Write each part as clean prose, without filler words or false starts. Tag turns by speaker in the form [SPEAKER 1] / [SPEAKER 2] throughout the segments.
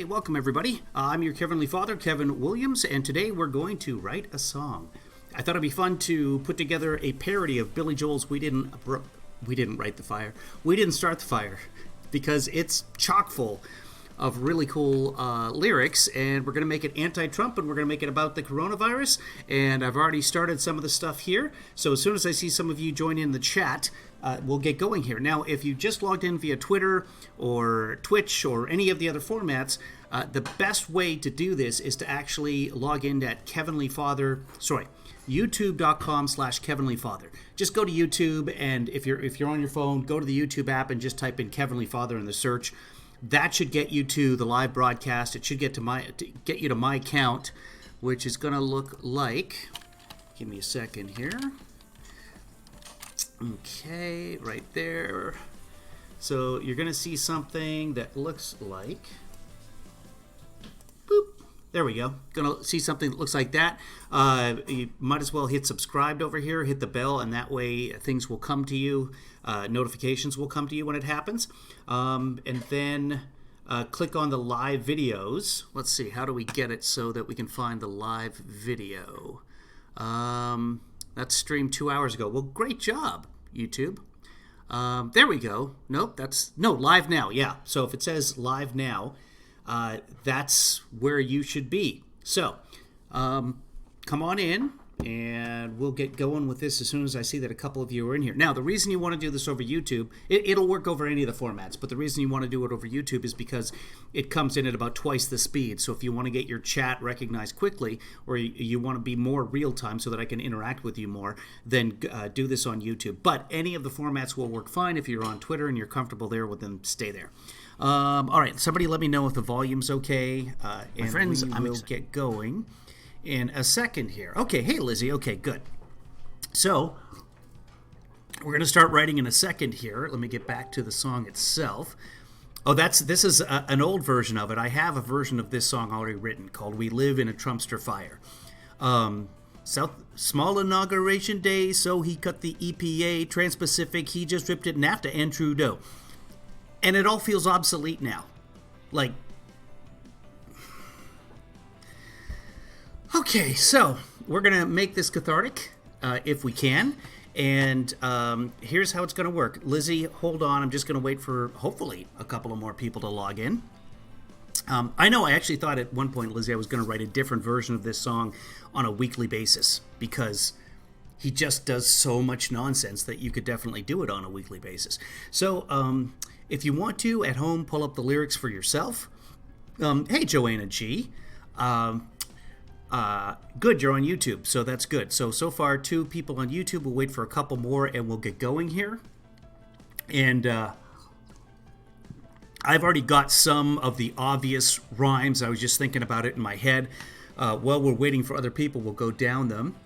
[SPEAKER 1] Hey, welcome everybody. I'm your Heavenly Father, Kevin Williams, and today we're going to write a song. I thought it'd be fun to put together a parody of Billy Joel's We Didn't Write the Fire. We Didn't Start the Fire, because it's chock full of really cool lyrics, and we're going to make it anti-Trump, and we're going to make it about the coronavirus, and I've already started some of the stuff here, so as soon as I see some of you join in the chat, we'll get going here. Now, if you just logged in via Twitter or Twitch or any of the other formats, the best way to do this is to actually log in at youtube.com/KevinlyFather. Just go to YouTube, and if you're on your phone, go to the YouTube app and just type in Kevinly Father in the search. That should get you to the live broadcast. It should get you to my account, which is going to look like. Give me a second here. Okay, right there. So you're going to see something that looks like. Boop. There we go. Going to see something that looks like that. You might as well hit subscribed over here, hit the bell, and that way things will come to you. Notifications will come to you when it happens. And then click on the live videos. Let's see, how do we get it so that we can find the live video? That's streamed 2 hours ago. Well, great job, YouTube. There we go. Nope, live now. Yeah, so if it says live now, that's where you should be. So, come on in, and we'll get going with this as soon as I see that a couple of you are in here. Now, the reason you want to do this over YouTube, it'll work over any of the formats, but the reason you want to do it over YouTube is because it comes in at about twice the speed. So if you want to get your chat recognized quickly, or you want to be more real-time so that I can interact with you more, then do this on YouTube. But any of the formats will work fine. If you're on Twitter and you're comfortable there, well, then stay there. All right, somebody let me know if the volume's okay, and friends, I will get going in a second here. Okay, hey Lizzie, okay, good. So, we're going to start writing in a second here. Let me get back to the song itself. Oh, this is an old version of it. I have a version of this song already written called We Live in a Trumpster Fire. Small inauguration day, so he cut the EPA, Trans-Pacific, he just ripped it, NAFTA and Trudeau. And it all feels obsolete now. Like, okay, so we're going to make this cathartic, if we can, and here's how it's going to work. Lizzie, hold on. I'm just going to wait for, hopefully, a couple of more people to log in. I know I actually thought at one point, Lizzie, I was going to write a different version of this song on a weekly basis, because he just does so much nonsense that you could definitely do it on a weekly basis. So, if you want to, at home, pull up the lyrics for yourself. Hey, Joanna G., good, you're on YouTube, so that's good. So far, 2 people on YouTube. We'll wait for a couple more, and we'll get going here. And I've already got some of the obvious rhymes. I was just thinking about it in my head. While we're waiting for other people, we'll go down them.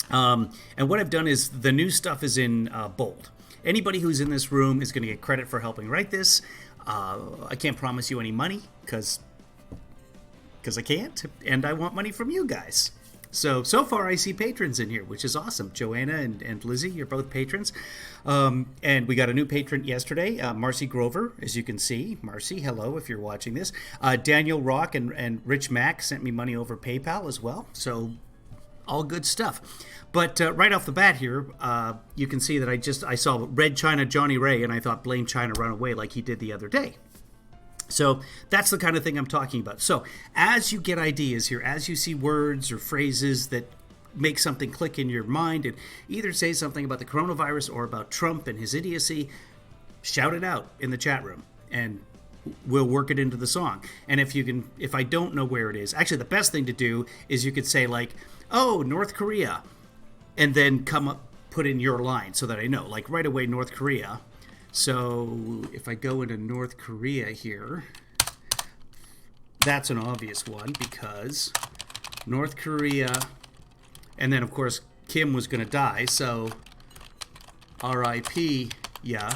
[SPEAKER 1] And what I've done is the new stuff is in bold. Anybody who's in this room is going to get credit for helping write this. I can't promise you any money, because I can't, and I want money from you guys. So far I see patrons in here, which is awesome. Joanna and Lizzie, you're both patrons. And we got a new patron yesterday, Marcy Grover, as you can see. Marcy, hello if you're watching this. Daniel Rock and Rich Mack sent me money over PayPal as well, so all good stuff. But right off the bat here, you can see that I saw Red China Johnny Ray, and I thought blame China, run away, like he did the other day. So that's the kind of thing I'm talking about. So as you get ideas here, as you see words or phrases that make something click in your mind and either say something about the coronavirus or about Trump and his idiocy, shout it out in the chat room, and we'll work it into the song. And if I don't know where it is, actually the best thing to do is you could say like, oh, North Korea, and then put in your line so that I know, like right away, North Korea. So if I go into North Korea here, that's an obvious one, because North Korea, and then of course Kim was going to die, so R.I.P. Yeah.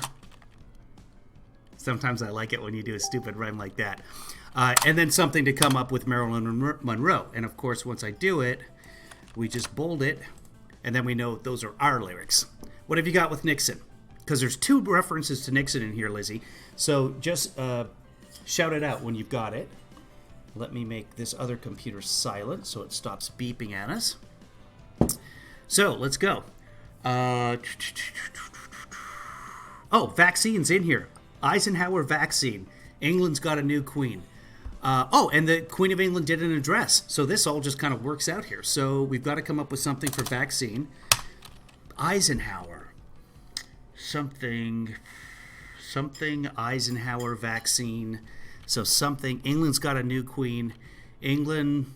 [SPEAKER 1] Sometimes I like it when you do a stupid rhyme like that. And then something to come up with Marilyn Monroe. And of course, once I do it, we just bold it, and then we know those are our lyrics. What have you got with Nixon? Because there's 2 references to Nixon in here, Lizzie. So just shout it out when you've got it. Let me make this other computer silent so it stops beeping at us. So let's go. Vaccine's in here. Eisenhower vaccine. England's got a new queen. And the Queen of England did an address. So this all just kind of works out here. So we've got to come up with something for vaccine. Eisenhower. Something Eisenhower vaccine. So something. England's got a new queen. England,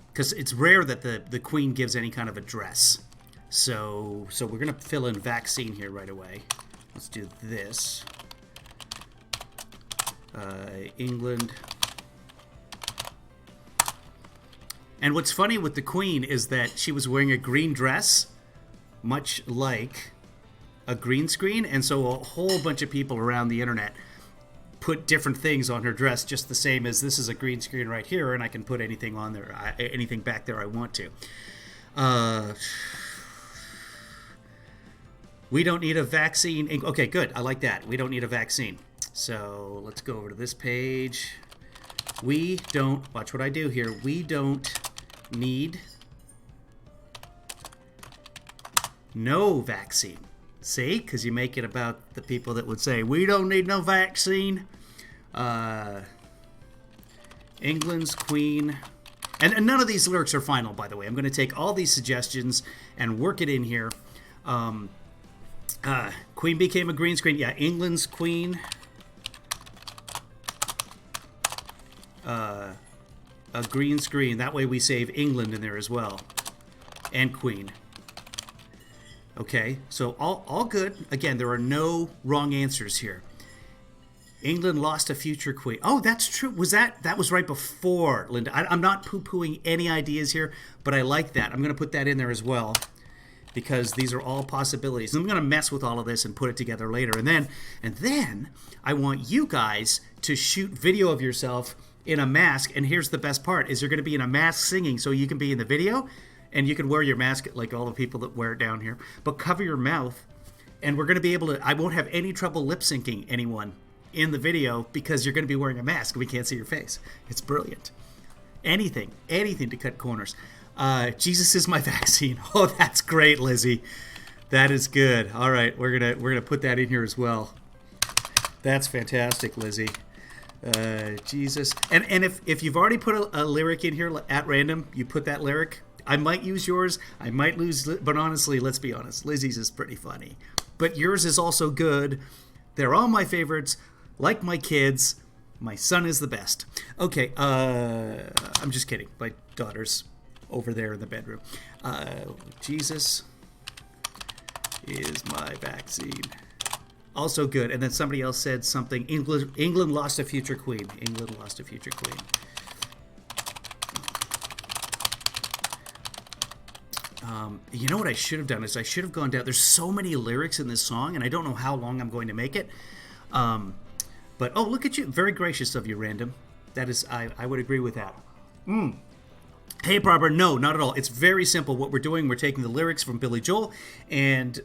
[SPEAKER 1] because it's rare that the queen gives any kind of address. So we're going to fill in vaccine here right away. Let's do this. England. And what's funny with the queen is that she was wearing a green dress, much like a green screen. And so a whole bunch of people around the internet put different things on her dress, just the same as this is a green screen right here, and I can put anything on there, anything back there I want to. We don't need a vaccine. Okay, good. I like that. We don't need a vaccine. So let's go over to this page. We don't, watch what I do here. We don't need no vaccine. See? Because you make it about the people that would say, we don't need no vaccine. England's queen. And none of these lyrics are final, by the way. I'm going to take all these suggestions and work it in here. Queen became a green screen. Yeah, England's queen. A green screen. That way we save England in there as well. And queen. Okay, so all good. Again, there are no wrong answers here. England lost a future queen. Oh, that's true. That was right before, Linda. I'm not poo-pooing any ideas here, but I like that. I'm going to put that in there as well, because these are all possibilities. I'm going to mess with all of this and put it together later. And then I want you guys to shoot video of yourself in a mask. And here's the best part, is you're going to be in a mask singing, so you can be in the video, and you can wear your mask like all the people that wear it down here, but cover your mouth, and we're going to be able to, I won't have any trouble lip syncing anyone in the video because you're going to be wearing a mask. We can't see your face. It's brilliant. Anything to cut corners. Jesus is my vaccine. Oh, that's great, Lizzie. That is good. All right, we're gonna put that in here as well. That's fantastic, Lizzie. Jesus. And if you've already put a lyric in here at random, you put that lyric. I might use yours. I might lose, but honestly, let's be honest. Lizzie's is pretty funny, but yours is also good. They're all my favorites. Like my kids, my son is the best. Okay, I'm just kidding. My daughter's over there in the bedroom. Jesus is my vaccine. Also good. And then somebody else said something. England lost a future queen. England lost a future queen. You know what I should have done is I should have gone down. There's so many lyrics in this song, and I don't know how long I'm going to make it. But, oh, look at you. Very gracious of you, Random. That is, I would agree with that. Hey, Barbara, no, not at all. It's very simple. What we're doing, we're taking the lyrics from Billy Joel, and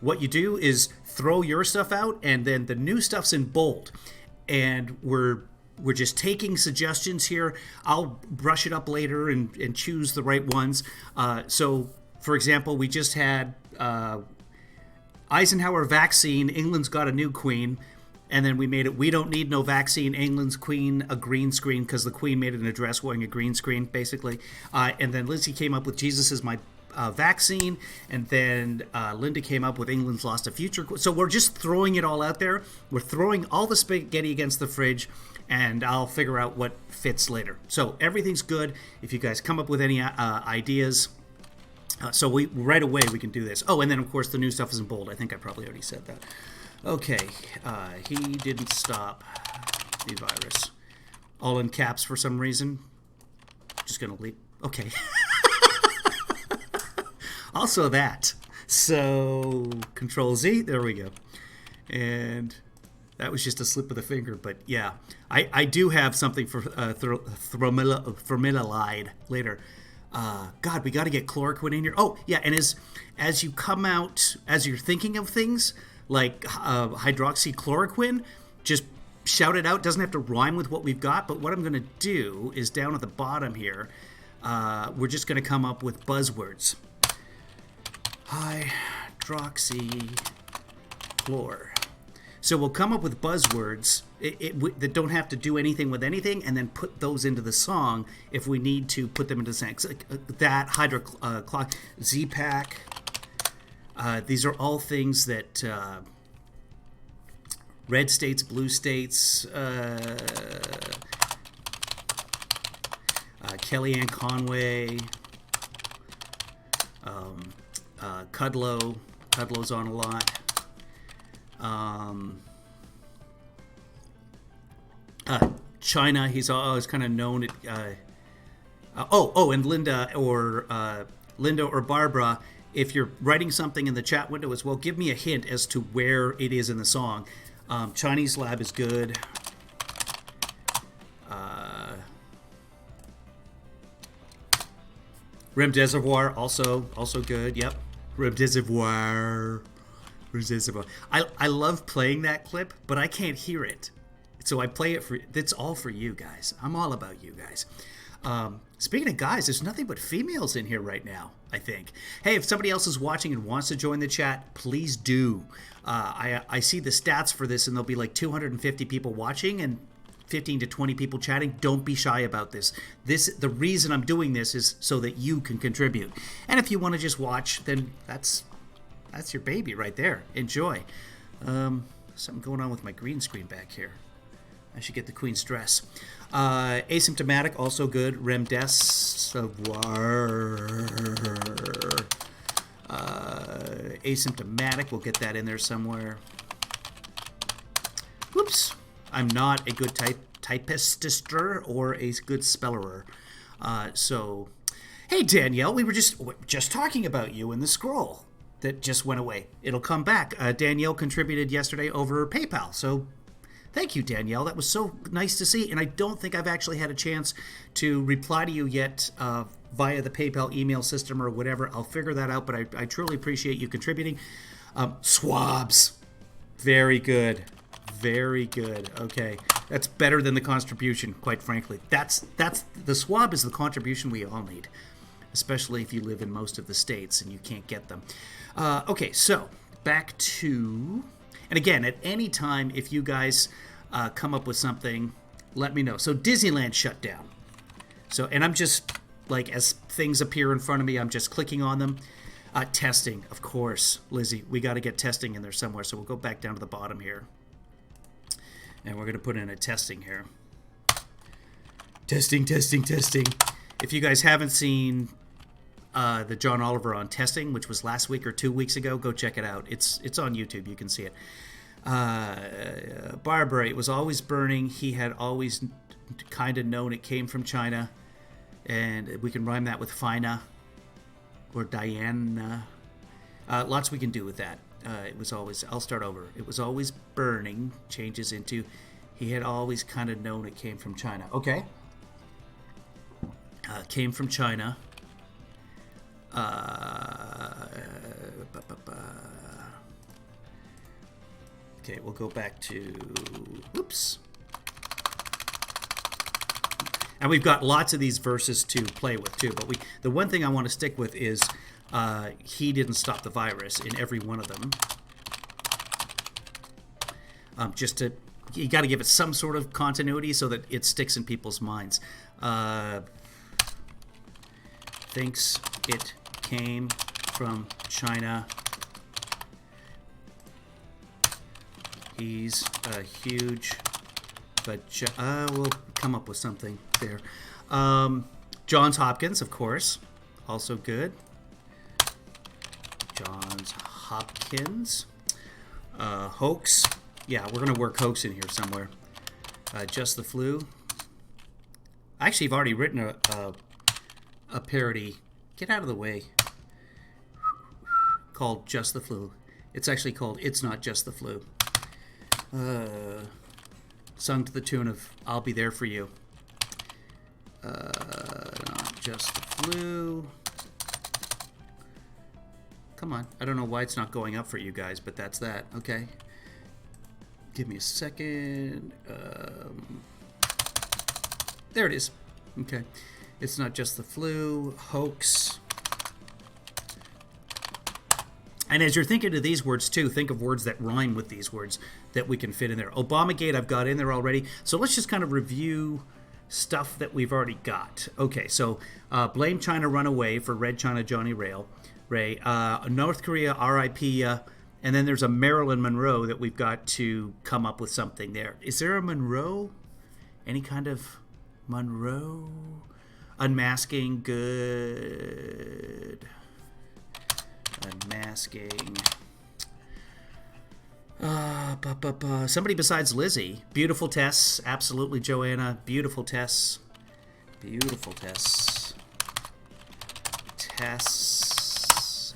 [SPEAKER 1] what you do is throw your stuff out, and then the new stuff's in bold. And we're just taking suggestions here. I'll brush it up later and choose the right ones. So, for example, we just had Eisenhower vaccine, England's got a new queen. And then we made it, we don't need no vaccine, England's queen, a green screen, because the queen made an address wearing a green screen, basically. And then Lizzie came up with Jesus is my vaccine. And then Linda came up with England's lost a future. So we're just throwing it all out there. We're throwing all the spaghetti against the fridge, and I'll figure out what fits later. So everything's good. If you guys come up with any ideas, so right away we can do this. Oh, and then, of course, the new stuff is in bold. I think I probably already said that. Okay, he didn't stop the virus. All in caps for some reason. Just gonna leave. Okay. Also that. So, Control Z, there we go. And that was just a slip of the finger, but yeah. I do have something for Thromilalide later. God, we gotta get chloroquine in here. Oh, yeah, and as you come out, as you're thinking of things, like hydroxychloroquine, just shout it out. Doesn't have to rhyme with what we've got, but what I'm going to do is down at the bottom here, we're just going to come up with buzzwords. Hydroxychlor. So we'll come up with buzzwords that don't have to do anything with anything, and then put those into the song if we need to put them into the song. That, hydroclock, Z-Pack. These are all things that red states, blue states, Kellyanne Conway, Kudlow. Kudlow's on a lot. China, he's always kind of known. And Linda or Barbara, if you're writing something in the chat window as well, give me a hint as to where it is in the song. Chinese Lab is good. Remdesivir, also good. Yep. Remdesivir. I love playing that clip, but I can't hear it. So I play it for, it's all for you guys. I'm all about you guys. Speaking of guys, there's nothing but females in here right now, I think. Hey, if somebody else is watching and wants to join the chat, please do. I see the stats for this, and there'll be like 250 people watching and 15 to 20 people chatting. Don't be shy about this. The reason I'm doing this is so that you can contribute. And if you want to just watch, then that's your baby right there. Enjoy. Something going on with my green screen back here. I should get the Queen's dress. Asymptomatic, also good. Remdesivir. Asymptomatic, we'll get that in there somewhere. Whoops. I'm not a good typister or a good spellerer. So, hey Danielle, we were just talking about you in the scroll that just went away. It'll come back. Danielle contributed yesterday over PayPal, so thank you, Danielle. That was so nice to see, and I don't think I've actually had a chance to reply to you yet via the PayPal email system or whatever. I'll figure that out, but I truly appreciate you contributing. Swabs. Very good. Very good. Okay. That's better than the contribution, quite frankly. That's the swab is the contribution we all need, especially if you live in most of the states and you can't get them. Okay, so back to... And again, at any time, if you guys come up with something, let me know. So Disneyland shut down. So, and I'm just, like, as things appear in front of me, I'm just clicking on them. Testing, of course, Lizzie. We got to get testing in there somewhere. So we'll go back down to the bottom here. And we're going to put in a testing here. Testing. If you guys haven't seen the John Oliver on testing, which was last week or 2 weeks ago, go check it out. It's on YouTube. You can see it. Barbara, it was always burning. He had always kind of known it came from China. And we can rhyme that with Fina or Diana. Lots we can do with that. It was always, I'll start over. It was always burning, changes into, he had always kind of known it came from China. Okay. Came from China. Okay, we'll go back to, oops. And we've got lots of these verses to play with too, but the one thing I want to stick with is he didn't stop the virus in every one of them. You got to give it some sort of continuity so that it sticks in people's minds. Thinks it came from China. He's a huge, but we'll come up with something there. Johns Hopkins, of course, also good. Johns Hopkins. Hoax. Yeah, we're going to work hoax in here somewhere. Just the Flu. Actually, I've already written a parody. Get out of the way. Called Just the Flu. It's actually called It's Not Just the Flu. Sung to the tune of I'll Be There For You. Not Just the Flu. Come on. I don't know why it's not going up for you guys, but that's that. Okay. Give me a second. There it is. Okay. It's not just the flu. Hoax. And as you're thinking of these words, too, think of words that rhyme with these words that we can fit in there. Obamagate, I've got in there already. So let's just kind of review stuff that we've already got. Okay, so blame China runaway for Red China Johnny Ray. North Korea RIP, and then there's a Marilyn Monroe that we've got to come up with something there. Is there a Monroe? Any kind of Monroe? Unmasking, good. Unmasking. Somebody besides Lizzie. Beautiful Tess. Absolutely, Joanna. Beautiful Tess. Beautiful Tess. Tess.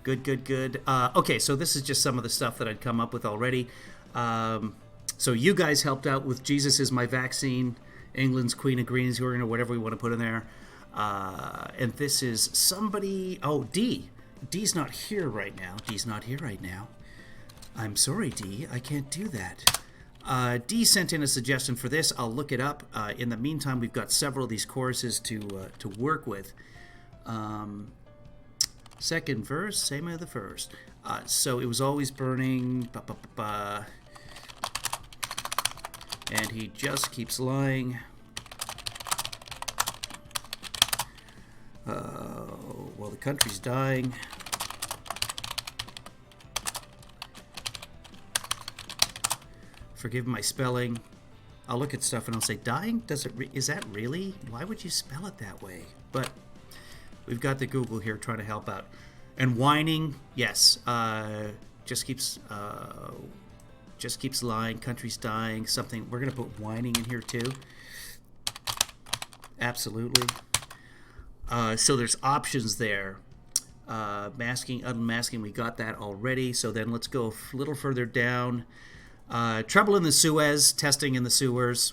[SPEAKER 1] Good, good, good. Okay, so this is just some of the stuff that I'd come up with already. So you guys helped out with Jesus is my vaccine, England's Queen of Greensburg, or whatever we want to put in there. And this is somebody... Oh, D. D's not here right now. D's not here right now. I'm sorry, D. I can't do that. D sent in a suggestion for this. I'll look it up. In the meantime, we've got several of these choruses to work with. Second verse, same as the first. So it was always burning. And he just keeps lying. Well, the country's dying. Forgive my spelling. I'll look at stuff and I'll say, dying? Is that really? Why would you spell it that way? But we've got the Google here trying to help out. And whining, yes. Just keeps lying. Country's dying. Something. We're gonna put whining in here too. Absolutely. So there's options there. Masking, unmasking, we got that already. So then let's go a little further down. Trouble in the Suez, testing in the sewers,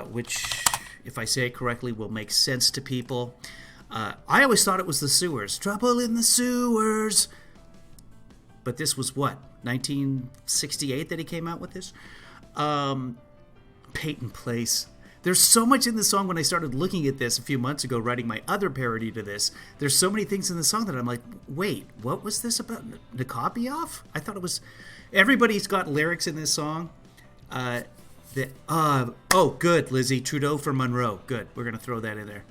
[SPEAKER 1] which, if I say it correctly, will make sense to people. I always thought it was the sewers. Trouble in the sewers. But this was what? 1968 that he came out with this? Peyton Place. There's so much in the song. When I started looking at this a few months ago, writing my other parody to this, there's so many things in the song that I'm like, wait, what was this about? Nikopioff? I thought it was... Everybody's got lyrics in this song. Oh, good, Lizzie. Trudeau for Monroe. Good. We're going to throw that in there.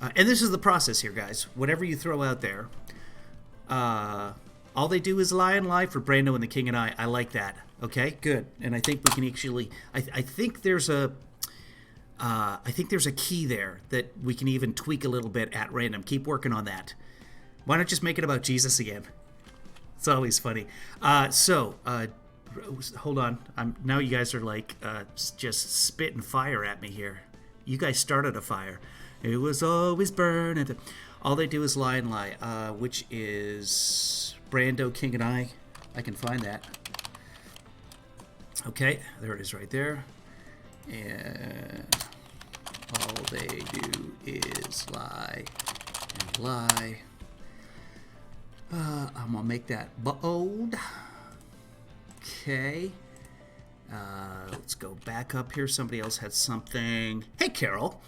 [SPEAKER 1] And this is the process here, guys. Whatever you throw out there, all they do is lie and lie for Brando and the King and I. I like that. Okay, good. And I think we can actually... I think there's a key there that we can even tweak a little bit at random. Keep working on that. Why not just make it about Jesus again? It's always funny. Hold on. Now you guys are like just spitting fire at me here. You guys started a fire. It was always burning. All they do is lie and lie, which is Brando, King and I. I can find that. Okay, there it is right there. And all they do is lie and lie. I'm gonna make that bold. Okay. Let's go back up here. Somebody else had something. Hey, Carol.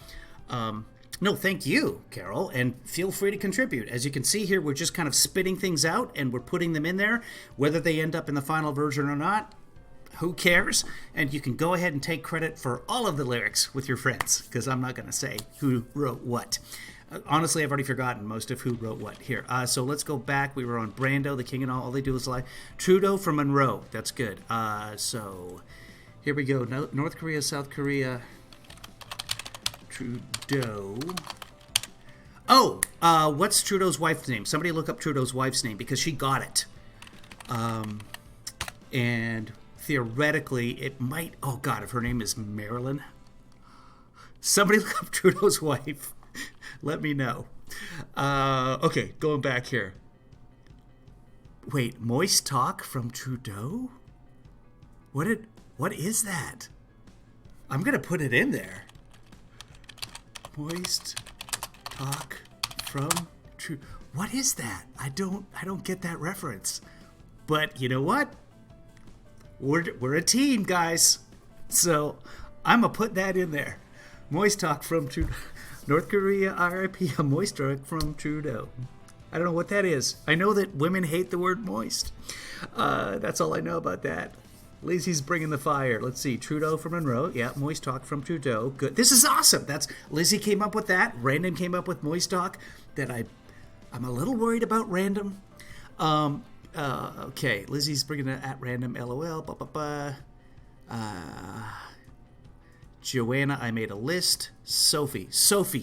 [SPEAKER 1] No, thank you, Carol, and feel free to contribute. As you can see here, we're just kind of spitting things out and we're putting them in there. Whether they end up in the final version or not, who cares? And you can go ahead and take credit for all of the lyrics with your friends, because I'm not going to say who wrote what. Honestly, I've already forgotten most of who wrote what here. So let's go back. We were on Brando, the King and all they do is lie. Trudeau for Monroe. That's good. So here we go. North Korea, South Korea. Trudeau. Oh, what's Trudeau's wife's name? Somebody look up Trudeau's wife's name, because she got it. And theoretically, it might... Oh, God, if her name is Marilyn. Somebody look up Trudeau's wife. Let me know. Okay, going back here. Wait, moist talk from Trudeau? What is that? I'm going to put it in there. Moist talk from Trudeau. What is that? I don't get that reference. But you know what? we're a team, guys. So I'm gonna put that in there. Moist talk from Trudeau. North Korea RIP. A moist talk from Trudeau. I don't know what that is. I know that women hate the word moist. That's all I know about that. Lizzie's bringing the fire. Let's see. Trudeau from Monroe. Yeah, moist talk from Trudeau. Good. This is awesome. That's Lizzie came up with that. Random came up with moist talk. That I'm a little worried about random. Okay. Lizzie's bringing it at random. LOL. Joanna, I made a list. Sophie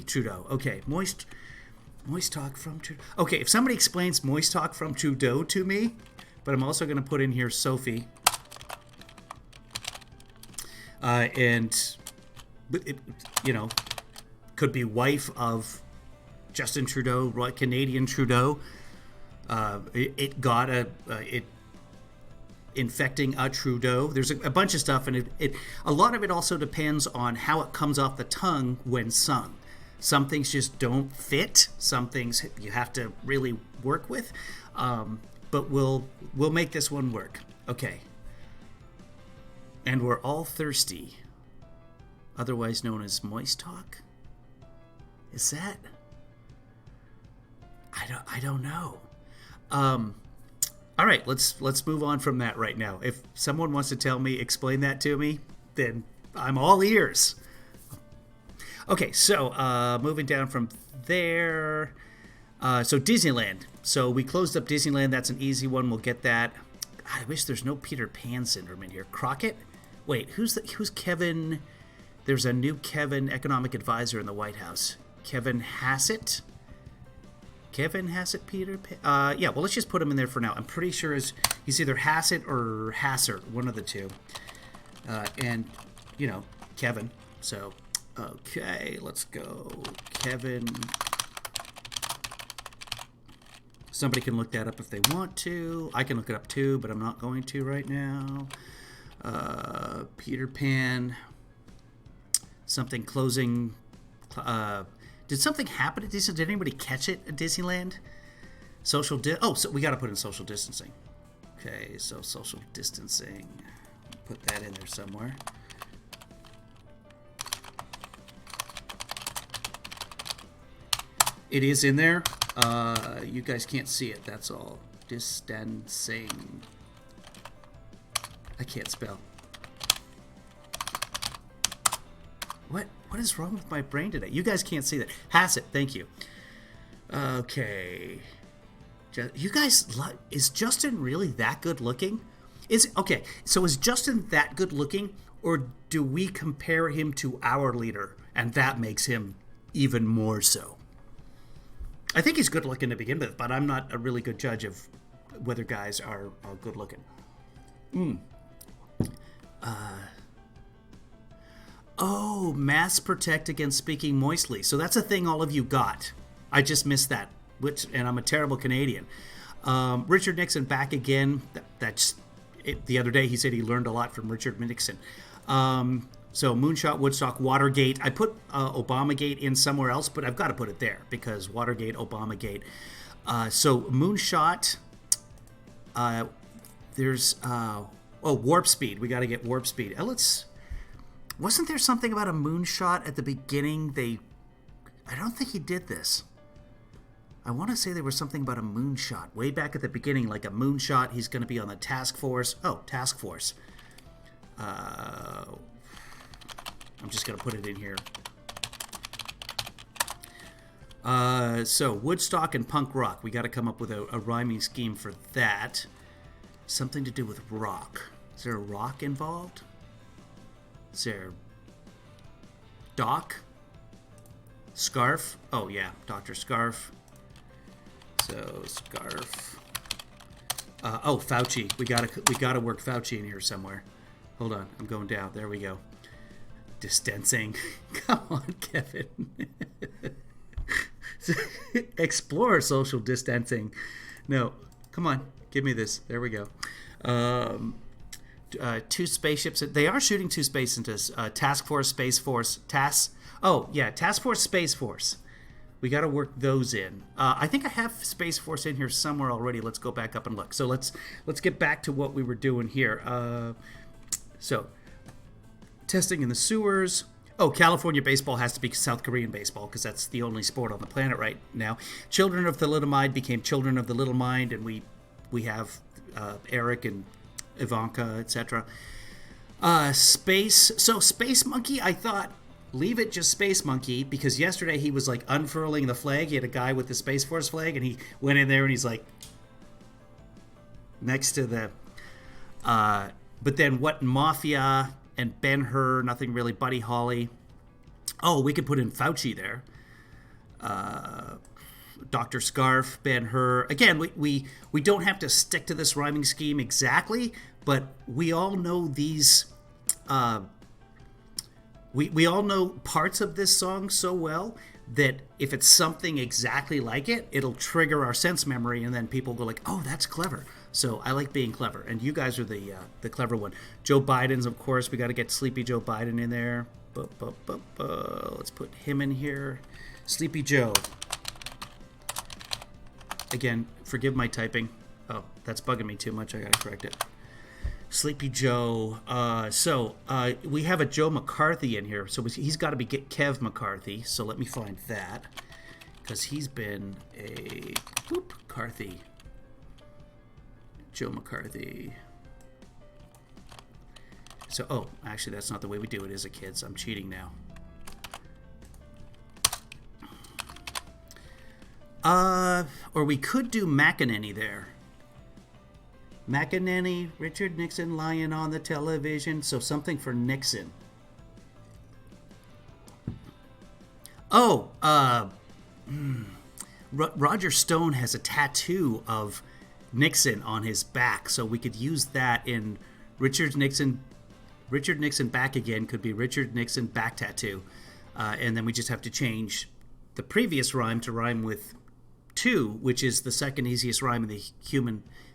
[SPEAKER 1] Trudeau. Okay. Moist talk from Trudeau. Okay. If somebody explains moist talk from Trudeau to me, but I'm also going to put in here Sophie. And it, could be wife of Justin Trudeau, Canadian Trudeau. It got it infecting a Trudeau. There's a bunch of stuff, and a lot of it also depends on how it comes off the tongue when sung. Some things just don't fit. Some things you have to really work with. But we'll make this one work. Okay. And we're all thirsty, otherwise known as moist talk. Is that? I don't know. All right, let's move on from that right now. If someone wants to explain that to me, then I'm all ears. Okay, so moving down from there. So Disneyland. So we closed up Disneyland. That's an easy one. We'll get that. God, I wish there's no Peter Pan syndrome in here. Crockett? Wait, who's Kevin? There's a new Kevin economic advisor in the White House. Kevin Hassett? Peter Pan? Yeah, well, let's just put him in there for now. I'm pretty sure he's either Hassett or Hassert, one of the two. And, Kevin. So, okay, let's go. Kevin. Somebody can look that up if they want to. I can look it up too, but I'm not going to right now. Peter Pan. Something closing. Did something happen at Disneyland? Did anybody catch it at Disneyland? So we got to put in social distancing. Okay, so social distancing. Put that in there somewhere. It is in there. You guys can't see it, that's all. Distancing. I can't spell. What is wrong with my brain today? You guys can't see that. Hassett, thank you. Okay. You guys, is Justin really that good looking? Okay, so is Justin that good looking, or do we compare him to our leader, and that makes him even more so? I think he's good looking to begin with, but I'm not a really good judge of whether guys are good looking. Mass protect against speaking moistly. So that's a thing all of you got. I just missed that, and I'm a terrible Canadian. Richard Nixon back again. The other day he said he learned a lot from Richard Nixon. So Moonshot, Woodstock, Watergate. I put Obamagate in somewhere else, but I've got to put it there because Watergate, Obamagate. So Moonshot. There's Warp Speed. We got to get Warp Speed. Wasn't there something about a moonshot at the beginning? I don't think he did this. I want to say there was something about a moonshot way back at the beginning, like a moonshot. He's going to be on the task force. Oh, task force. I'm just going to put it in here. So Woodstock and punk rock. We got to come up with a rhyming scheme for that. Something to do with rock. Is there a rock involved? Is there Doc? Scarf? Oh yeah, Dr. Scarf. So Scarf. Fauci. We gotta work Fauci in here somewhere. Hold on, I'm going down. There we go. Distancing. Come on, Kevin. Explore social distancing. No, come on, give me this. There we go. Two spaceships. They are shooting two space into Task Force, Space Force, Task Force, Space Force. We got to work those in. I think I have Space Force in here somewhere already. Let's go back up and look. So let's get back to what we were doing here. So testing in the sewers. Oh, California baseball has to be South Korean baseball because that's the only sport on the planet right now. Children of the Little Mind became Children of the Little Mind, and we have Eric and Ivanka, etc. Space. So Space Monkey, I thought, leave it just Space Monkey, because yesterday he was like unfurling the flag. He had a guy with the Space Force flag, and he went in there and he's like next to the. But then what Mafia and Ben-Hur, nothing really. Buddy Holly. Oh, we could put in Fauci there. Dr. Scarf, Ben-Hur. Again, we don't have to stick to this rhyming scheme exactly, but we all know these. We all know parts of this song so well that if it's something exactly like it, it'll trigger our sense memory, and then people go like, "Oh, that's clever." So I like being clever, and you guys are the clever one. Joe Biden's, of course. We got to get Sleepy Joe Biden in there. Let's put him in here. Sleepy Joe. Again, forgive my typing. Oh, that's bugging me too much. I got to correct it. Sleepy Joe. We have a Joe McCarthy in here. So he's got to be Kev McCarthy. So let me find that. Because he's been a... McCarthy. Joe McCarthy. So, actually, that's not the way we do it, is it, kids? I'm cheating now. Or we could do McEnany there. McEnany, Richard Nixon lying on the television. So something for Nixon. Roger Stone has a tattoo of Nixon on his back, so we could use that in Richard Nixon back again could be Richard Nixon back tattoo, and then we just have to change the previous rhyme to rhyme with 2, which is the second easiest rhyme in the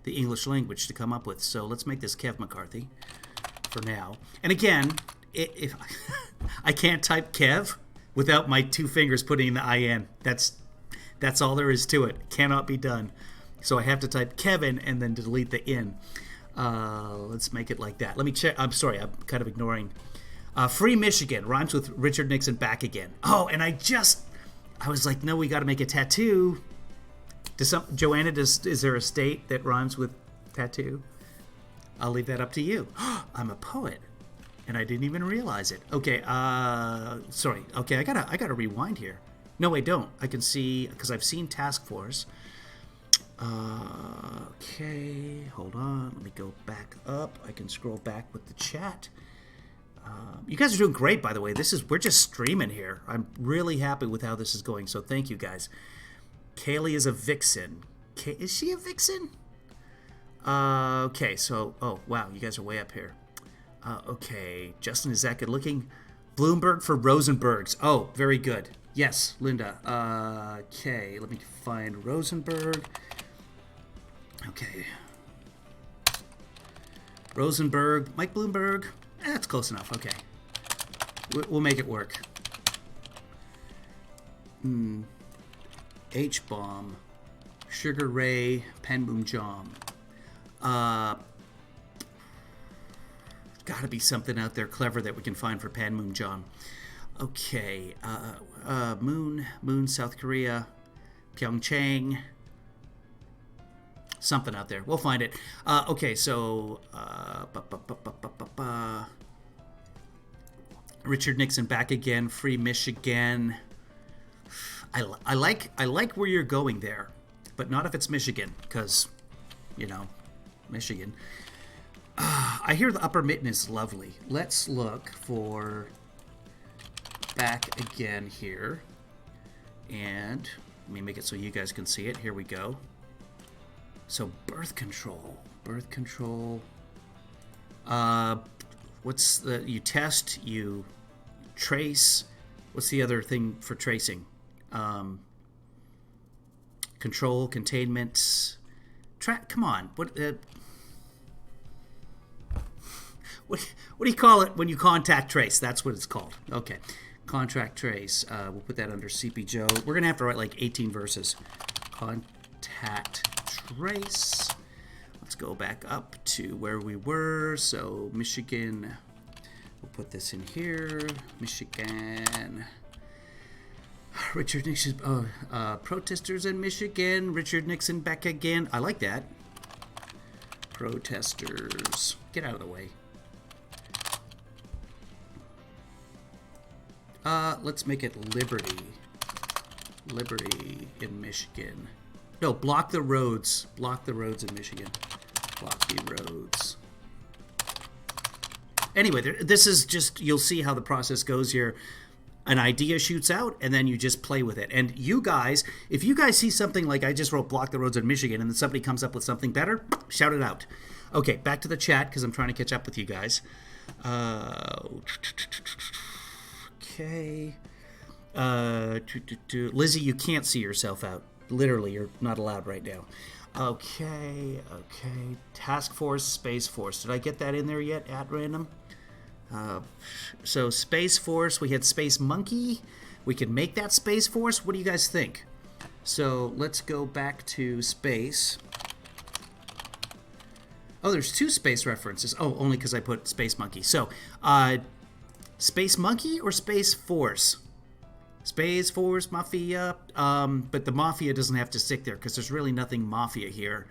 [SPEAKER 1] English language to come up with. So let's make this Kev McCarthy for now. And again, if I can't type Kev without my 2 fingers putting in the IN. That's all there is to it. Cannot be done. So I have to type Kevin and then delete the in. Let's make it like that. Let me check. I'm sorry, I'm kind of ignoring. Free Michigan rhymes with Richard Nixon back again. Oh, and I was like, no, we got to make a tattoo. Joanna, is there a state that rhymes with tattoo? I'll leave that up to you. I'm a poet, and I didn't even realize it. Okay, sorry. Okay, I gotta rewind here. No, I don't. I can see, because I've seen Task Force. Okay, hold on. Let me go back up. I can scroll back with the chat. You guys are doing great, by the way. We're just streaming here. I'm really happy with how this is going, so thank you, guys. Kaylee is a vixen. Is she a vixen? Okay, so, oh, wow, you guys are way up here. Okay, Justin, is that good looking? Bloomberg for Rosenbergs. Oh, very good. Yes, Linda. Okay, let me find Rosenberg. Okay. Rosenberg. Mike Bloomberg. That's close enough. Okay. We'll make it work. H-bomb. Sugar Ray. Panmunjom. Gotta be something out there clever that we can find for Panmunjom. Okay. Moon, South Korea. Pyeongchang. Something out there. We'll find it. Okay, so Richard Nixon back again. Free Michigan. I like where you're going there, but not if it's Michigan, because, Michigan. I hear the upper mitten is lovely. Let's look for back again here, and let me make it so you guys can see it. Here we go. So birth control. What's you test, you trace. What's the other thing for tracing? Control, containment, come on. What do you call it when you contact trace? That's what it's called. Okay. Contract trace. We'll put that under Sleepy Joe. We're going to have to write like 18 verses. Contact trace. Let's go back up to where we were. So Michigan. We'll put this in here. Michigan. Richard Nixon. Protesters in Michigan. Richard Nixon back again. I like that. Protesters. Get out of the way. Let's make it Liberty. Liberty in Michigan. No, block the roads. Block the roads in Michigan. Block the roads. Anyway, this is just, you'll see how the process goes here. An idea shoots out, and then you just play with it. And you guys, if you guys see something like I just wrote block the roads in Michigan, and then somebody comes up with something better, shout it out. Okay, back to the chat, because I'm trying to catch up with you guys. Okay. Lizzie, you can't see yourself out. Literally, you're not allowed right now. Okay. Task Force, Space Force. Did I get that in there yet at random? So Space Force, we had Space Monkey. We could make that Space Force. What do you guys think? So let's go back to space. Oh, there's 2 space references. Oh, only because I put Space Monkey. So, Space Monkey or Space Force? Space Force, Mafia. But the Mafia doesn't have to stick there because there's really nothing Mafia here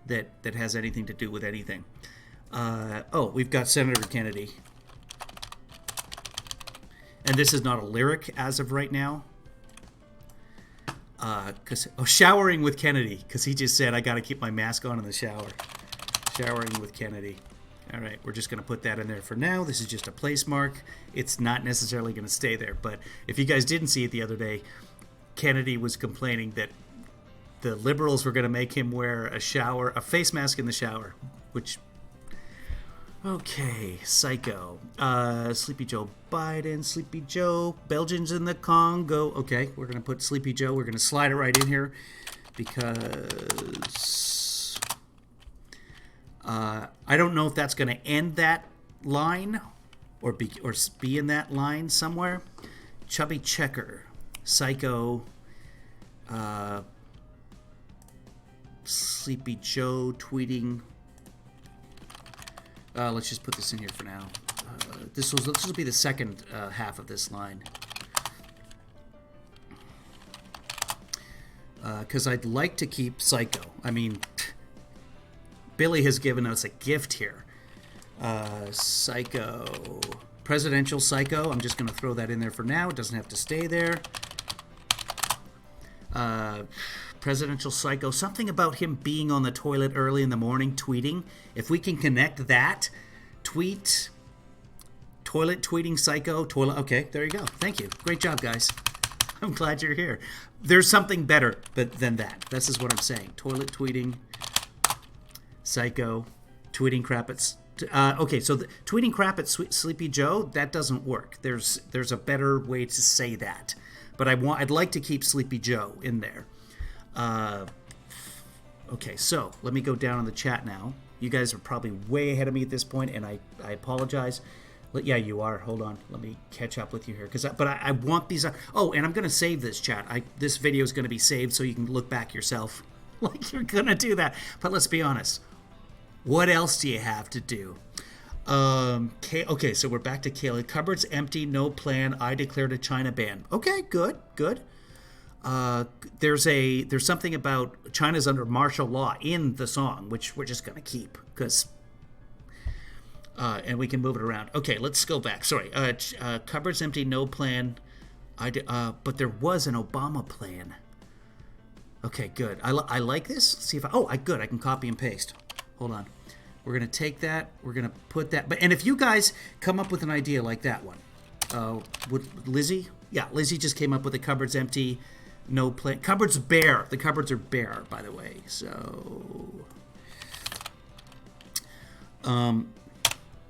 [SPEAKER 1] that has anything to do with anything. Oh, we've got Senator Kennedy. And this is not a lyric as of right now. Showering with Kennedy, because he just said, I got to keep my mask on in the shower. Showering with Kennedy. All right, we're just going to put that in there for now. This is just a place mark. It's not necessarily going to stay there. But if you guys didn't see it the other day, Kennedy was complaining that the liberals were going to make him wear a face mask in the shower, which... Okay, Psycho. Sleepy Joe Biden, Sleepy Joe, Belgians in the Congo. Okay, we're going to put Sleepy Joe. We're going to slide it right in here because I don't know if that's going to end that line or be in that line somewhere. Chubby Checker, Psycho, Sleepy Joe tweeting. Let's just put this in here for now. This will be the second half of this line. Because I'd like to keep Psycho. I mean, Billy has given us a gift here. Psycho. Presidential Psycho. I'm just going to throw that in there for now. It doesn't have to stay there. Presidential Psycho. Something about him being on the toilet early in the morning tweeting. If we can connect that, toilet tweeting Psycho, toilet. Okay, there you go. Thank you. Great job, guys. I'm glad you're here. There's something better than that. This is what I'm saying. Toilet tweeting Psycho, tweeting crap at... okay, so tweeting crap at Sleepy Joe, that doesn't work. There's a better way to say that. But I'd like to keep Sleepy Joe in there. Okay, so let me go down on the chat now. You guys are probably way ahead of me at this point, and I apologize. Yeah, you are. Hold on. Let me catch up with you here. But I want these... Oh, and I'm going to save this chat. This video is going to be saved so you can look back yourself. Like you're going to do that. But let's be honest. What else do you have to do? Okay, so we're back to Kayla. Cupboard's empty, no plan. I declared a China ban. Okay, good. There's something about China's under martial law in the song, which we're just gonna keep because, and we can move it around. Okay, let's go back. Sorry, cupboard's empty, no plan. But there was an Obama plan. Okay, good. I like this. Let's see if good. I can copy and paste. Hold on. We're gonna take that. We're gonna put that. And if you guys come up with an idea like that one, would Lizzie? Yeah, Lizzie just came up with a cupboard's empty. No plan. Cupboards bare. The cupboards are bare, by the way. So,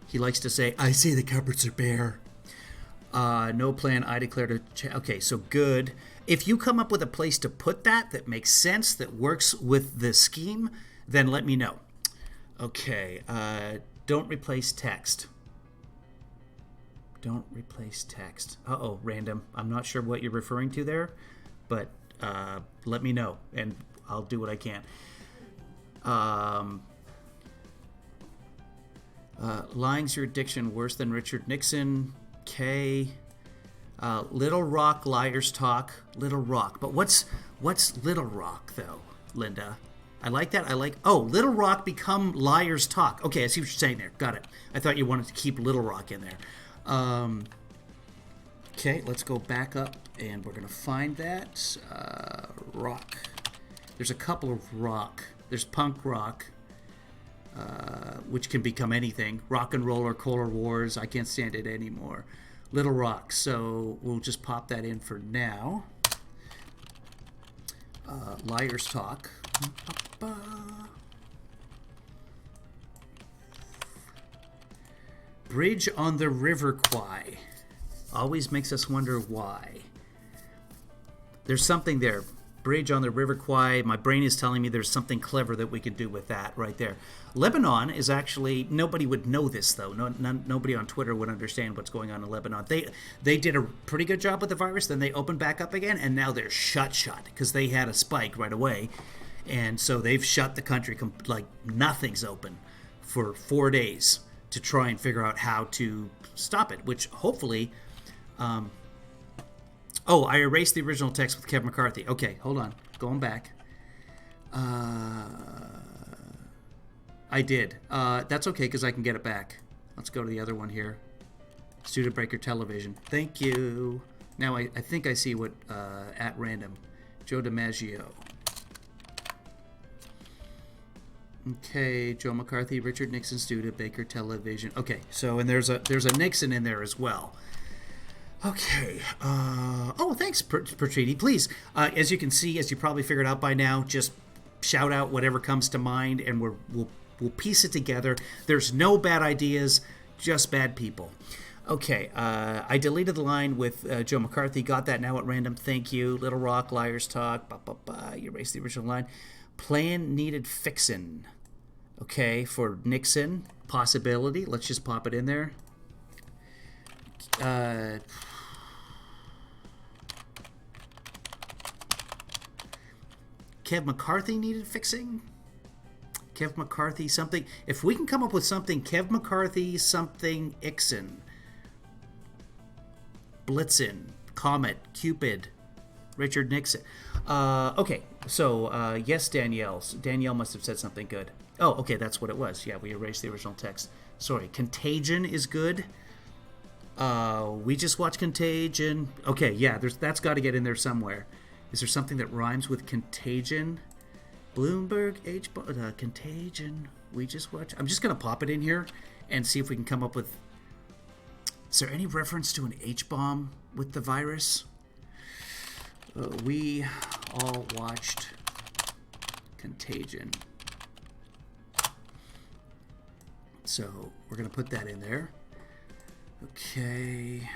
[SPEAKER 1] he likes to say, "I say the cupboards are bare." No plan. I declared a. Okay, so good. If you come up with a place to put that makes sense, that works with the scheme, then let me know. Okay. Don't replace text. Don't replace text. Uh-oh, random. I'm not sure what you're referring to there, but let me know, and I'll do what I can. Lying's your addiction worse than Richard Nixon. K. Little Rock, liars talk. Little Rock. But what's Little Rock, though, Linda? I like that. Little Rock become liars talk. Okay, I see what you're saying there. Got it. I thought you wanted to keep Little Rock in there. Okay, let's go back up, and we're going to find that. Rock. There's a couple of rock. There's punk rock, which can become anything. Rock and roll or Color Wars. I can't stand it anymore. Little Rock. So we'll just pop that in for now. Liars talk. Bridge on the River Kwai. Always makes us wonder why. There's something there. Bridge on the River Kwai. My brain is telling me there's something clever that we could do with that right there. Lebanon is actually, nobody would know this though. Nobody on Twitter would understand what's going on in Lebanon. They did a pretty good job with the virus, then they opened back up again, and now they're shut because they had a spike right away. And so they've shut the country, like nothing's open for 4 days to try and figure out how to stop it, which hopefully... I erased the original text with Kev McCarthy. Okay, hold on. Going back. I did. That's okay, because I can get it back. Let's go to the other one here. Student Breaker Television. Thank you. Now I think I see what, at random. Joe DiMaggio. Okay, Joe McCarthy, Richard Nixon, Student Baker Television. Okay, so, and there's a Nixon in there as well. Okay. Thanks, Pertriti. Please, as you can see, as you probably figured out by now, just shout out whatever comes to mind, and we'll piece it together. There's no bad ideas, just bad people. Okay. I deleted the line with Joe McCarthy. Got that now at random. Thank you. Little Rock, liars talk. You erased the original line. Plan needed fixin'. Okay, for Nixon, possibility. Let's just pop it in there. Kev McCarthy needed fixing. Kev McCarthy something. If we can come up with something, Kev McCarthy something Ixon. Blitzen, Comet, Cupid, Richard Nixon. Okay, so yes, Danielle. Danielle must have said something good. Oh, okay, that's what it was. Yeah, we erased the original text. Sorry, Contagion is good. We just watched Contagion. Okay, yeah, that's got to get in there somewhere. Is there something that rhymes with Contagion? Bloomberg, Contagion. We just watched. I'm just going to pop it in here and see if we can come up with... Is there any reference to an H-bomb with the virus? We all watched Contagion. So we're going to put that in there. Okay.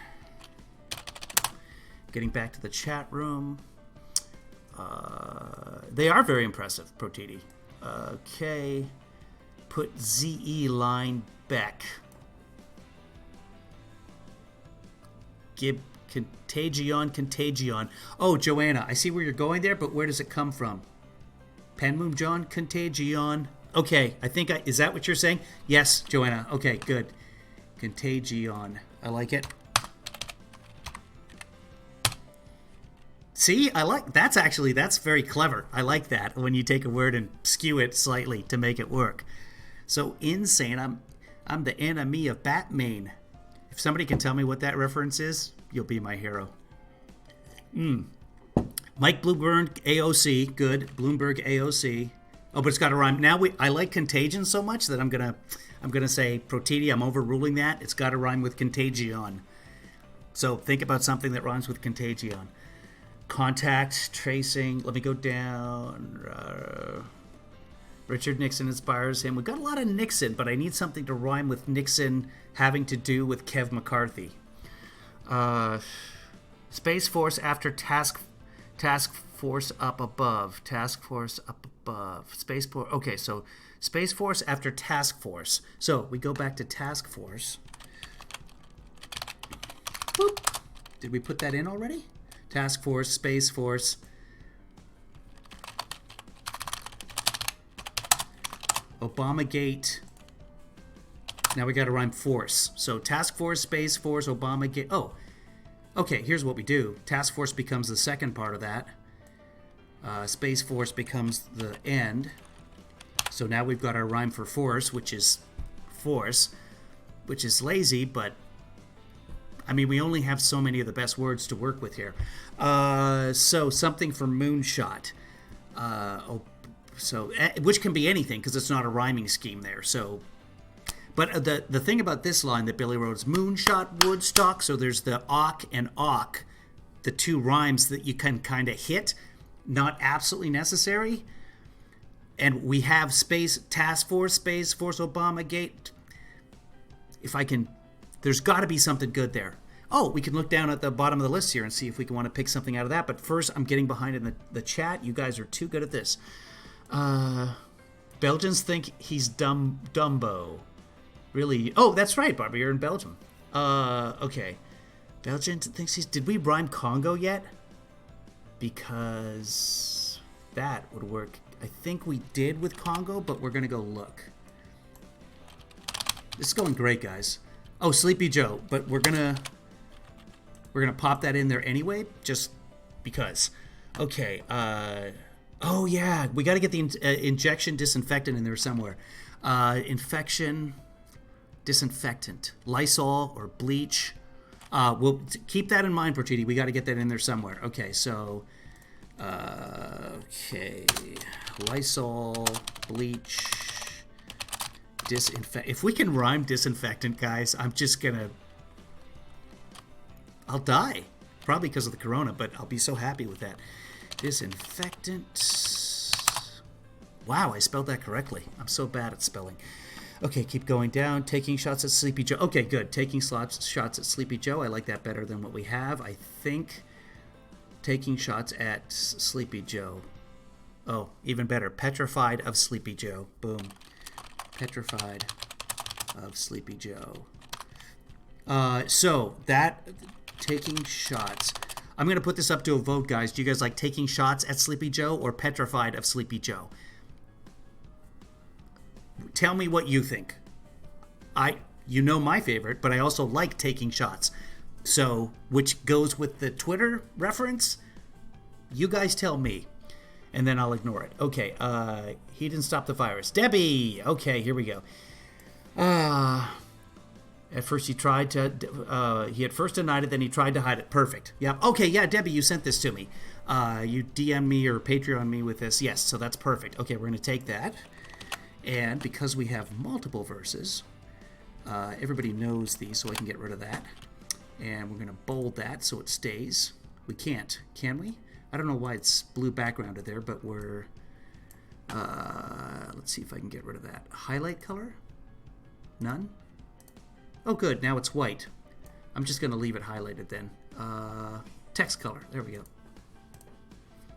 [SPEAKER 1] Getting back to the chat room. They are very impressive, Protiti. Okay. Put ZE line back. Give Contagion. Oh, Joanna, I see where you're going there, but where does it come from? Panmoon John, Contagion. Okay, is that what you're saying? Yes, Joanna. Okay, good. Contagion. I like it. See, that's very clever. I like that when you take a word and skew it slightly to make it work. So insane. I'm the enemy of Batman. If somebody can tell me what that reference is, you'll be my hero. Mike Bloomberg AOC, good. Bloomberg AOC. Oh, but it's got to rhyme. Now I like Contagion so much that I'm gonna say Protiti. I'm overruling that. It's got to rhyme with Contagion. So think about something that rhymes with Contagion. Contact tracing. Let me go down. Richard Nixon inspires him. We've got a lot of Nixon, but I need something to rhyme with Nixon having to do with Kev McCarthy. Space Force after Task Force up above. Task Force up above. Space Force. Okay, so Space Force after Task Force. So we go back to Task Force. Boop. Did we put that in already? Task Force, Space Force. Obamagate. Now we got to rhyme force. So Task Force, Space Force, Obamagate. Oh, okay, here's what we do. Task Force becomes the second part of that. Space Force becomes the end. So now we've got our rhyme for force, which is lazy, but I mean, we only have so many of the best words to work with here. So something for moonshot. Which can be anything because it's not a rhyming scheme there. So, but the thing about this line that Billy wrote is moonshot Woodstock. So there's the awk and awk, the two rhymes that you can kind of hit, not absolutely necessary. And we have Space Task Force, Space Force, Obamagate. If I can, there's got to be something good there. Oh, we can look down at the bottom of the list here and see if we can want to pick something out of that. But first, I'm getting behind in the chat. You guys are too good at this. Belgians think he's Dumbo. Really? Oh, that's right, Barbara. You're in Belgium. Okay. Belgian thinks he's... Did we rhyme Congo yet? Because that would work. I think we did with Congo, but we're going to go look. This is going great, guys. Oh, Sleepy Joe. But we're gonna pop that in there anyway, just because. Okay. Oh, yeah. We got to get the injection disinfectant in there somewhere. Infection disinfectant. Lysol or bleach. We'll keep that in mind, Porchidi. We got to get that in there somewhere. Okay, so... okay. Lysol, bleach, disinfect. If we can rhyme disinfectant, guys, I'm just going to... I'll die. Probably because of the corona, but I'll be so happy with that. Disinfectant. Wow, I spelled that correctly. I'm so bad at spelling. Okay, keep going down. Taking shots at Sleepy Joe. Okay, good. Taking shots at Sleepy Joe. I like that better than what we have. I think taking shots at Sleepy Joe. Oh, even better. Petrified of Sleepy Joe. Boom. Petrified of Sleepy Joe. So that taking shots. I'm going to put this up to a vote, guys. Do you guys like taking shots at Sleepy Joe or petrified of Sleepy Joe? Tell me what you think. You know my favorite, but I also like taking shots. So, which goes with the Twitter reference? You guys tell me, and then I'll ignore it. Okay, he didn't stop the virus. Debbie! Okay, here we go. At first he tried to, he at first denied it, then he tried to hide it. Perfect. Yeah. Okay, yeah, Debbie, you sent this to me. You DM me or Patreon me with this. Yes, so that's perfect. Okay, we're going to take that. And because we have multiple verses, everybody knows these, so I can get rid of that. And we're going to bold that so it stays. We can't, can we? I don't know why it's blue backgrounded there, but we're... let's see if I can get rid of that. Highlight color? None? Oh, good. Now it's white. I'm just going to leave it highlighted then. Text color. There we go.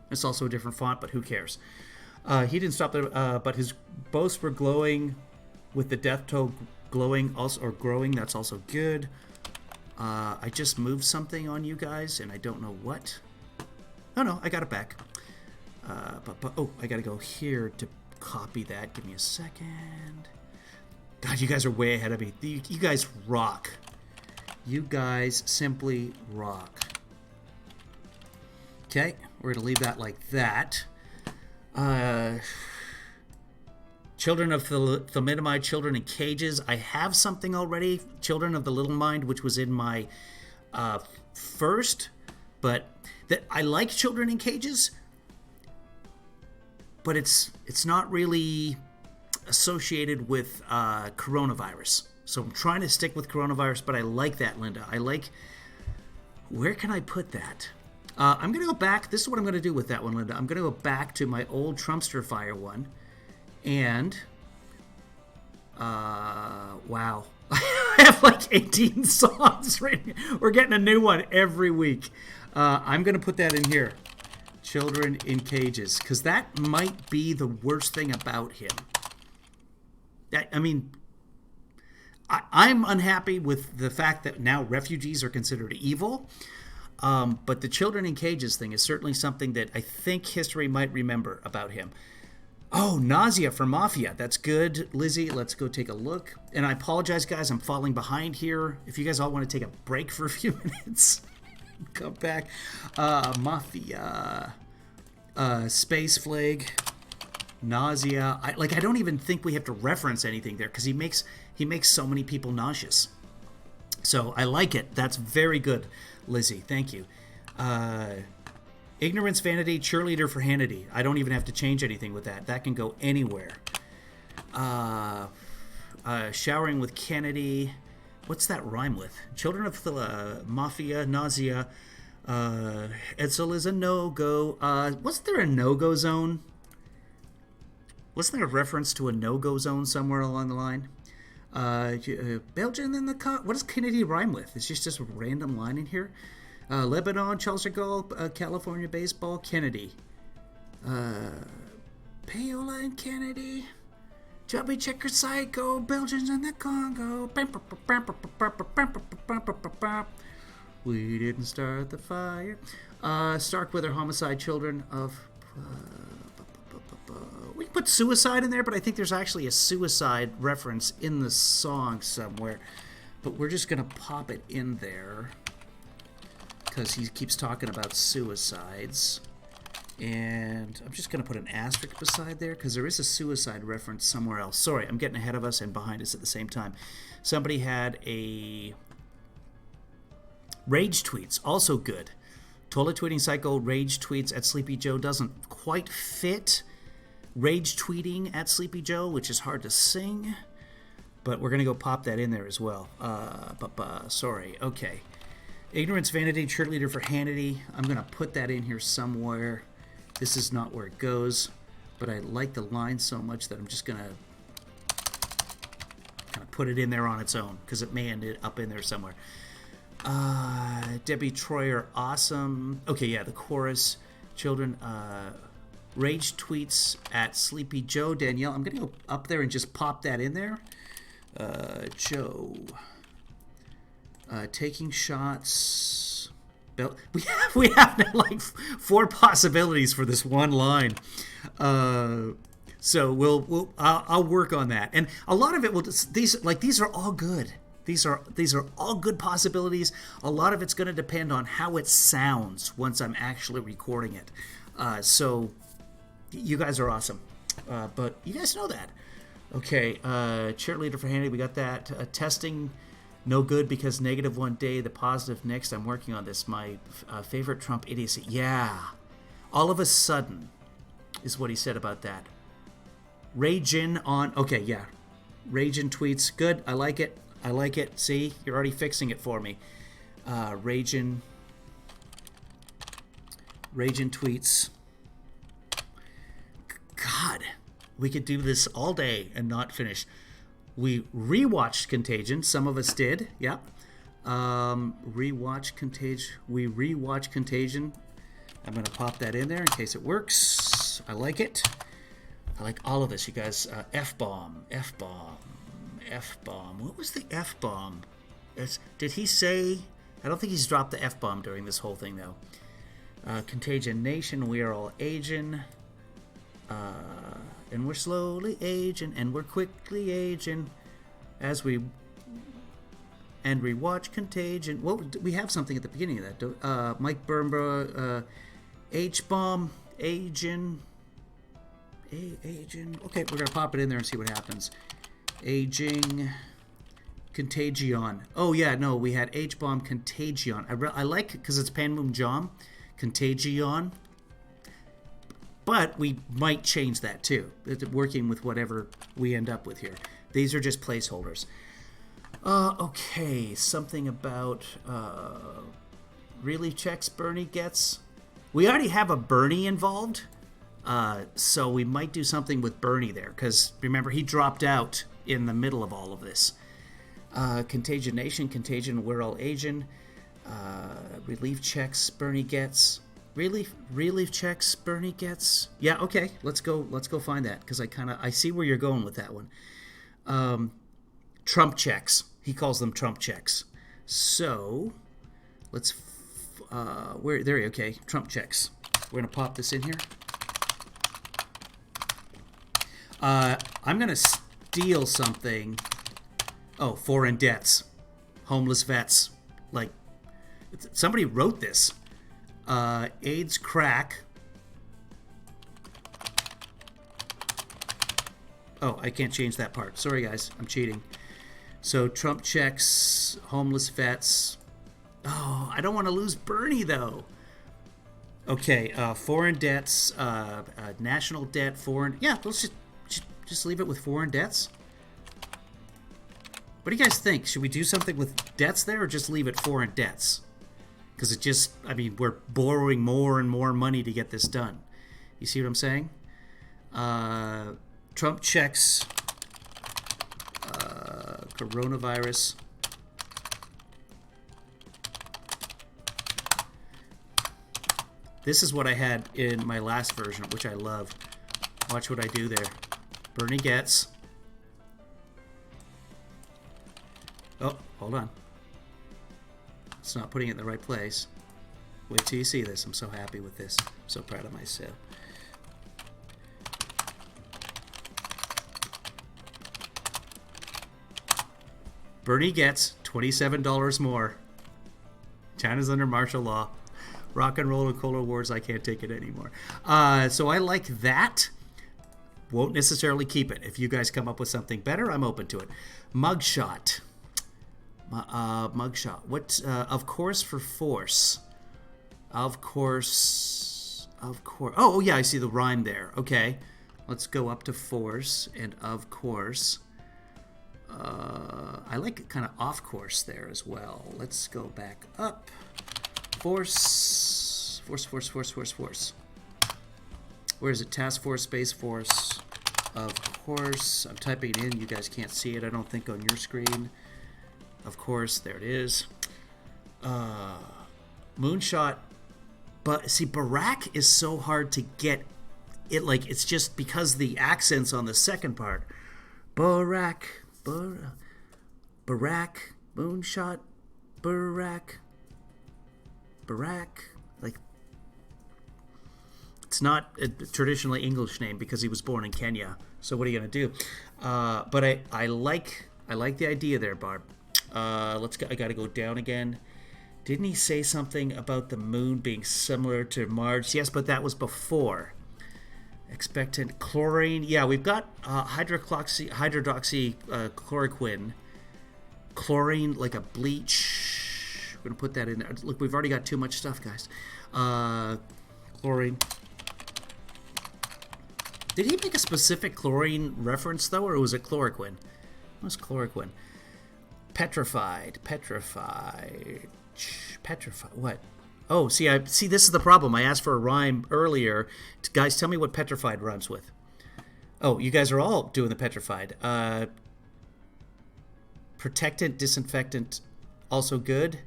[SPEAKER 1] It's also a different font, but who cares? He didn't stop there, but his boasts were glowing with the death toe glowing also, or growing. That's also good. I just moved something on you guys, and I don't know what. Oh, no, I got it back. Oh, I got to go here to copy that. Give me a second. God, you guys are way ahead of me. You guys rock. You guys simply rock. Okay, we're going to leave that like that. Children of thalidomide, children in cages. I have something already. Children of the Little Mind, which was in my first. But I like children in cages. But it's not really associated with coronavirus. So I'm trying to stick with coronavirus, but I like that, Linda. I like... Where can I put that? I'm going to go back. This is what I'm going to do with that one, Linda. I'm going to go back to my old Trumpster Fire one. And... wow. I have like 18 songs right here. We're getting a new one every week. I'm going to put that in here. Children in cages. Because that might be the worst thing about him. I mean, I'm unhappy with the fact that now refugees are considered evil. But the children in cages thing is certainly something that I think history might remember about him. Oh, nausea for Mafia. That's good, Lizzie. Let's go take a look. And I apologize, guys. I'm falling behind here. If you guys all want to take a break for a few minutes, come back. Mafia. Space Flag. Nausea. I don't even think we have to reference anything there because he makes so many people nauseous. So I like it. That's very good, Lizzie. Thank you. Ignorance, vanity, cheerleader for Hannity. I don't even have to change anything with that. That can go anywhere. Showering with Kennedy. What's that rhyme with? Children of the Mafia, nausea. Edsel is a no-go. Wasn't there a no-go zone? Wasn't there a reference to a no-go zone somewhere along the line? Belgian in the car. What does Kennedy rhyme with? It's just a random line in here. Lebanon, Charles de Gaulle, California baseball, Kennedy. Paola and Kennedy. Chubby checker psycho, Belgians in the Congo. We didn't start the fire. Starkweather homicide, children of... we can put suicide in there, but I think there's actually a suicide reference in the song somewhere. But we're just going to pop it in there because he keeps talking about suicides. And I'm just going to put an asterisk beside there because there is a suicide reference somewhere else. Sorry, I'm getting ahead of us and behind us at the same time. Somebody had a rage tweets, also good. Toilet tweeting psycho, rage tweets at Sleepy Joe doesn't quite fit. Rage tweeting at Sleepy Joe, which is hard to sing. But we're going to go pop that in there as well. Sorry. Okay. Ignorance, vanity, cheerleader for Hannity. I'm going to put that in here somewhere. This is not where it goes. But I like the line so much that I'm just going to kind of put it in there on its own. Because it may end up in there somewhere. Debbie Troyer, awesome. Okay, yeah, the chorus. Children, rage tweets at Sleepy Joe. Danielle, I'm going to go up there and just pop that in there. Joe. Taking shots. We have now like 4 possibilities for this one line. So I'll work on that. And a lot of it will these are all good. These are all good possibilities. A lot of it's going to depend on how it sounds once I'm actually recording it. So you guys are awesome. But you guys know that. Okay, cheerleader for Hannity, we got that. Testing, no good because negative one day, the positive next. I'm working on this. My favorite Trump idiocy. Yeah. All of a sudden is what he said about that. Ragin on... Okay, yeah. Ragin tweets. Good. I like it. I like it. See? You're already fixing it for me. Ragin tweets. God, we could do this all day and not finish. We rewatched Contagion. Some of us did. Yep. Rewatch Contagion. We rewatch Contagion. I'm going to pop that in there in case it works. I like it. I like all of this, you guys. F-bomb. F-bomb. F-bomb. What was the F-bomb? Did he say... I don't think he's dropped the F-bomb during this whole thing, though. Contagion Nation, we are all aging. And we're slowly aging, and we're quickly aging. As we... And we watch Contagion. Well, we have something at the beginning of that. Mike Burnborough, H-bomb, aging. Aging. Okay, we're going to pop it in there and see what happens. Aging, Contagion. Oh, yeah, no, we had H-bomb, Contagion. I like it because it's Panmum Jom, Contagion. But we might change that, too, working with whatever we end up with here. These are just placeholders. Okay, something about relief checks Bernie gets. We already have a Bernie involved, so we might do something with Bernie there, because remember, he dropped out in the middle of all of this. Contagion Nation, Contagion, we're all aging. Relief checks Bernie gets. Relief checks Bernie gets. Yeah, okay, let's go find that, because I see where you're going with that one. Trump checks. He calls them Trump checks. So let's okay, Trump checks. We're gonna pop this in here. I'm gonna steal something. Oh, foreign debts, homeless vets. Like, somebody wrote this. AIDS crack. Oh, I can't change that part. Sorry, guys. I'm cheating. So, Trump checks, homeless vets. Oh, I don't want to lose Bernie, though. Okay, foreign debts, national debt, foreign... Yeah, let's just leave it with foreign debts. What do you guys think? Should we do something with debts there, or just leave it foreign debts? Because it just... I mean, we're borrowing more and more money to get this done. You see what I'm saying? Trump checks... coronavirus. This is what I had in my last version, which I love. Watch what I do there. Bernie gets. Oh, hold on. It's not putting it in the right place. Wait till you see this. I'm so happy with this. I'm so proud of myself. Bernie gets $27 more. China's under martial law. Rock and roll and cola wars, I can't take it anymore. So I like that. Won't necessarily keep it. If you guys come up with something better, I'm open to it. Mugshot. Mugshot. What? Of course for force. Of course. Of course. Oh, yeah, I see the rhyme there. Okay. Let's go up to force and of course. I like it kind of off course there as well. Let's go back up. Force. Force, force, force, force, force. Where is it? Task Force, Space Force. Of course. I'm typing it in. You guys can't see it, I don't think, on your screen. Of course. There it is. Moonshot. But, see, Barack is so hard to get. It like, it's just because the accent's on the second part. Barack. Barack. Moonshot. Barack. Like, it's not a traditionally English name because he was born in Kenya. So what are you gonna do? But I like the idea there, Barb. I gotta go down again. Didn't he say something about the moon being similar to Mars? Yes, but that was before. Expectant chlorine. Yeah, we've got hydroxy chloroquine. Chlorine, like a bleach. We're gonna put that in there. Look, we've already got too much stuff, guys. Chlorine. Did he make a specific chlorine reference though, or was it chloroquine? What was chloroquine? Petrified. What? Oh, see, this is the problem. I asked for a rhyme earlier. Guys, tell me what petrified rhymes with. Oh, you guys are all doing the petrified. Protectant, disinfectant, also good.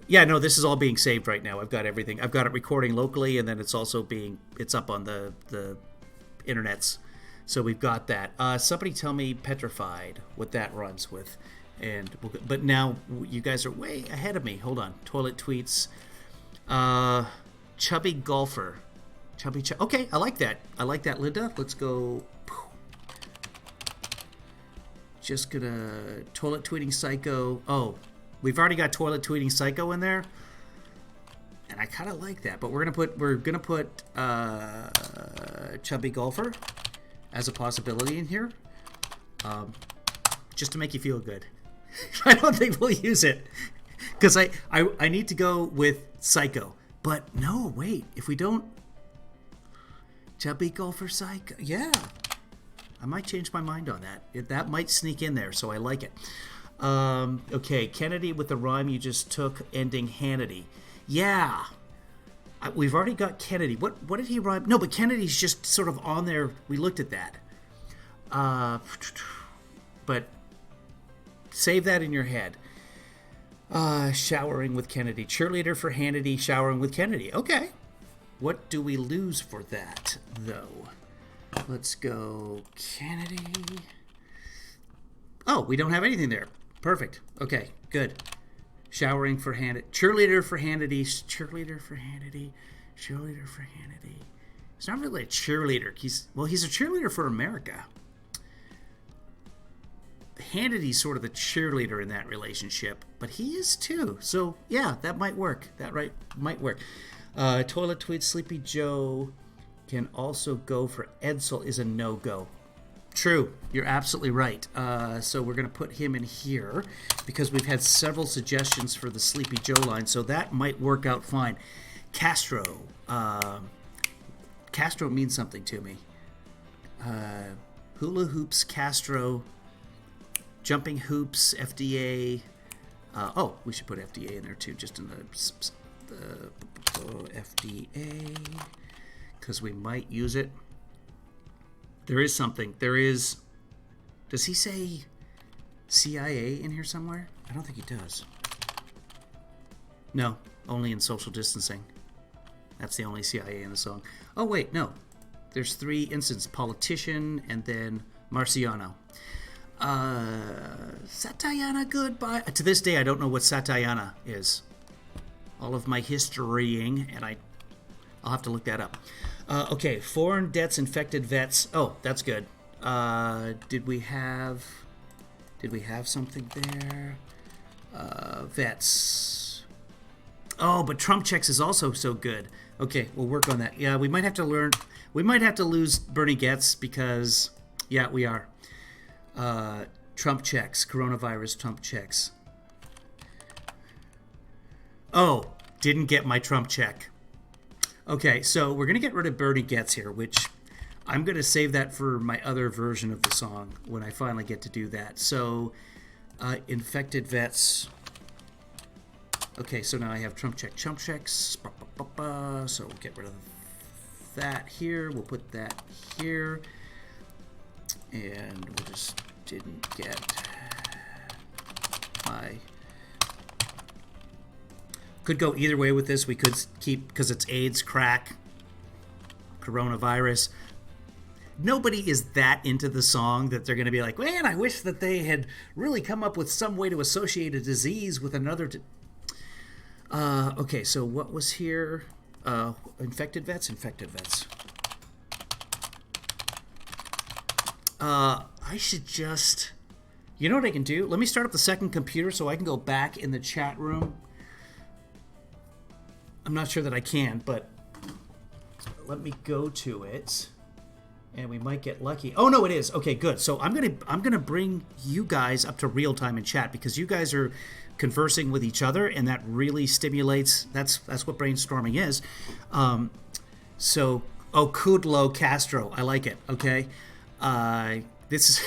[SPEAKER 1] Yeah, no, this is all being saved right now. I've got everything. I've got it recording locally, and then it's also it's up on the internets. So we've got that. Somebody tell me petrified, what that rhymes with. But now you guys are way ahead of me. Hold on. Toilet tweets. Chubby golfer. Okay, I like that. Linda. Let's go. Just gonna toilet tweeting psycho. Oh, we've already got toilet tweeting psycho in there, and I kind of like that. But we're gonna put chubby golfer as a possibility in here, just to make you feel good. I don't think we'll use it because I need to go with psycho. But no, wait. If we don't, chubby golfer psycho. Yeah, I might change my mind on that. That might sneak in there, so I like it. Okay, Kennedy with the rhyme you just took, ending Hannity. Yeah, we've already got Kennedy. What did he rhyme? No, but Kennedy's just sort of on there. We looked at that. But save that in your head. Showering with Kennedy. Cheerleader for Hannity, showering with Kennedy. Okay. What do we lose for that, though? Let's go Kennedy. Oh, we don't have anything there. Perfect. Okay, good. Showering for Hannity. Cheerleader for Hannity. Cheerleader for Hannity. Cheerleader for Hannity. He's not really a cheerleader. He's a cheerleader for America. Hannity's sort of the cheerleader in that relationship, but he is too. So yeah, that might work. Might work. Toilet tweet. Sleepy Joe can also go for Edsel is a no-go. True. You're absolutely right. So we're going to put him in here because we've had several suggestions for the Sleepy Joe line, so that might work out fine. Castro. Castro means something to me. Hula hoops, Castro. Jumping hoops, FDA. We should put FDA in there too, just in the FDA, because we might use it. There is something. Does he say CIA in here somewhere? I don't think he does. No, only in social distancing. That's the only CIA in the song. Oh, wait, no. There's 3 instances. Politician and then Marciano. Satayana, goodbye. To this day, I don't know what Satayana is. All of my historying, and I'll have to look that up. Okay, foreign debts, infected vets. Oh, that's good. Did we have something there? Vets. Oh, but Trump checks is also so good. Okay, we'll work on that. Yeah, we might have to lose Bernie Getz because, yeah, we are. Trump checks, coronavirus Trump checks. Oh, didn't get my Trump check. Okay, so we're going to get rid of Bernie Getz here, which I'm going to save that for my other version of the song when I finally get to do that. So, infected vets. Okay, so now I have Trump checks. So we'll get rid of that here. We'll put that here. And we just didn't get my... Could go either way with this. We could keep, because it's AIDS, crack, coronavirus. Nobody is that into the song that they're going to be like, man, I wish that they had really come up with some way to associate a disease with another. Okay, so what was here? Infected vets. I should just... You know what I can do? Let me start up the second computer so I can go back in the chat room. I'm not sure that I can, but let me go to it, and we might get lucky. Oh no, it is. Okay, good. So I'm gonna bring you guys up to real time in chat because you guys are conversing with each other, and that really stimulates. That's what brainstorming is. Kudlow Castro. I like it. Okay. This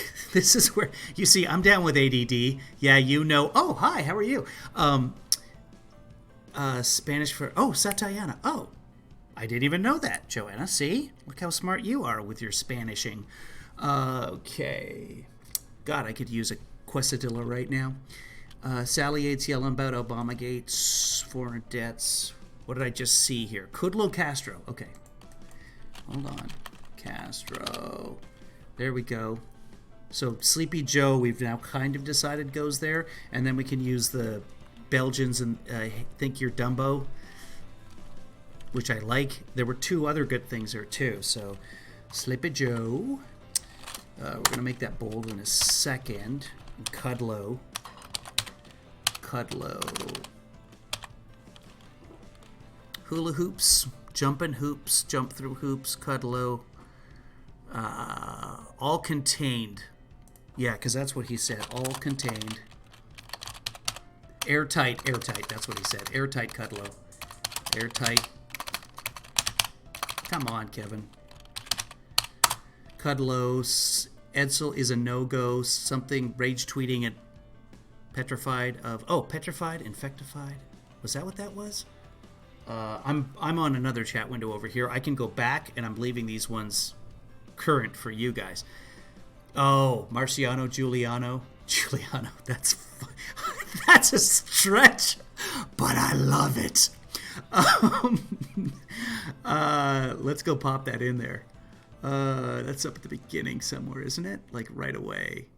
[SPEAKER 1] is where you see I'm down with ADD. Yeah, you know. Oh, hi. How are you? Spanish for Satayana. Oh, I didn't even know that, Joanna. See, look how smart you are with your Spanishing. Okay, God, I could use a quesadilla right now. Sally Yates yelling about Obamagate, foreign debts. What did I just see here? Kudlow Castro. Okay, hold on, Castro. There we go. So Sleepy Joe, we've now kind of decided goes there, and then we can use the Belgians and Think You're Dumbo, which I like. There were 2 other good things there too. So Sleepy Joe. We're going to make that bold in a second. Kudlow. Hula hoops. Jumping hoops. Jump through hoops. Kudlow. All contained. Yeah, because that's what he said. All contained. Airtight. That's what he said. Airtight Kudlow. Airtight. Come on, Kevin. Kudlow. Edsel is a no-go. Something rage tweeting at petrified of... Oh, petrified, infectified. Was that what that was? I'm on another chat window over here. I can go back, and I'm leaving these ones current for you guys. Oh, Marciano, Giuliano, that's a stretch, but I love it. Let's go pop that in there. That's up at the beginning somewhere, isn't it? Like right away.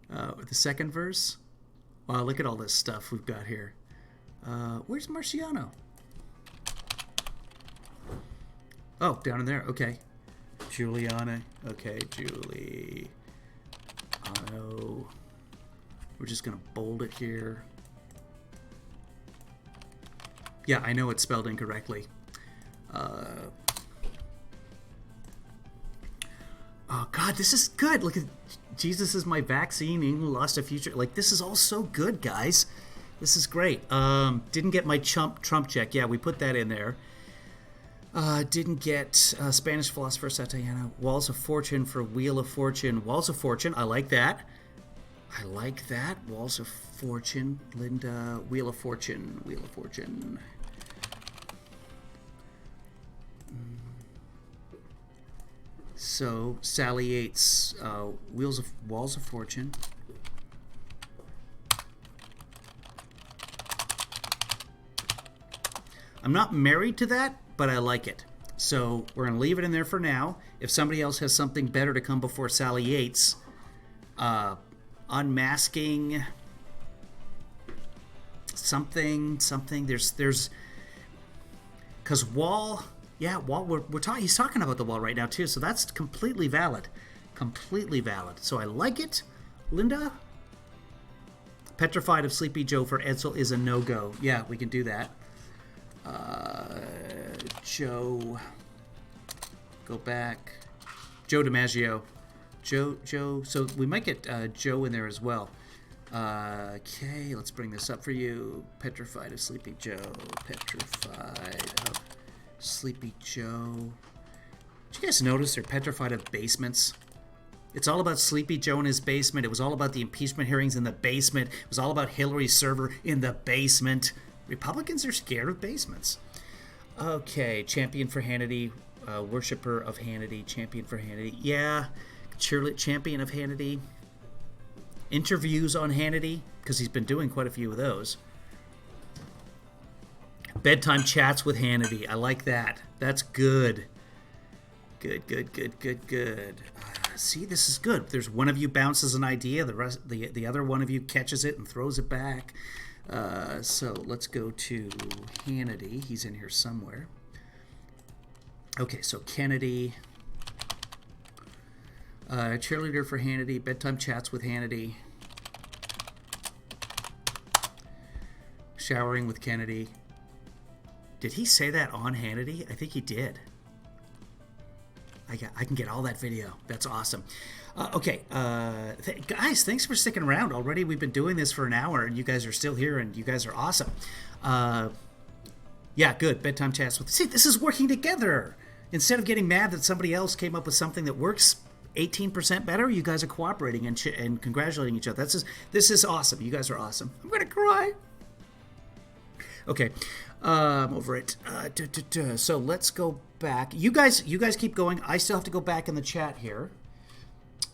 [SPEAKER 1] The second verse. Wow, look at all this stuff we've got here. Where's Marciano? Oh, down in there. Okay. Juliana. Okay, Juliano. We're just going to bold it here. Yeah, I know it's spelled incorrectly. Oh, God, this is good. Look at Jesus is my vaccine. England lost a future. Like, this is all so good, guys. This is great. Didn't get my Trump check. Yeah, we put that in there. Didn't get Spanish philosopher Satayana. Walls of Fortune for Wheel of Fortune. Walls of Fortune. I like that. I like that. Walls of Fortune. Linda. Wheel of Fortune. Wheel of Fortune. So Sally Yates. Walls of Fortune. I'm not married to that, but I like it. So we're going to leave it in there for now. If somebody else has something better to come before Sally Yates, unmasking something. There's because wall. Yeah, wall. We're talking. He's talking about the wall right now too. So that's completely valid. Completely valid. So I like it, Linda. Petrified of Sleepy Joe for Edsel is a no-go. Yeah, we can do that. Joe, go back. Joe DiMaggio. Joe. So we might get Joe in there as well. Okay, let's bring this up for you. Petrified of Sleepy Joe. Petrified of Sleepy Joe. Did you guys notice they're petrified of basements? It's all about Sleepy Joe in his basement. It was all about the impeachment hearings in the basement. It was all about Hillary's server in the basement. Republicans are scared of basements. Okay, champion for Hannity, worshiper of Hannity, champion for Hannity. Yeah, champion of Hannity. Interviews on Hannity, because he's been doing quite a few of those. Bedtime chats with Hannity. I like that. That's good. Good. See, this is good. There's one of you bounces an idea, the other one of you catches it and throws it back. So let's go to Hannity. He's in here somewhere. Okay, so Kennedy. Cheerleader for Hannity. Bedtime chats with Hannity. Showering with Kennedy. Did he say that on Hannity? I think he did. I can get all that video. That's awesome. Okay, guys, thanks for sticking around. Already we've been doing this for an hour, and you guys are still here, and you guys are awesome. Yeah, good. Bedtime chats with... See, this is working together. Instead of getting mad that somebody else came up with something that works 18% better, you guys are cooperating and congratulating each other. This is awesome. You guys are awesome. I'm going to cry. Okay, over it. So let's go back. You guys keep going. I still have to go back in the chat here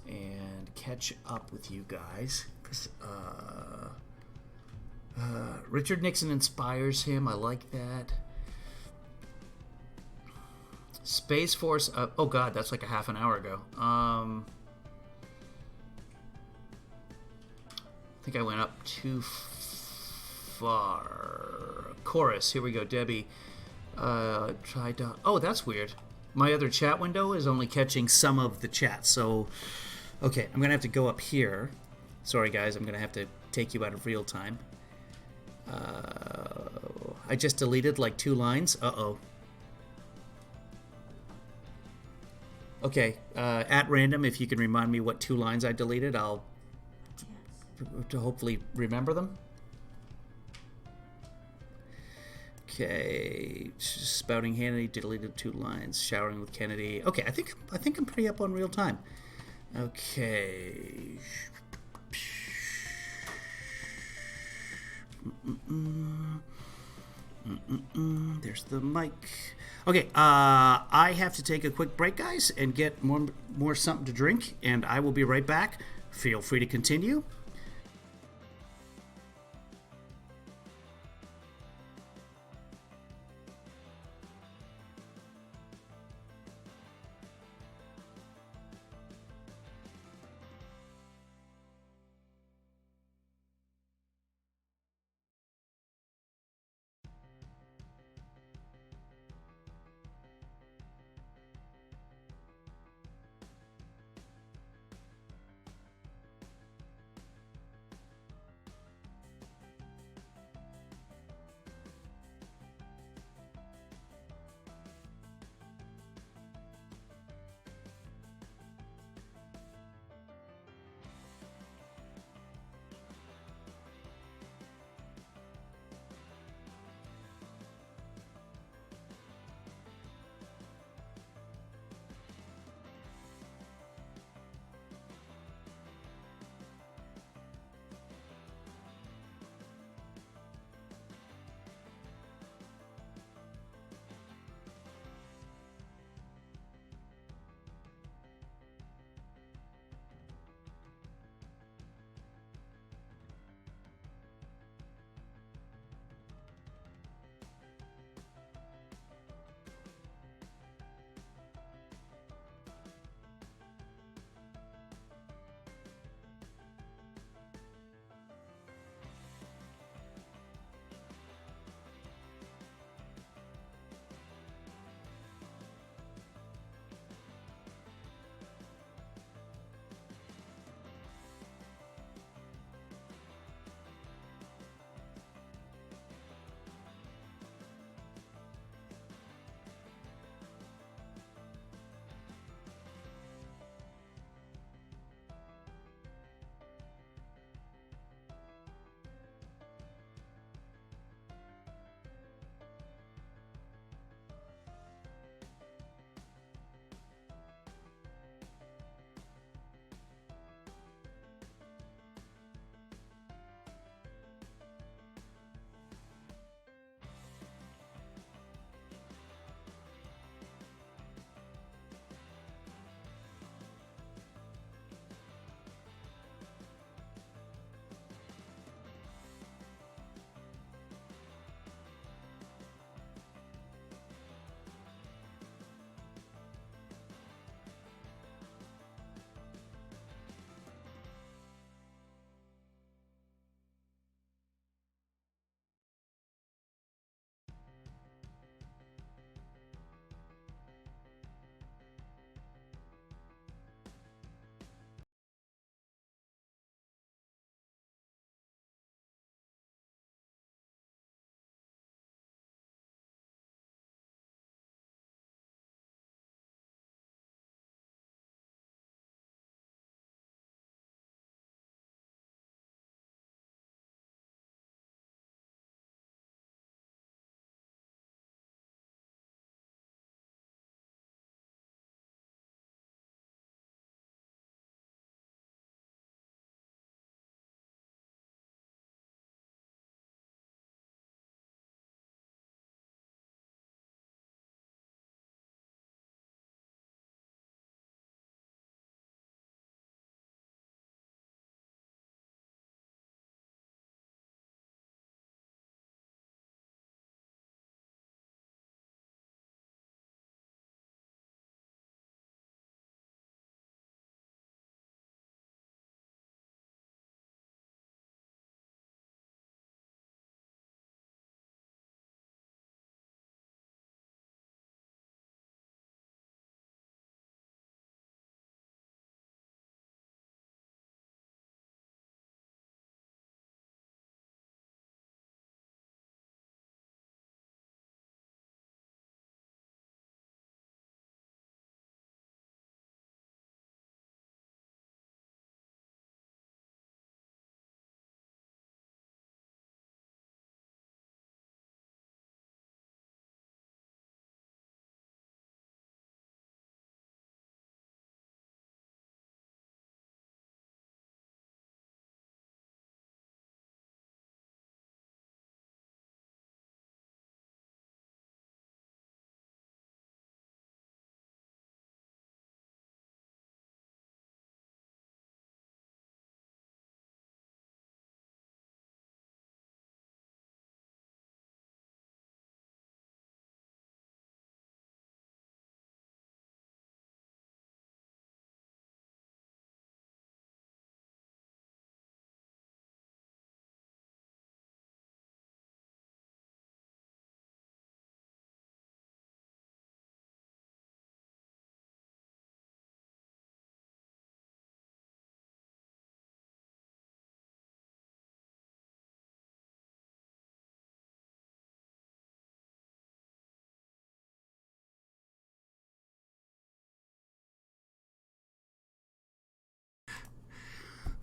[SPEAKER 1] and catch up with you guys. Richard Nixon inspires him. I like that. Space Force. Oh God, that's like a half an hour ago. I think I went up too far. Chorus. Here we go, Debbie. Oh, that's weird. My other chat window is only catching some of the chat. So, okay, I'm gonna have to go up here. Sorry, guys. I'm gonna have to take you out of real time. I just deleted like 2 lines. Uh-oh. Okay, at random, if you can remind me what 2 lines I deleted, I'll to hopefully remember them. Okay, spouting Hannity, deleted 2 lines. Showering with Kennedy. Okay, I think I'm pretty up on real time. Okay. There's the mic. Okay, I have to take a quick break, guys, and get more something to drink, and I will be right back. Feel free to continue.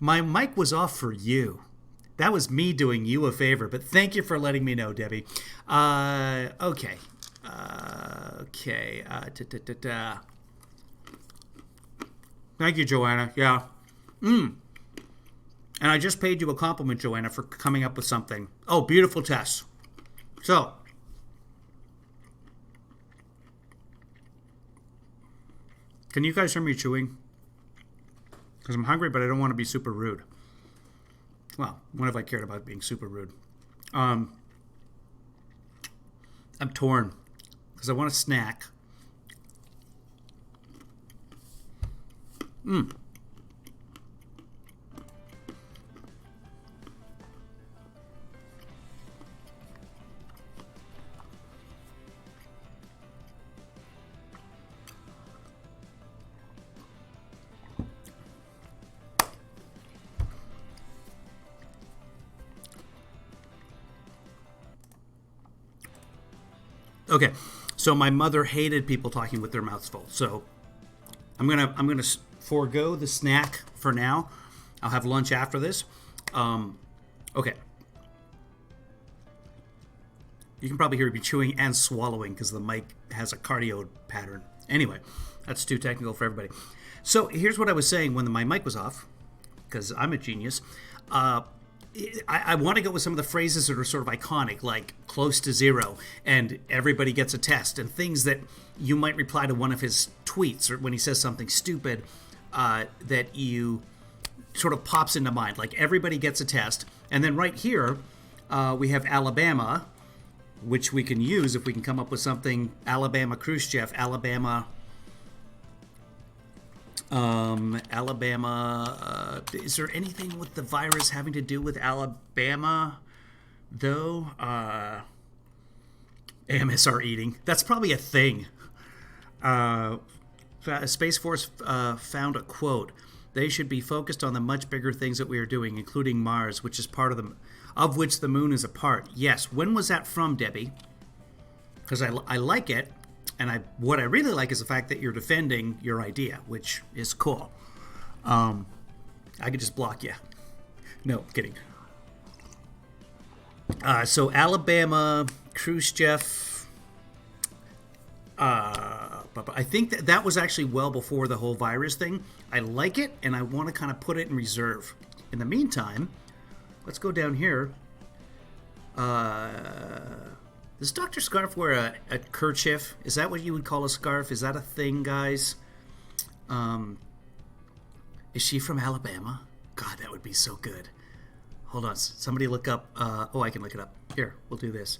[SPEAKER 1] My mic was off for you. That was me doing you a favor, but thank you for letting me know, Debbie. Okay. Okay. Thank you, Joanna. Yeah. And I just paid you a compliment, Joanna, for coming up with something. Oh, beautiful test. So, can you guys hear me chewing? Because I'm hungry, but I don't want to be super rude. Well, when have I cared about being super rude? I'm torn because I want a snack. Okay, so my mother hated people talking with their mouths full. So I'm gonna forego the snack for now. I'll have lunch after this. Okay. You can probably hear me chewing and swallowing because the mic has a cardio pattern. Anyway, that's too technical for everybody. So here's what I was saying when my mic was off, because I'm a genius. I want to go with some of the phrases that are sort of iconic, like close to zero and everybody gets a test, and things that you might reply to one of his tweets or when he says something stupid that you sort of pops into mind, like everybody gets a test. And then right here, we have Alabama, which we can use if we can come up with something. Alabama Khrushchev, Alabama. Is there anything with the virus having to do with Alabama, though? AMSR eating. That's probably a thing. Space Force found a quote. They should be focused on the much bigger things that we are doing, including Mars, which is part of them, of which the moon is a part. Yes. When was that from, Debbie? Because I like it. And what I really like is the fact that you're defending your idea, which is cool. I could just block you. No, kidding. So Alabama, Khrushchev. I think that was actually well before the whole virus thing. I like it, and I want to kind of put it in reserve. In the meantime, let's go down here. Does Dr. Scarf wear a kerchief? Is that what you would call a scarf? Is that a thing, guys? Is she from Alabama? God, that would be so good. Hold on. Somebody look up. I can look it up. Here, we'll do this.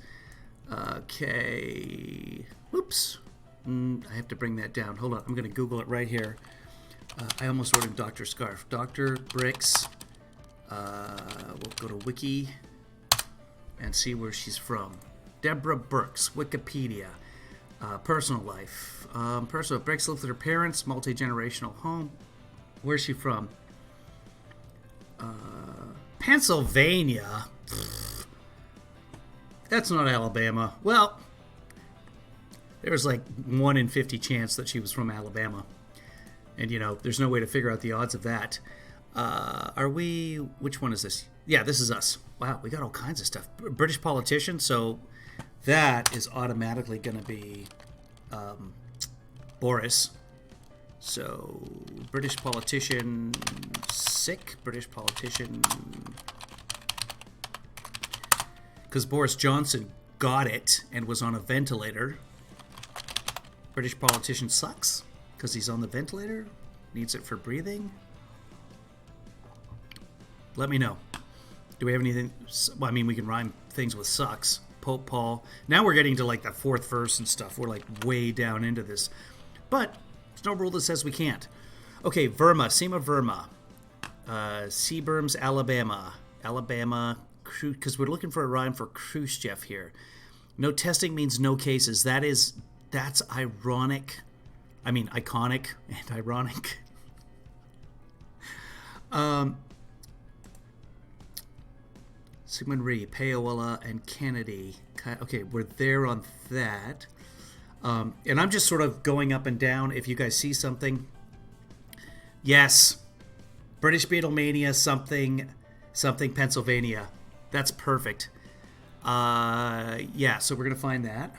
[SPEAKER 1] Okay. Whoops. I have to bring that down. Hold on. I'm going to Google it right here. I almost wrote in Dr. Scarf. Dr. Bricks. We'll go to Wiki and see where she's from. Deborah Burks, Wikipedia. Personal life. Personal. Bricks lived with her parents, multi-generational home. Where's she from? Pennsylvania. That's not Alabama. Well, there's like 1 in 50 chance that she was from Alabama. And, there's no way to figure out the odds of that. Which one is this? Yeah, this is us. Wow, we got all kinds of stuff. British politician, so that is automatically going to be Boris. So, British politician sick. British politician. Because Boris Johnson got it and was on a ventilator. British politician sucks because he's on the ventilator. Needs it for breathing. Let me know. Do we have anything? Well, I mean, we can rhyme things with sucks. Pope Paul. Now we're getting to like the fourth verse and stuff. We're like way down into this. But there's no rule that says we can't. Okay, Verma. Sema Verma. Seaburns, Alabama. Alabama. Because we're looking for a rhyme for Khrushchev here. No testing means no cases. That's ironic. I mean, iconic and ironic. Sigmund Rhee, Payola, and Kennedy. Okay, we're there on that. And I'm just sort of going up and down. If you guys see something. Yes. British Beatlemania, something Pennsylvania. That's perfect. Yeah, so we're going to find that.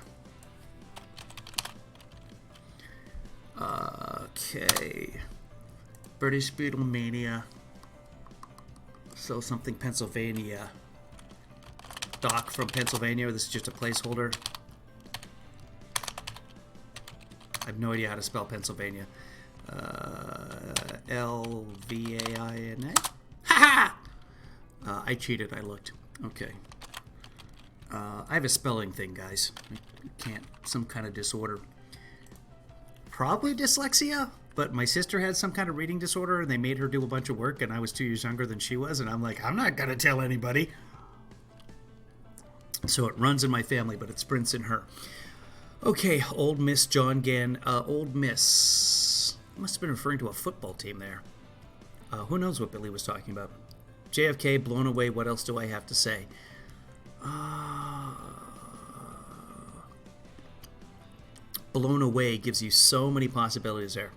[SPEAKER 1] Okay. British Beatlemania. So something Pennsylvania. Doc from Pennsylvania. This is just a placeholder. I have no idea how to spell Pennsylvania. L-V-A-I-N-A? Ha-ha! I cheated. I looked. Okay. I have a spelling thing, guys. I can't. Some kind of disorder. Probably dyslexia, but my sister had some kind of reading disorder, and they made her do a bunch of work, and I was 2 years younger than she was, and I'm like, I'm not going to tell anybody. So it runs in my family, but it sprints in her. Okay, Old Miss John Gann. Old Miss. Must have been referring to a football team there. Who knows what Billy was talking about? JFK, blown away. What else do I have to say? Blown away gives you so many possibilities there.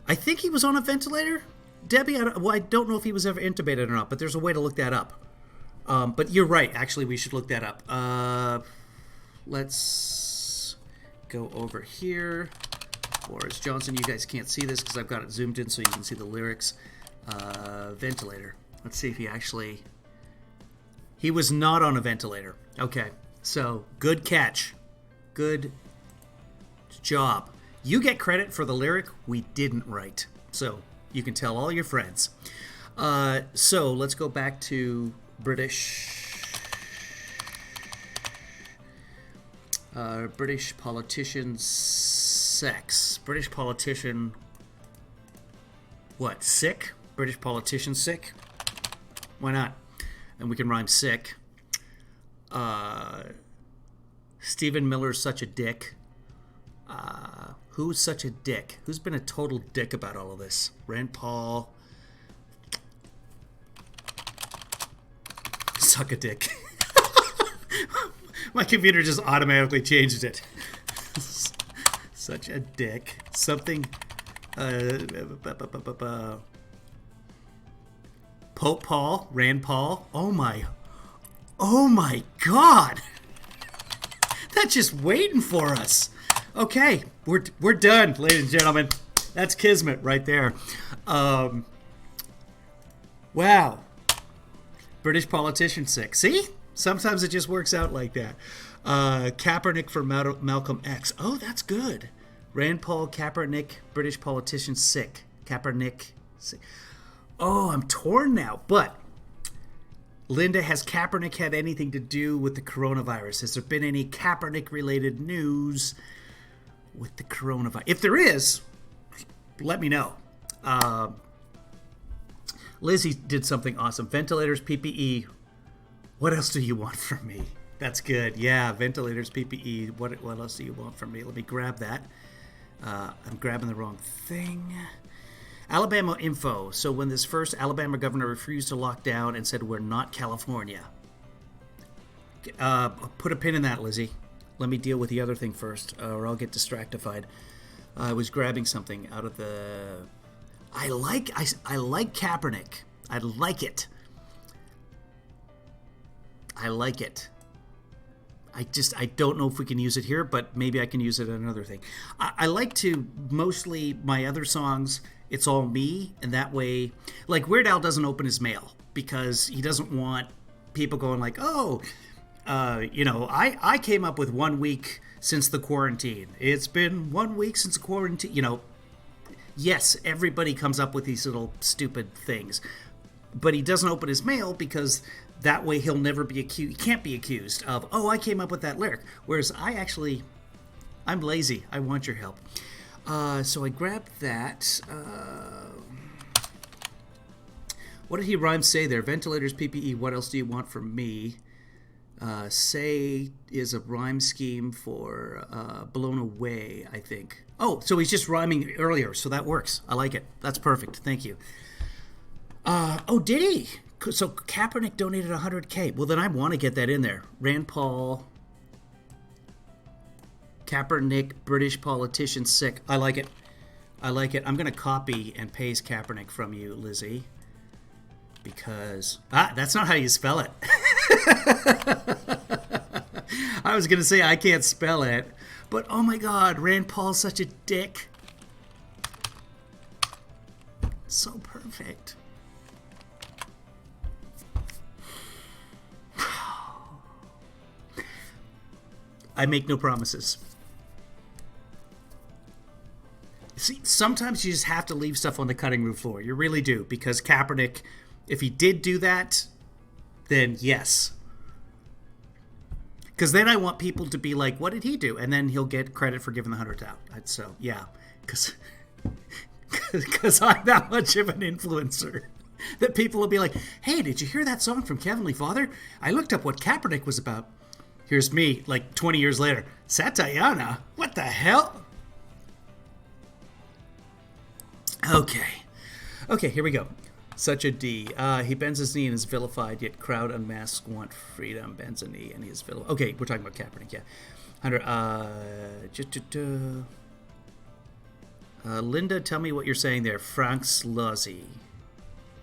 [SPEAKER 1] I think he was on a ventilator. Debbie, I don't know if he was ever intubated or not, but there's a way to look that up. But you're right. Actually, we should look that up. Let's go over here. Boris Johnson, you guys can't see this because I've got it zoomed in so you can see the lyrics. Ventilator. Let's see if he actually... He was not on a ventilator. Okay, so good catch. Good job. You get credit for the lyric we didn't write. So you can tell all your friends. So let's go back to British politician sex. British politician, what, sick? British politician sick? Why not? And we can rhyme sick. Stephen Miller's such a dick. Who's such a dick? Who's been a total dick about all of this? Rand Paul. Suck a dick. My computer just automatically changed it. Such a dick. Something. Pope Paul. Rand Paul. Oh my God. That's just waiting for us. Okay, we're done, ladies and gentlemen. That's kismet right there. Wow. British politician sick. See? Sometimes it just works out like that. Kaepernick for Malcolm X. Oh, that's good. Rand Paul, Kaepernick, British politician sick. Kaepernick sick. Oh, I'm torn now. But, Linda, has Kaepernick had anything to do with the coronavirus? Has there been any Kaepernick-related news with the coronavirus? If there is, let me know. Lizzie did something awesome. Ventilators, PPE. What else do you want from me? That's good. Yeah, ventilators, PPE. What else do you want from me? Let me grab that. I'm grabbing the wrong thing. Alabama info. So when this first Alabama governor refused to lock down and said we're not California. Put a pin in that, Lizzie. Let me deal with the other thing first, or I'll get distractified. I was grabbing something out of the... I like Kaepernick. I like it. I like it. I don't know if we can use it here, but maybe I can use it in another thing. I like to, mostly my other songs, it's all me, and that way, like Weird Al doesn't open his mail because he doesn't want people going like, I came up with 1 week since the quarantine. It's been 1 week since the quarantine, Yes, everybody comes up with these little stupid things, but he doesn't open his mail because that way he'll never be accused. He can't be accused of, I came up with that lyric. Whereas I'm lazy. I want your help. So I grabbed that. What did he rhyme say there? Ventilators, PPE, what else do you want from me? Say is a rhyme scheme for blown away, I think. Oh, so he's just rhyming earlier, so that works. I like it. That's perfect. Thank you. Did he? So Kaepernick donated $100K. Well, then I want to get that in there. Rand Paul, Kaepernick, British politician sick. I like it. I like it. I'm going to copy and paste Kaepernick from you, Lizzie. Because... that's not how you spell it. I was going to say I can't spell it. But, oh my God, Rand Paul's such a dick. So perfect. I make no promises. See, sometimes you just have to leave stuff on the cutting room floor. You really do. Because Kaepernick, if he did do that, then yes. Because then I want people to be like, what did he do? And then he'll get credit for giving the 100 out. So, yeah. Because I'm that much of an influencer that people will be like, hey, did you hear that song from Heavenly Father? I looked up what Kaepernick was about. Here's me, like 20 years later. Satayana? What the hell? Okay, here we go. Such a D. He bends his knee and is vilified, yet crowd unmasked want freedom. Bends a knee and he is vilified. Okay, we're talking about Kaepernick, yeah. 100, Linda, tell me what you're saying there. Frank's Lozzie.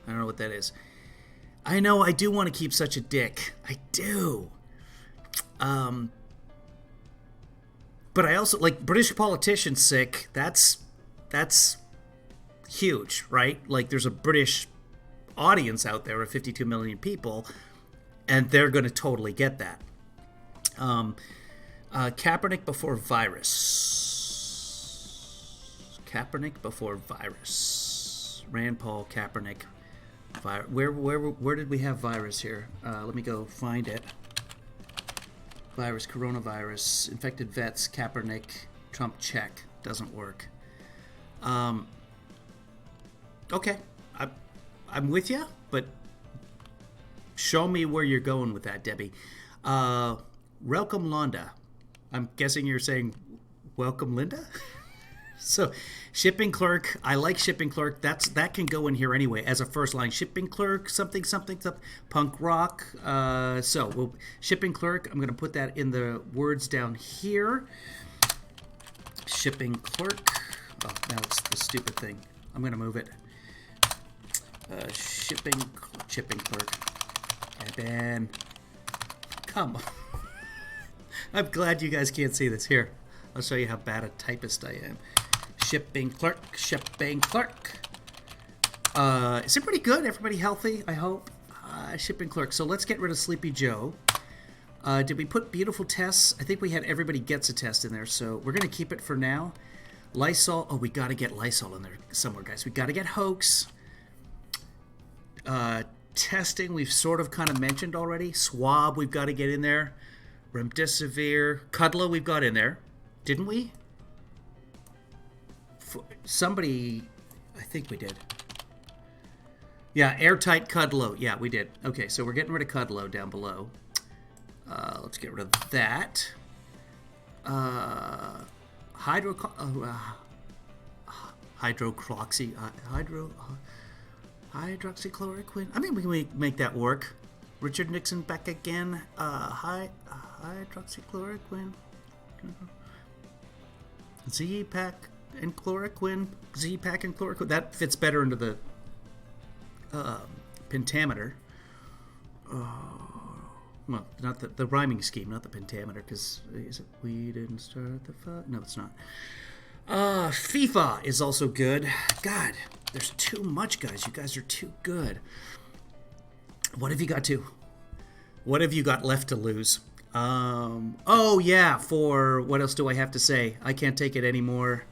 [SPEAKER 1] I don't know what that is. I know, I do want to keep such a dick. I do. But I also, like, British politicians sick. That's huge, right? Like, there's a British audience out there of 52 million people, and they're going to totally get that. Kaepernick before virus. Kaepernick before virus. Rand Paul, Kaepernick. Where did we have virus here? Let me go find it. Virus, coronavirus, infected vets, Kaepernick, Trump check. Doesn't work. Okay. I'm with you, but show me where you're going with that, Debbie. Welcome, Londa. I'm guessing you're saying welcome, Linda? So, shipping clerk. I like shipping clerk. That can go in here anyway as a first line. Shipping clerk, something. Punk rock. Shipping clerk. I'm going to put that in the words down here. Shipping clerk. Oh, now it's the stupid thing. I'm going to move it. Shipping clerk. And come on. I'm glad you guys can't see this. Here, I'll show you how bad a typist I am. Shipping clerk. Is it pretty good? Everybody healthy, I hope? Shipping clerk. So let's get rid of Sleepy Joe. Did we put beautiful tests? I think we had everybody gets a test in there, so we're going to keep it for now. Lysol. Oh, we got to get Lysol in there somewhere, guys. We got to get hoax. Testing, we've sort of kind of mentioned already. Swab, we've got to get in there. Remdesivir. Cudlo, we've got in there. Didn't we? Somebody, I think we did. Yeah, airtight Cudlo. Yeah, we did. Okay, so we're getting rid of Cudlo down below. Let's get rid of that. Hydroxychloroquine. I mean, we can make that work. Richard Nixon back again. Hydroxychloroquine. Z-Pack and chloroquine. Z-Pack and chloroquine. That fits better into the pentameter. Well, not the rhyming scheme, not the pentameter, because is it we didn't start the fight? No, it's not. FIFA is also good. God, there's too much, guys. You guys are too good. What have you got to? What have you got left to lose? Oh, yeah, for what else do I have to say? I can't take it anymore.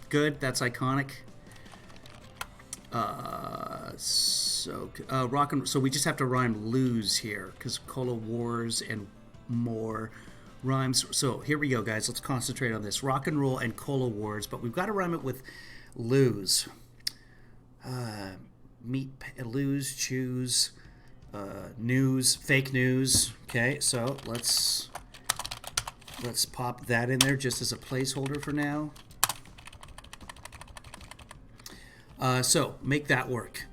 [SPEAKER 1] Good, that's iconic. So we just have to rhyme lose here because Cola Wars and more rhymes. So here we go, guys. Let's concentrate on this. Rock and roll and Cola Wars, but we've got to rhyme it with lose. Lose, choose, news, fake news. Okay, so let's pop that in there just as a placeholder for now. So make that work.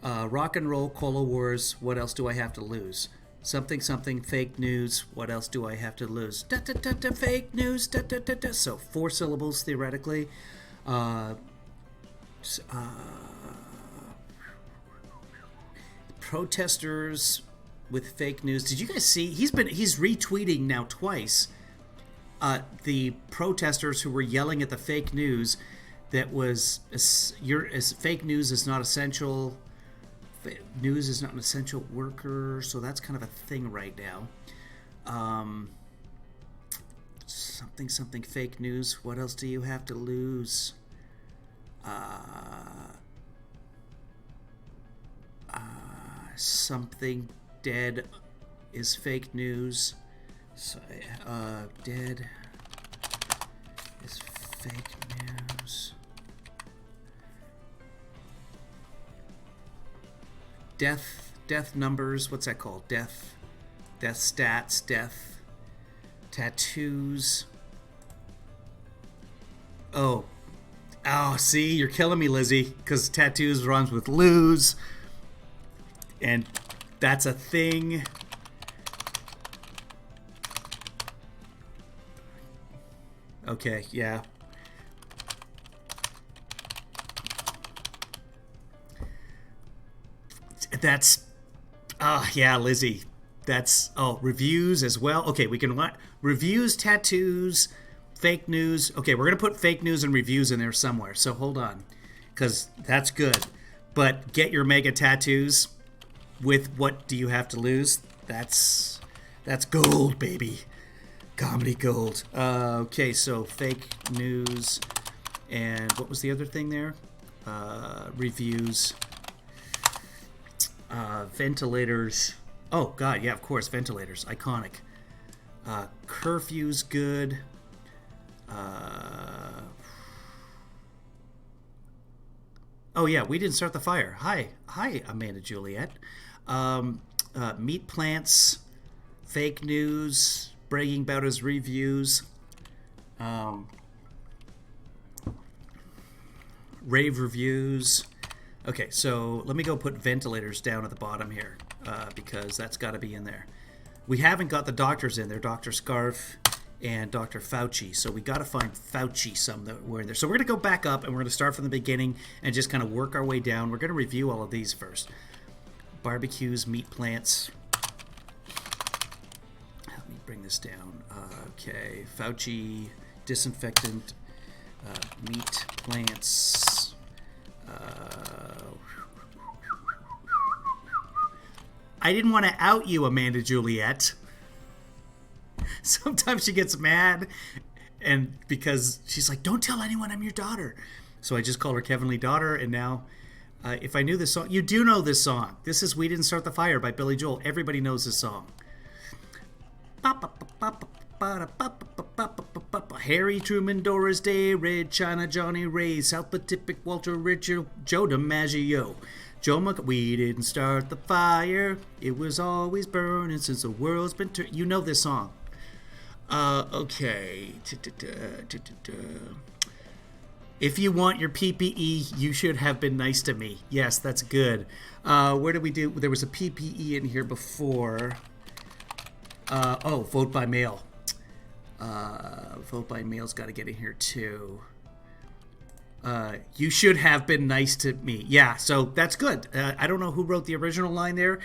[SPEAKER 1] Rock and roll, cola wars, what else do I have to lose? Something, something, fake news, what else do I have to lose? Da, da, da, da, fake news, da, da, da, da. So 4 syllables theoretically. Protesters with fake news. Did you guys see? He's retweeting now twice the protesters who were yelling at the fake news that was fake news is not essential. News is not an essential worker, so that's kind of a thing right now. Something, something, fake news. What else do you have to lose? Something dead is fake news. So, dead is fake news. Death numbers. What's that called? Death stats. Death tattoos. Oh, see, you're killing me, Lizzie, because tattoos rhymes with lose, and that's a thing. Okay, yeah. That's, yeah, Lizzie. That's, reviews as well. Okay, we can reviews, tattoos, fake news. Okay, we're going to put fake news and reviews in there somewhere. So hold on, because that's good. But get your mega tattoos with what do you have to lose? That's gold, baby. Comedy gold. Okay, so fake news. And what was the other thing there? Reviews. Ventilators. Oh, God, yeah, of course, ventilators. Iconic. Curfew's good. Oh, yeah, we didn't start the fire. Hi, Amanda Juliet. Meat plants. Fake news. Bragging about his reviews. Rave reviews. Okay, so let me go put ventilators down at the bottom here, because that's got to be in there. We haven't got the doctors in there, Dr. Scarf and Dr. Fauci, so we got to find Fauci somewhere in there. So we're going to go back up, and we're going to start from the beginning and just kind of work our way down. We're going to review all of these first. Barbecues, meat plants. Let me bring this down. Okay, Fauci, disinfectant, meat plants. I didn't want to out you, Amanda Juliet. Sometimes she gets mad, and because she's like, don't tell anyone I'm your daughter. So I just call her Kevinly daughter, and now if I knew this song, you do know this song. This is We Didn't Start the Fire by Billy Joel. Everybody knows this song. Harry Truman, Doris Day, Red China, Johnny Ray, South Pacific, Walter Richard, Joe DiMaggio. We didn't start the fire. It was always burning since the world's been turned. You know this song. Okay. If you want your PPE, you should have been nice to me. Yes, that's good. Where did we do? There was a PPE in here before. Vote by mail. Vote by mail's got to get in here too. You should have been nice to me. Yeah, so that's good. I don't know who wrote the original line there.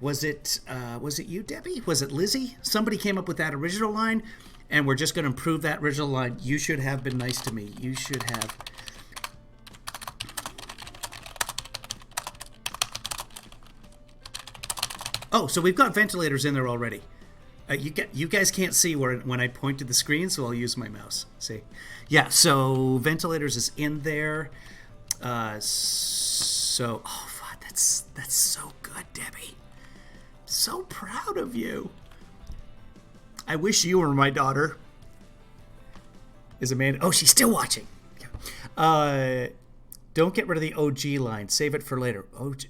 [SPEAKER 1] Was it you, Debbie? Was it Lizzie? Somebody came up with that original line, and we're just going to improve that original line. You should have been nice to me. You should have. Oh, so we've got ventilators in there already. You guys can't see when I point to the screen, so I'll use my mouse. See? Yeah, so ventilators is in there. That's so good, Debbie. So proud of you. I wish you were my daughter. Is Amanda? Oh, she's still watching. Don't get rid of the OG line. Save it for later.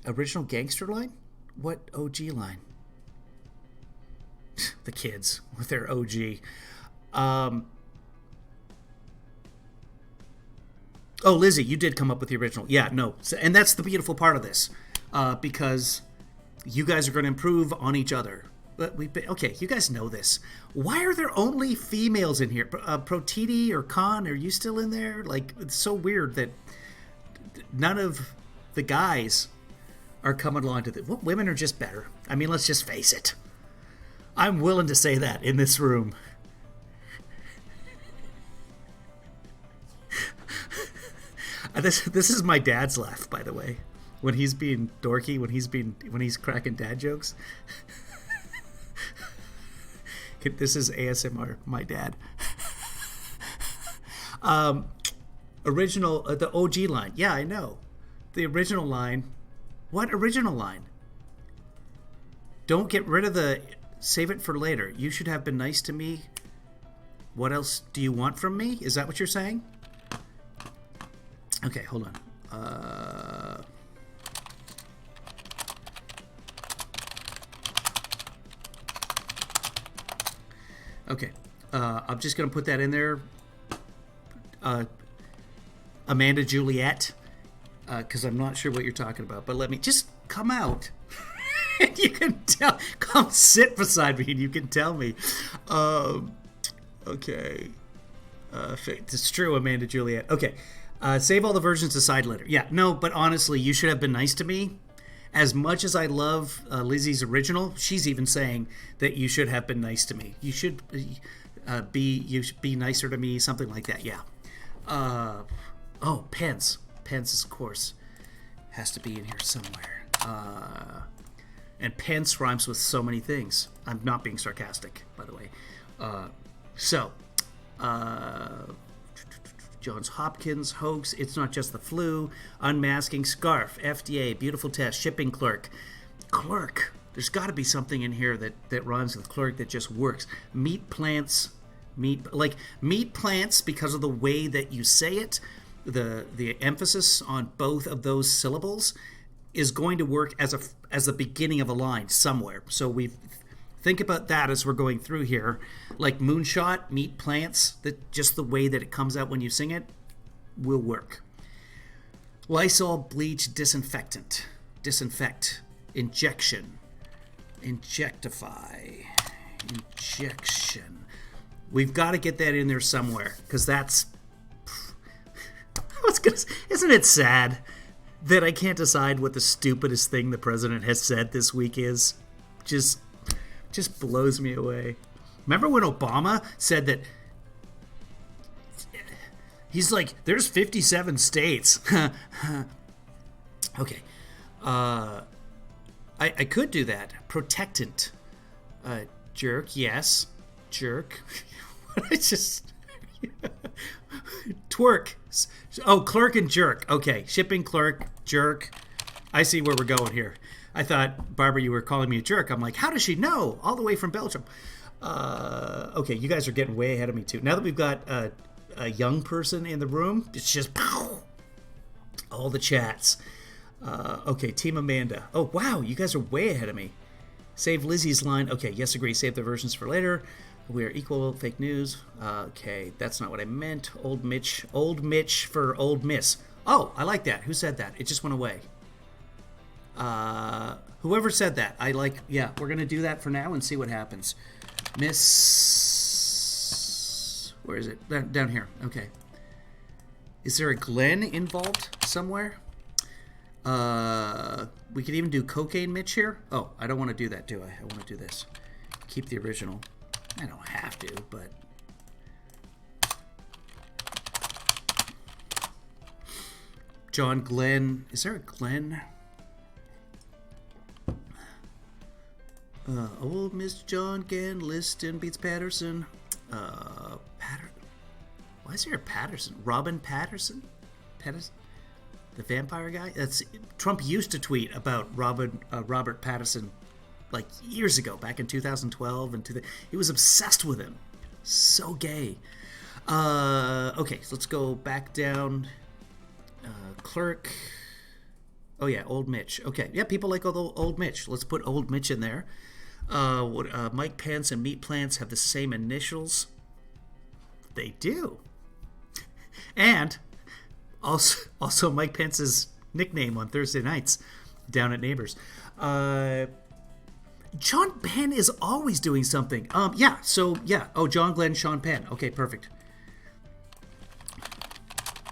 [SPEAKER 1] Original gangster line? What OG line? The kids with their OG. Lizzie, you did come up with the original. Yeah, no. And that's the beautiful part of this. because you guys are going to improve on each other. But okay, you guys know this. Why are there only females in here? Protiti or Khan, are you still in there? Like, it's so weird that none of the guys are coming along to this. What, women are just better. I mean, let's just face it. I'm willing to say that in this room. This is my dad's laugh, by the way. When he's being dorky, when he's cracking dad jokes. This is ASMR, my dad. Original, the OG line. Yeah, I know. The original line. What original line? Don't get rid of the... Save it for later. You should have been nice to me. What else do you want from me? Is that what you're saying? Okay, hold on. Okay. I'm just going to put that in there. Amanda Juliet. Because I'm not sure what you're talking about. But let me just come out. You can tell. Come sit beside me and you can tell me. Okay. It's true, Amanda Juliet. Okay. Save all the versions aside later. Yeah, no, but honestly, you should have been nice to me. As much as I love Lizzie's original, she's even saying that you should have been nice to me. You should be nicer to me, something like that. Yeah. Oh, Pence. Pence, of course, has to be in here somewhere. And Pence rhymes with so many things. I'm not being sarcastic, by the way. Johns Hopkins, hoax, it's not just the flu, unmasking, scarf, FDA, beautiful test, shipping clerk. Clerk. There's got to be something in here that rhymes with clerk that just works. Meat plants, meat plants, because of the way that you say it, the emphasis on both of those syllables is going to work as the beginning of a line somewhere. So we think about that as we're going through here. Like moonshot, meat plants, that just the way that it comes out when you sing it will work. Lysol, bleach, disinfectant, disinfect, injection, injectify, injection. We've got to get that in there somewhere, because that's... Isn't it sad that I can't decide what the stupidest thing the president has said this week is? Just blows me away. Remember when Obama said that he's like, there's 57 states. Okay. I could do that. Protectant. Jerk, yes. Jerk. I just... Twerk. Oh, clerk and jerk. Okay, shipping clerk, jerk. I see where we're going here. I thought, Barbara, you were calling me a jerk. I'm like, how does she know? All the way from Belgium. Okay, you guys are getting way ahead of me, too. Now that we've got a young person in the room, it's just pow, all the chats. Okay, Team Amanda. Oh, wow, you guys are way ahead of me. Save Lizzie's line. Okay, yes, agree. Save the versions for later. We are equal. Fake news. Okay, that's not what I meant. Old Mitch for Old Miss. Oh, I like that. Who said that? It just went away. Whoever said that, I like. Yeah, we're gonna do that for now and see what happens. Miss, where is it? Down here. Okay. Is there a Glenn involved somewhere? We could even do Cocaine Mitch here. Oh, I don't want to do that, do I? I want to do this. Keep the original. I don't have to, but... John Glenn. Is there a Glenn? Old Miss John Glenn. Liston beats Patterson. Why is there a Patterson? Robin Patterson? Patterson? The vampire guy? That's Trump used to tweet about Robert Patterson like years ago, back in 2012, and he was obsessed with him. So gay. Okay, so let's go back down. Clerk. Oh yeah, Old Mitch. Okay, yeah, people like Old Mitch. Let's put Old Mitch in there. Mike Pence and Meat Plants have the same initials. They do. And also Mike Pence's nickname on Thursday nights. down at Neighbors. Sean Penn is always doing something. Yeah, so, yeah. Oh, John Glenn, Sean Penn. Okay, perfect.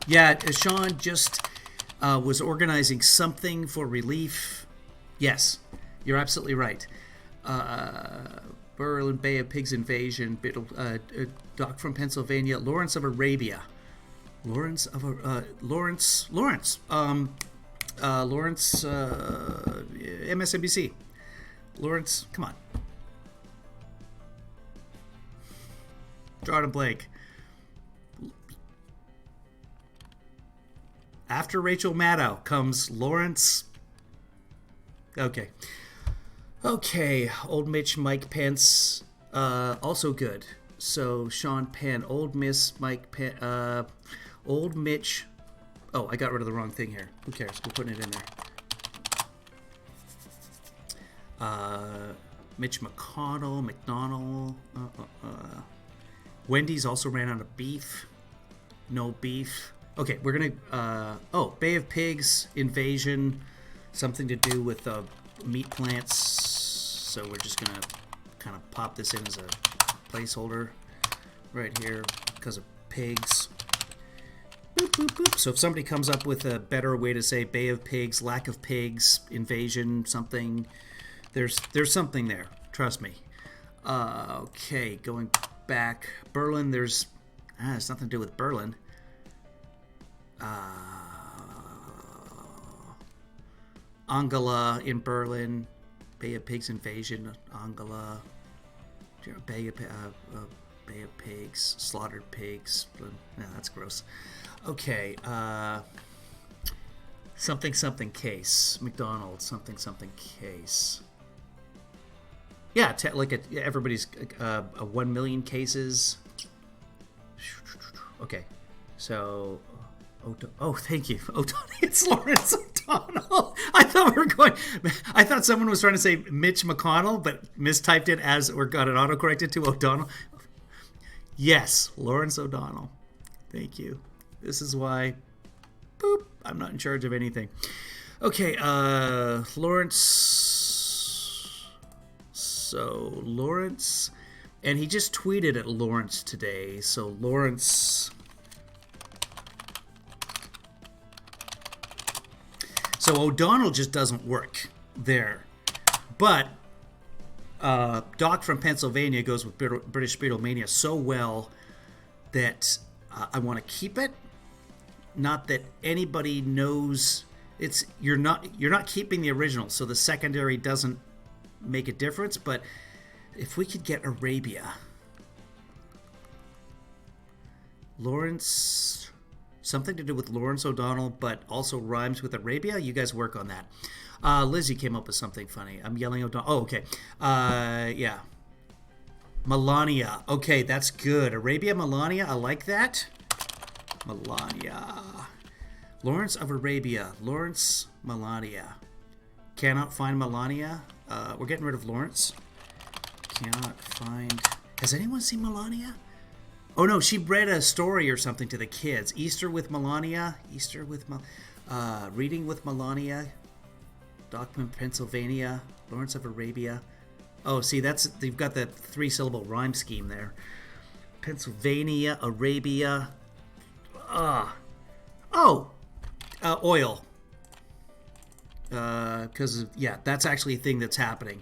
[SPEAKER 1] Yeah, Sean just was organizing something for relief. Yes, you're absolutely right. Berlin Bay of Pigs invasion. Doc from Pennsylvania. Lawrence of Arabia. Lawrence, MSNBC. Lawrence, come on. Draw a blank. After Rachel Maddow comes Lawrence. Okay. Old Mitch, Mike Pence, also good. So Sean Penn, Old Miss, Mike Penn, Old Mitch. Oh, I got rid of the wrong thing here. Who cares? We're putting it in there. Mitch McConnell, McDonald. Wendy's also ran out of beef. No beef. Okay, we're gonna. Bay of Pigs invasion. Something to do with meat plants. So we're just gonna kind of pop this in as a placeholder right here because of pigs. Boop, boop, boop. So if somebody comes up with a better way to say Bay of Pigs, lack of pigs, invasion, something. There's something there. Trust me. Okay, going back. Berlin, there's nothing to do with Berlin. Angela in Berlin. Bay of Pigs invasion. Angela. Bay of Pigs. Slaughtered pigs. No, that's gross. Okay. Something case. McDonald's. Something case. Yeah, everybody's 1 million cases. Okay, so thank you. It's Lawrence O'Donnell. I thought someone was trying to say Mitch McConnell, but mistyped it or got it autocorrected to O'Donnell. Yes, Lawrence O'Donnell. Thank you. This is why. Boop. I'm not in charge of anything. Okay, Lawrence. So Lawrence, and he just tweeted at Lawrence today. So Lawrence. So O'Donnell just doesn't work there. But Doc from Pennsylvania goes with British Beatlemania so well that I want to keep it. Not that anybody knows you're not keeping the original, so the secondary doesn't make a difference. But if we could get Arabia, Lawrence, something to do with Lawrence O'Donnell, but also rhymes with Arabia. You guys work on that. Lizzie came up with something funny. I'm yelling O'Donnell. Oh, okay. Yeah. Melania. Okay, that's good. Arabia, Melania. I like that. Melania. Lawrence of Arabia. Lawrence, Melania. Cannot find Melania. We're getting rid of Lawrence. Cannot find. Has anyone seen Melania? Oh no, she read a story or something to the kids. Easter with Melania. Reading with Melania. Document Pennsylvania. Lawrence of Arabia. Oh, see, they've got that 3-syllable rhyme scheme there. Pennsylvania, Arabia. Oil. Because, that's actually a thing that's happening.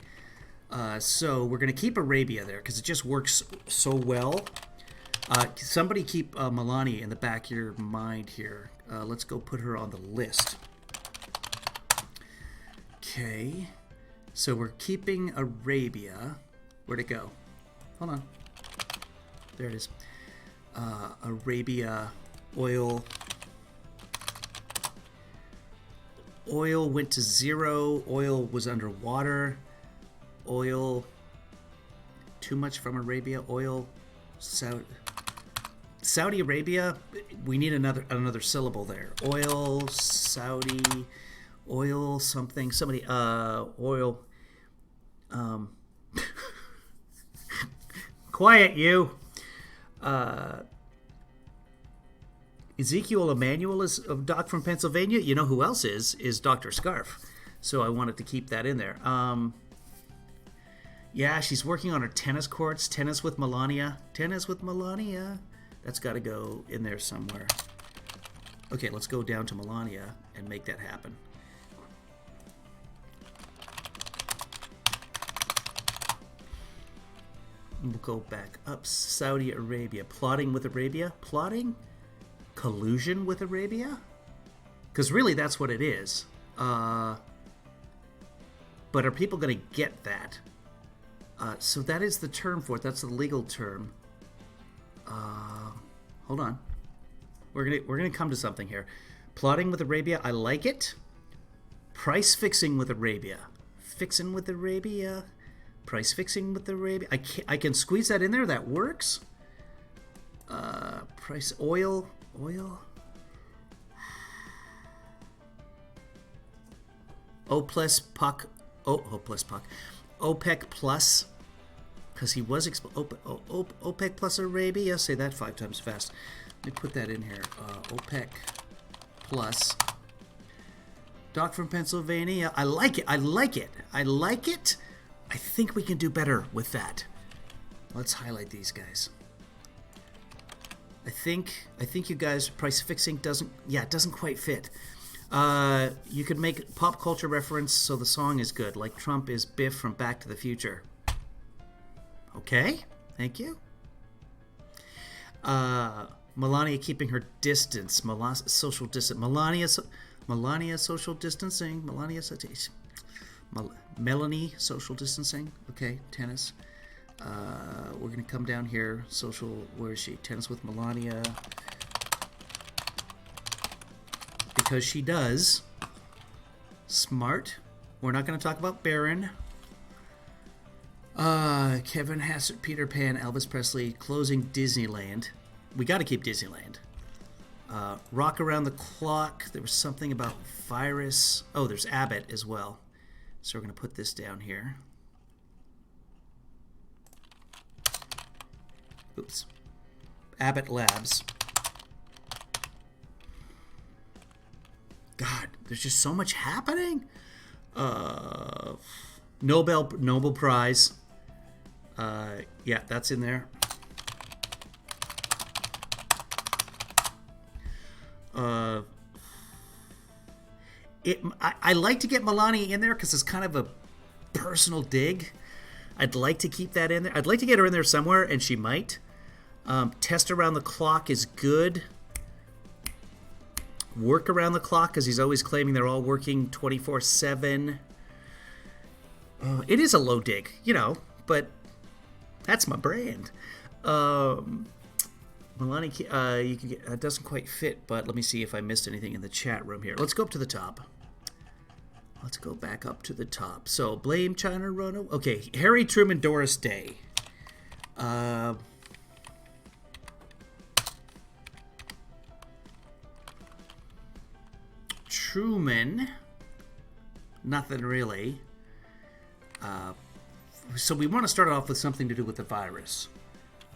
[SPEAKER 1] So we're going to keep Arabia there because it just works so well. Somebody keep Melania in the back of your mind here. Let's go put her on the list. Okay. So we're keeping Arabia. Where'd it go? Hold on. There it is. Arabia, oil. Oil went to 0. Oil was underwater. Oil. Too much from Arabia. Oil. Saudi Arabia. We need another syllable there. Oil. Saudi. Oil. Something. Somebody. Oil. Quiet, you. Ezekiel Emanuel is of Doc from Pennsylvania. You know who else is Dr. Scarf. So I wanted to keep that in there. Yeah, she's working on her tennis courts. Tennis with Melania. Tennis with Melania. That's got to go in there somewhere. Okay, let's go down to Melania and make that happen. We'll go back up. Saudi Arabia. Plotting with Arabia? Plotting? Collusion with Arabia? Because really that's what it is. But are people going to get that? So that is the term for it. That's the legal term. Hold on. We're gonna come to something here. Plotting with Arabia. I like it. Price fixing with Arabia. Fixing with Arabia. Price fixing with Arabia. I can squeeze that in there. That works. Price oil. O plus puck. O plus puck. OPEC plus, because he was OPEC plus Arabia. Say that 5 times fast. Let me put that in here. OPEC plus. Doc from Pennsylvania. I like it. I like it. I like it. I think we can do better with that. Let's highlight these guys. I think you guys, price fixing doesn't quite fit. You could make pop culture reference so the song is good, like Trump is Biff from Back to the Future. Okay, thank you. Melania keeping her distance. Social distance. Melania social distancing. Melanie social distancing. Okay, tennis. We're gonna come down here. Social. Where is she? Tennis with Melania. Because she does. Smart. We're not going to talk about Barron. Kevin Hassett, Peter Pan, Elvis Presley, closing Disneyland. We got to keep Disneyland. Rock around the clock. There was something about virus. Oh, there's Abbott as well. So we're going to put this down here. Oops. Abbott Labs. God, there's just so much happening. Nobel Prize. Yeah, that's in there. I like to get Melania in there because it's kind of a personal dig. I'd like to keep that in there. I'd like to get her in there somewhere, and she might. Test around the clock is good. Work around the clock, because he's always claiming they're all working 24/7. It is a low dig, but that's my brand. Melania, you can get, it doesn't quite fit, but let me see if I missed anything in the chat room here. Let's go up to the top. Let's go back up to the top. So, blame China, Rono. Okay, Harry Truman, Doris Day. Truman, nothing really. So we want to start off with something to do with the virus.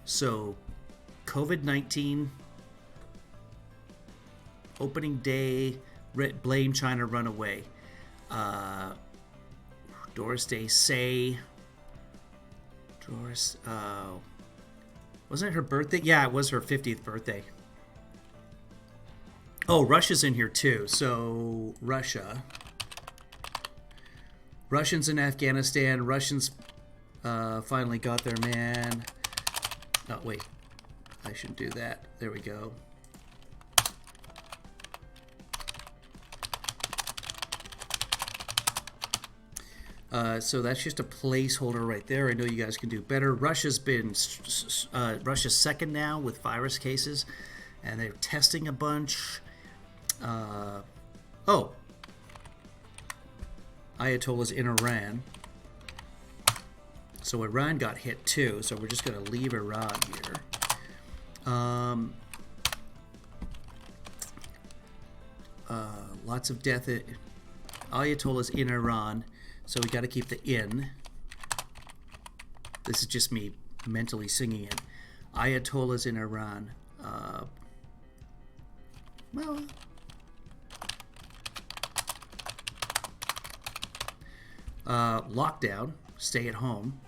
[SPEAKER 1] So, COVID-19, opening day, blame China, run away. Doris Day, say. Doris, wasn't it her birthday? Yeah, it was her 50th birthday. Oh, Russia's in here too. So, Russia. Russians in Afghanistan. Russians finally got their man. Oh, wait. I should do that. There we go. So that's just a placeholder right there. I know you guys can do better. Russia's been Russia's second now with virus cases, and they're testing a bunch. Ayatollah's in Iran. So Iran got hit too, so we're just going to leave Iran here. Lots of death. Ayatollah's in Iran, so we got to keep the in. This is just me mentally singing it. Ayatollah's in Iran. Well, Lockdown, stay at home.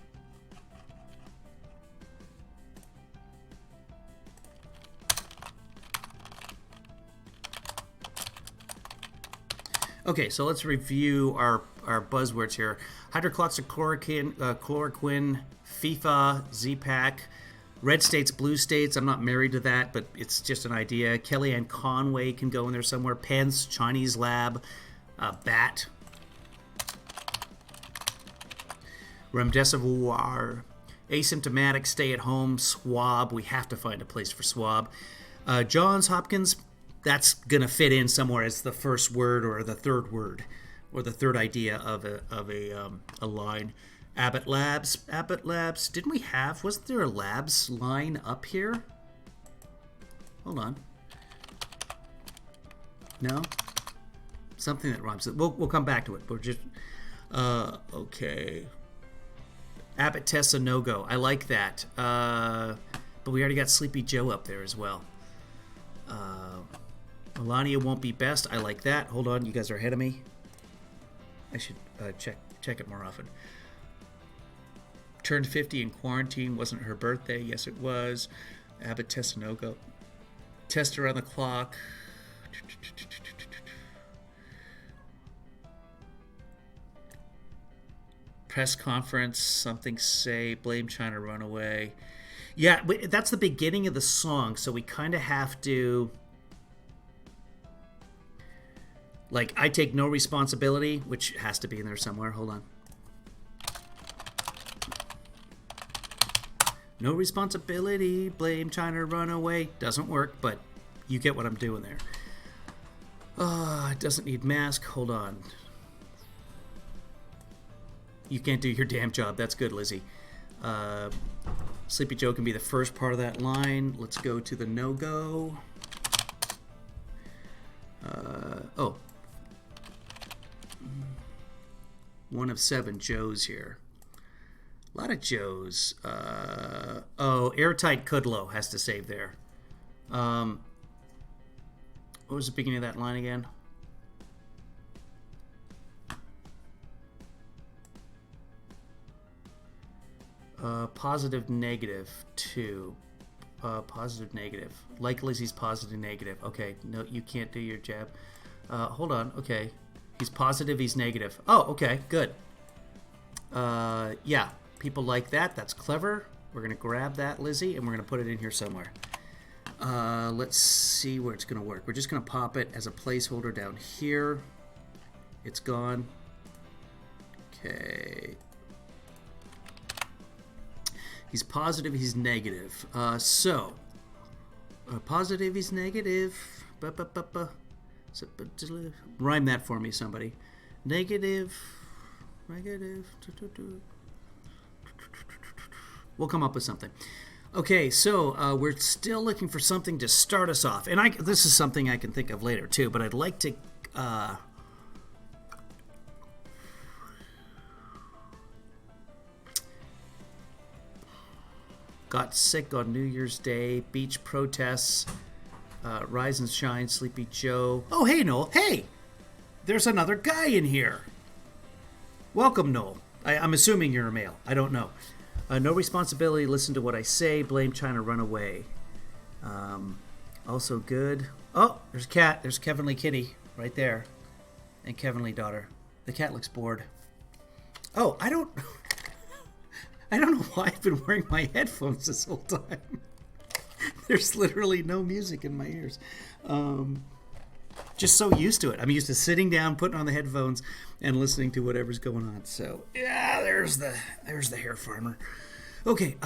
[SPEAKER 1] Okay, so let's review our buzzwords here. Hydroxychloroquine, chloroquine, FIFA, Z-Pack, red states, blue states. I'm not married to that, but it's just an idea. Kellyanne Conway can go in there somewhere. Pence, Chinese lab, BAT, remdesivir, asymptomatic, stay at home, swab. We have to find a place for swab. Johns Hopkins, that's going to fit in somewhere as the first word or the third word or the third idea of a line. Abbott Labs. Didn't we have, wasn't there a labs line up here? Hold on. No? Something that rhymes. We'll come back to it. We're just, okay. Abbott tests a no-go. I like that. But we already got Sleepy Joe up there as well. Melania won't be best. I like that. Hold on, you guys are ahead of me. I should check it more often. Turned 50 in quarantine. Wasn't her birthday. Yes, it was. Abbott test a no-go. Test around the clock. Press conference. Something say. Blame China. Run away. Yeah, that's the beginning of the song, so we kind of have to... Like, I take no responsibility, which has to be in there somewhere. Hold on. No responsibility, blame China, run away. Doesn't work, but you get what I'm doing there. It doesn't need mask. Hold on. You can't do your damn job. That's good, Lizzie. Sleepy Joe can be the first part of that line. Let's go to the no-go. Oh. 1 of 7 Joes here. A lot of Joes. Airtight Kudlow has to save there. What was the beginning of that line again? Positive, negative, 2. Positive, negative. Like Lizzie's positive, negative. Okay, no, you can't do your jab. Hold on, okay. He's positive, he's negative. Oh, okay, good. Yeah, people like that. That's clever. We're going to grab that, Lizzie, and we're going to put it in here somewhere. Let's see where it's going to work. We're just going to pop it as a placeholder down here. It's gone. Okay. He's positive, he's negative. Positive, he's negative. Rhyme that for me, somebody. Negative. We'll come up with something. Okay, so we're still looking for something to start us off. And this is something I can think of later, too. But I'd like to... got sick on New Year's Day. Beach protests. Rise and shine. Sleepy Joe. Oh, hey, Noel. Hey! There's another guy in here. Welcome, Noel. I'm assuming you're a male. I don't know. No responsibility. Listen to what I say. Blame China. Run away. Also good. Oh, there's a cat. There's Kevin Lee Kitty right there. And Kevin Lee daughter. The cat looks bored. Oh, I don't know why I've been wearing my headphones this whole time. There's literally no music in my ears. Just so used to it. I'm used to sitting down, putting on the headphones, and listening to whatever's going on. So yeah, there's the hair farmer. Okay.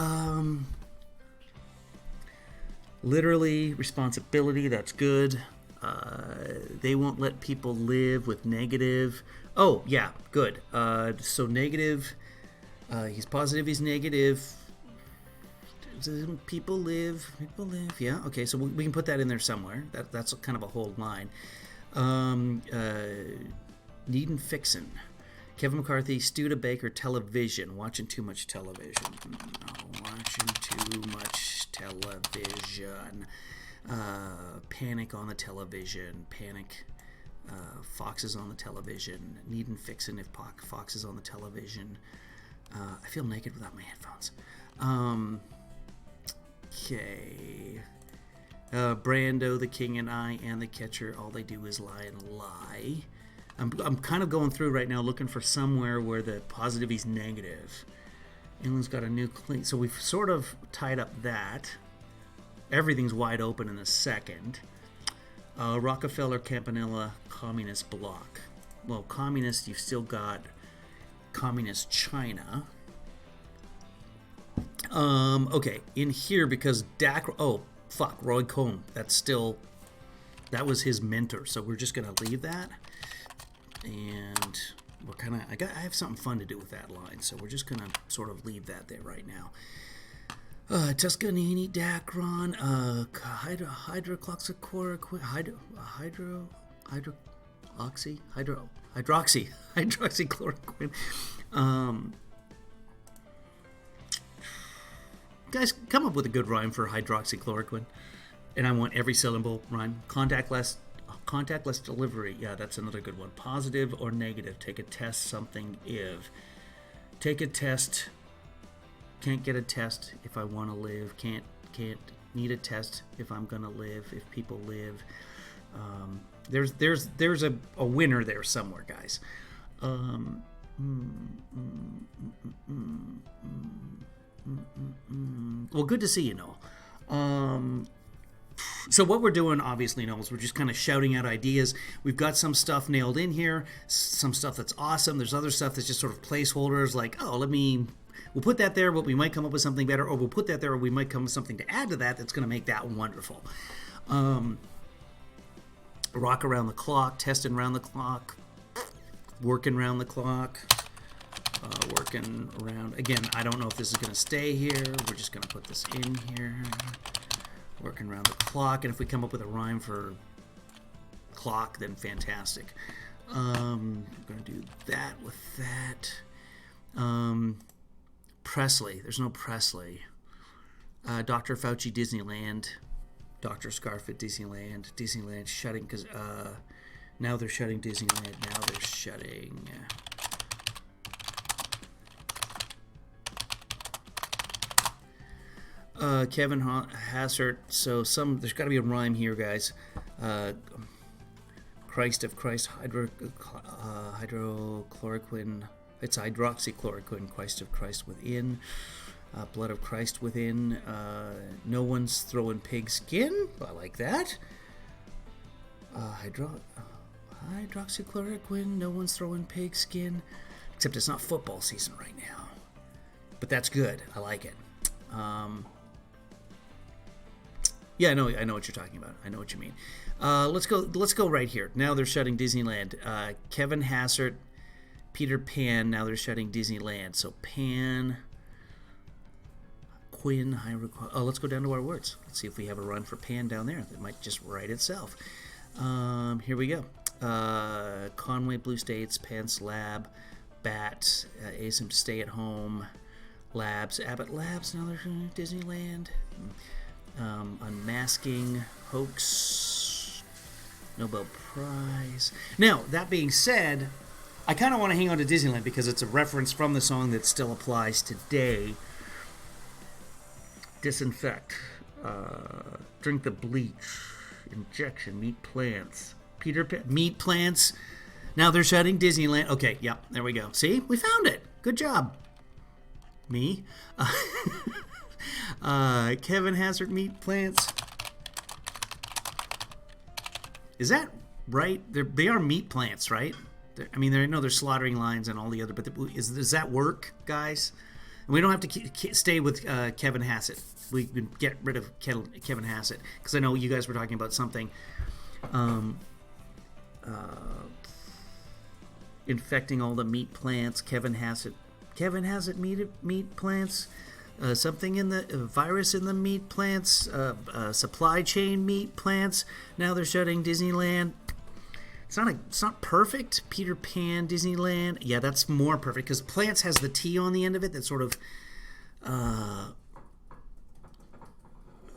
[SPEAKER 1] Literally responsibility. That's good. They won't let people live with negative. Oh yeah, good. So negative. He's positive. He's negative. People live. Yeah. Okay. So we can put that in there somewhere. That's kind of a whole line. Needin' fixin'. Kevin McCarthy, Studebaker, television. Watching too much television. Watching too much television. Panic on the television. Panic. Fox is on the television. Needn't fixin' if Fox is on the television. I feel naked without my headphones. Okay. Brando, the King, and I, and the Catcher, all they do is lie and lie. I'm kind of going through right now looking for somewhere where the positive is negative. England's got a new clean. So we've sort of tied up that. Everything's wide open in a second. Rockefeller, Campanella, Communist Bloc. Well, Communist, you've still got Communist China. Okay, in here, because oh, fuck, Roy Cohn. That was his mentor. So we're just going to leave that. And we're kind of, I have something fun to do with that line. So we're just going to sort of leave that there right now. Tuscanini, Dacron, hydroxychloroquine. Guys, come up with a good rhyme for hydroxychloroquine. And I want every syllable rhyme. Contactless delivery. Yeah, that's another good one. Positive or negative. Take a test, something if. Take a test. Can't get a test if I want to live. Can't need a test if I'm gonna live. If people live. There's a winner there somewhere, guys. Well, good to see you, Noel. So what we're doing, obviously, Noel, is we're just kind of shouting out ideas. We've got some stuff nailed in here, some stuff that's awesome. There's other stuff that's just sort of placeholders, like, oh, we'll put that there, but we might come up with something better, or we'll put that there, or we might come up with something to add to that that's going to make that wonderful. Rock around the clock, testing around the clock, working around the clock. Working around, again, I don't know if this is going to stay here. We're just going to put this in here. Working around the clock, and if we come up with a rhyme for clock, then fantastic. We're going to do that with that. Presley, there's no Presley. Dr. Fauci, Disneyland. Dr. Scarf at Disneyland. Disneyland shutting, because now they're shutting Disneyland. Now they're shutting... Kevin Hassert. So there's got to be a rhyme here, guys. Christ of Christ, hydrochloroquine. It's hydroxychloroquine. Christ of Christ within. Blood of Christ within. No one's throwing pig skin. I like that. Hydroxychloroquine. No one's throwing pig skin. Except it's not football season right now. But that's good. I like it. Yeah, I know what you're talking about. I know what you mean. Let's go right here. Now they're shutting Disneyland. Kevin Hassert, Peter Pan. Now they're shutting Disneyland. So Pan, Quinn. Let's go down to our words. Let's see if we have a run for Pan down there. That might just write itself. Here we go. Conway, Blue States, Pence Lab, Bat, ASIM Stay at Home, Labs, Abbott Labs. Now they're shutting Disneyland. Unmasking, Hoax, Nobel Prize. Now, that being said, I kind of want to hang on to Disneyland because it's a reference from the song that still applies today. Disinfect, drink the bleach, injection, meat plants, Peter Pan, meat plants. Now they're shutting Disneyland. Okay, yep, there we go. See, we found it. Good job. Me. Kevin Hassert, meat plants. Is that right? They are meat plants, right? They're slaughtering lines and all the other, but does that work, guys? And we don't have to stay with Kevin Hassett. We can get rid of Kevin Hassett because I know you guys were talking about something infecting all the meat plants. Kevin Hassett meat plants. Something in the virus in the meat plants, supply chain meat plants. Now they're shutting Disneyland. It's not perfect. Peter Pan, Disneyland. Yeah, that's more perfect because plants has the T on the end of it. That sort of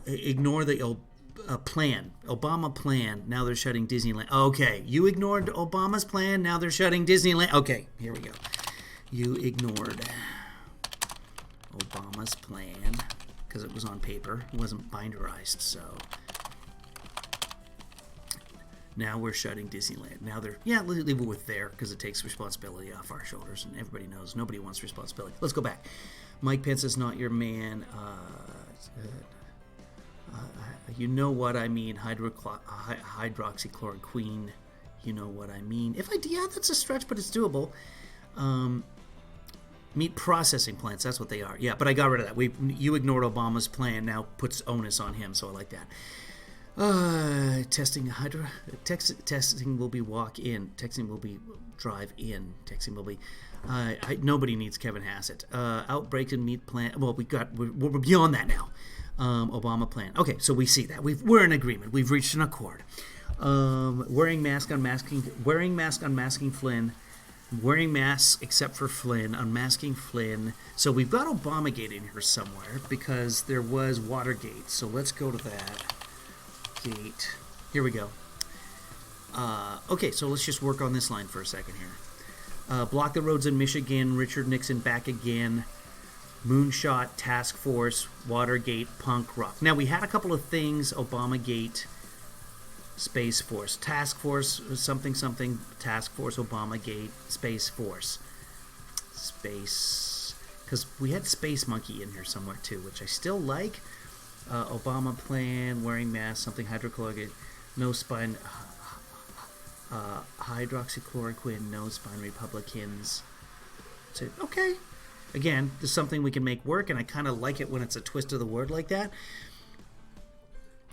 [SPEAKER 1] ignore the plan. Obama plan. Now they're shutting Disneyland. Okay, you ignored Obama's plan. Now they're shutting Disneyland. Okay, here we go. You ignored Obama's plan because it was on paper. It wasn't binderized, so now we're shutting Disneyland. Now they're, yeah, leave it with there because it takes responsibility off our shoulders, and everybody knows nobody wants responsibility. Let's go back. Mike Pence is not your man. You know what I mean. Hydroxychloroquine. You know what I mean. Yeah, that's a stretch, but it's doable. Meat processing plants. That's what they are. Yeah, but I got rid of that. You ignored Obama's plan. Now puts onus on him. So I like that. Testing will be walk in. Texting will be drive in. Texting will be. Nobody needs Kevin Hassett. Outbreaks in meat plant. Well, we're beyond that now. Obama plan. Okay, so we see that we're in agreement. We've reached an accord. Wearing mask unmasking Flynn. Wearing masks except for Flynn. Unmasking Flynn. So we've got Obamagate in here somewhere because there was Watergate. So let's go to that. Gate. Here we go. Okay, so let's just work on this line for a second here. Block the roads in Michigan. Richard Nixon back again. Moonshot, Task Force, Watergate, Punk Rock. Now, we had a couple of things. Obamagate, Space Force. Task Force, something, Task Force, Obamagate, Space Force. Space. Because we had Space Monkey in here somewhere, too, which I still like. Obama plan, wearing mask, something, hydrochloric, no spine, hydroxychloroquine, no spine, Republicans. So, okay. Again, there's something we can make work, and I kind of like it when it's a twist of the word like that.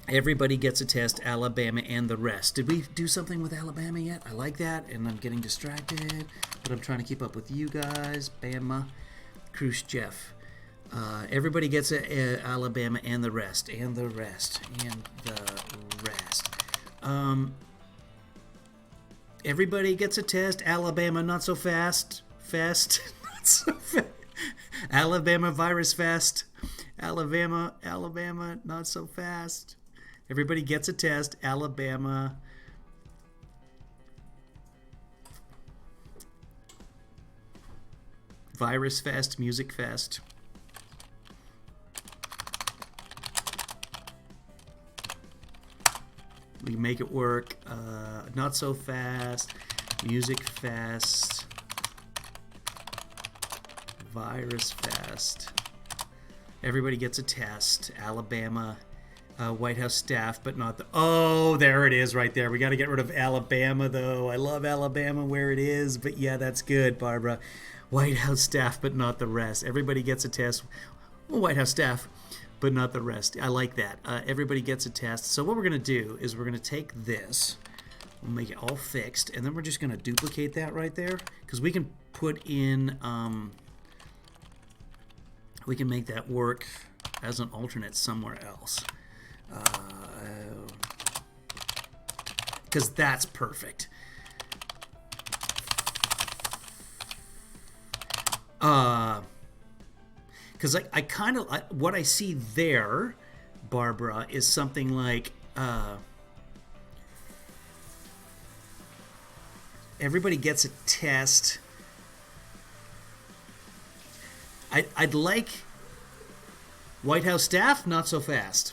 [SPEAKER 1] Everybody gets a test, Alabama and the rest. Did we do something with Alabama yet? I like that, and I'm getting distracted, but I'm trying to keep up with you guys. Bama, Khrushchev. Everybody gets a Alabama and the rest, and the rest, and the rest. Everybody gets a test, Alabama not so fast, not so fast. Alabama virus fest. Alabama, not so fast. Everybody gets a test. Alabama. Virus fest, music fest. We make it work. Not so fast. Music fest. Virus fest. Everybody gets a test. Alabama. White House staff, but not the... Oh, there it is right there. We got to get rid of Alabama, though. I love Alabama where it is, but yeah, that's good, Barbara. White House staff, but not the rest. Everybody gets a test. Well, White House staff, but not the rest. I like that. Everybody gets a test. So what we're going to do is we're going to take this, we'll make it all fixed, and then we're just going to duplicate that right there, because we can put in... we can make that work as an alternate somewhere else. Because that's perfect. Because I kind of... what I see there, Barbara, is something like... everybody gets a test... I'd like White House staff, not so fast.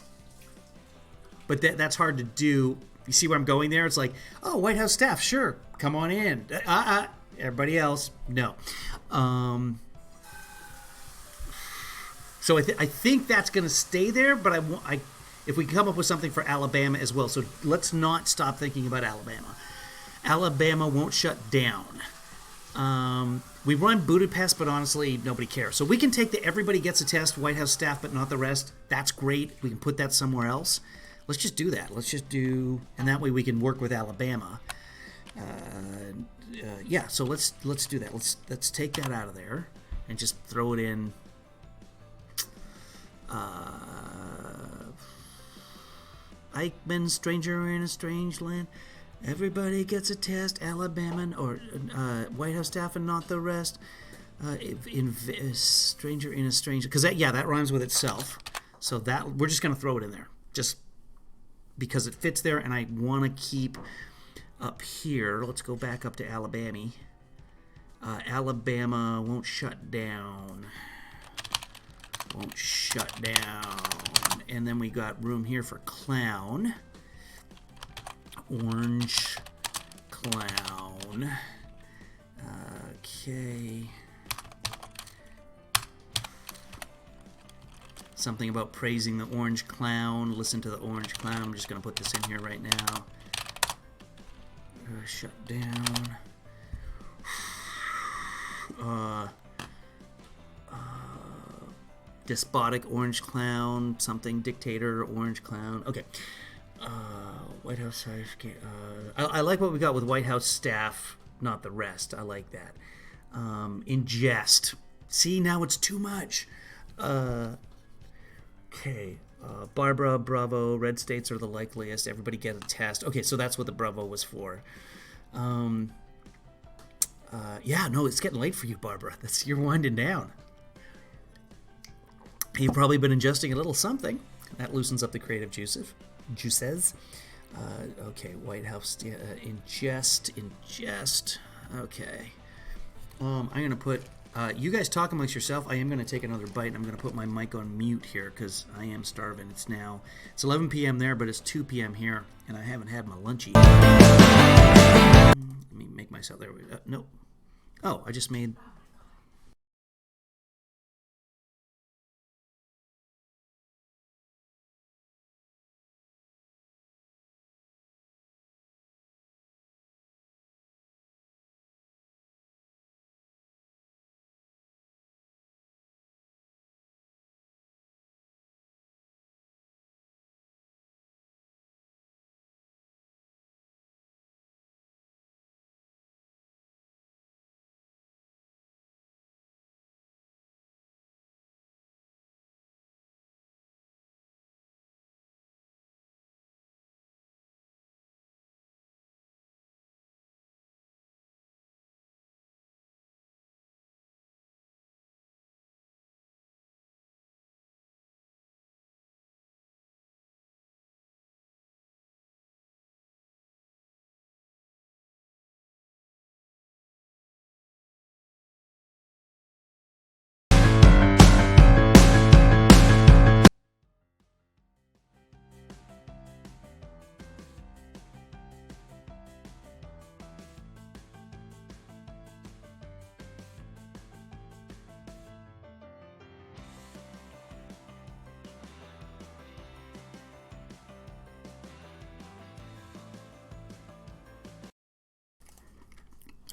[SPEAKER 1] But that's hard to do. You see where I'm going there? It's like, oh, White House staff, sure, come on in. Everybody else, no. So I think that's going to stay there, but if we come up with something for Alabama as well. So let's not stop thinking about Alabama. Alabama won't shut down. We run Budapest, but honestly, nobody cares. So we can take the everybody gets a test, White House staff, but not the rest. That's great. We can put that somewhere else. Let's just do that. Let's just do, and that way we can work with Alabama. Yeah, so let's do that. Let's take that out of there and just throw it in. Eichmann, stranger in a strange land. Everybody gets a test, Alabama or White House staff and not the rest. Stranger in a strange... Because that rhymes with itself. So that we're just going to throw it in there. Just because it fits there, and I want to keep up here. Let's go back up to Alabama. Alabama won't shut down. Won't shut down. And then we got room here for clown. Orange clown. Okay. Something about praising the orange clown. Listen to the orange clown. I'm just going to put this in here right now. Shut down. Despotic orange clown. Something dictator orange clown. Okay. White House I like what we got with White House staff, not the rest. I like that. Ingest. See, now it's too much. Okay. Barbara, Bravo, red states are the likeliest. Everybody get a test. Okay, so that's what the Bravo was for. Yeah, no, it's getting late for you, Barbara. You're winding down. You've probably been ingesting a little something. That loosens up the creative juices. Okay, White House, ingest. Okay. I'm going to put... you guys talk amongst yourself. I am going to take another bite, and I'm going to put my mic on mute here because I am starving. It's 11 p.m. there, but it's 2 p.m. here, and I haven't had my lunch yet. Let me make myself... There we go. Nope. Oh, I just made...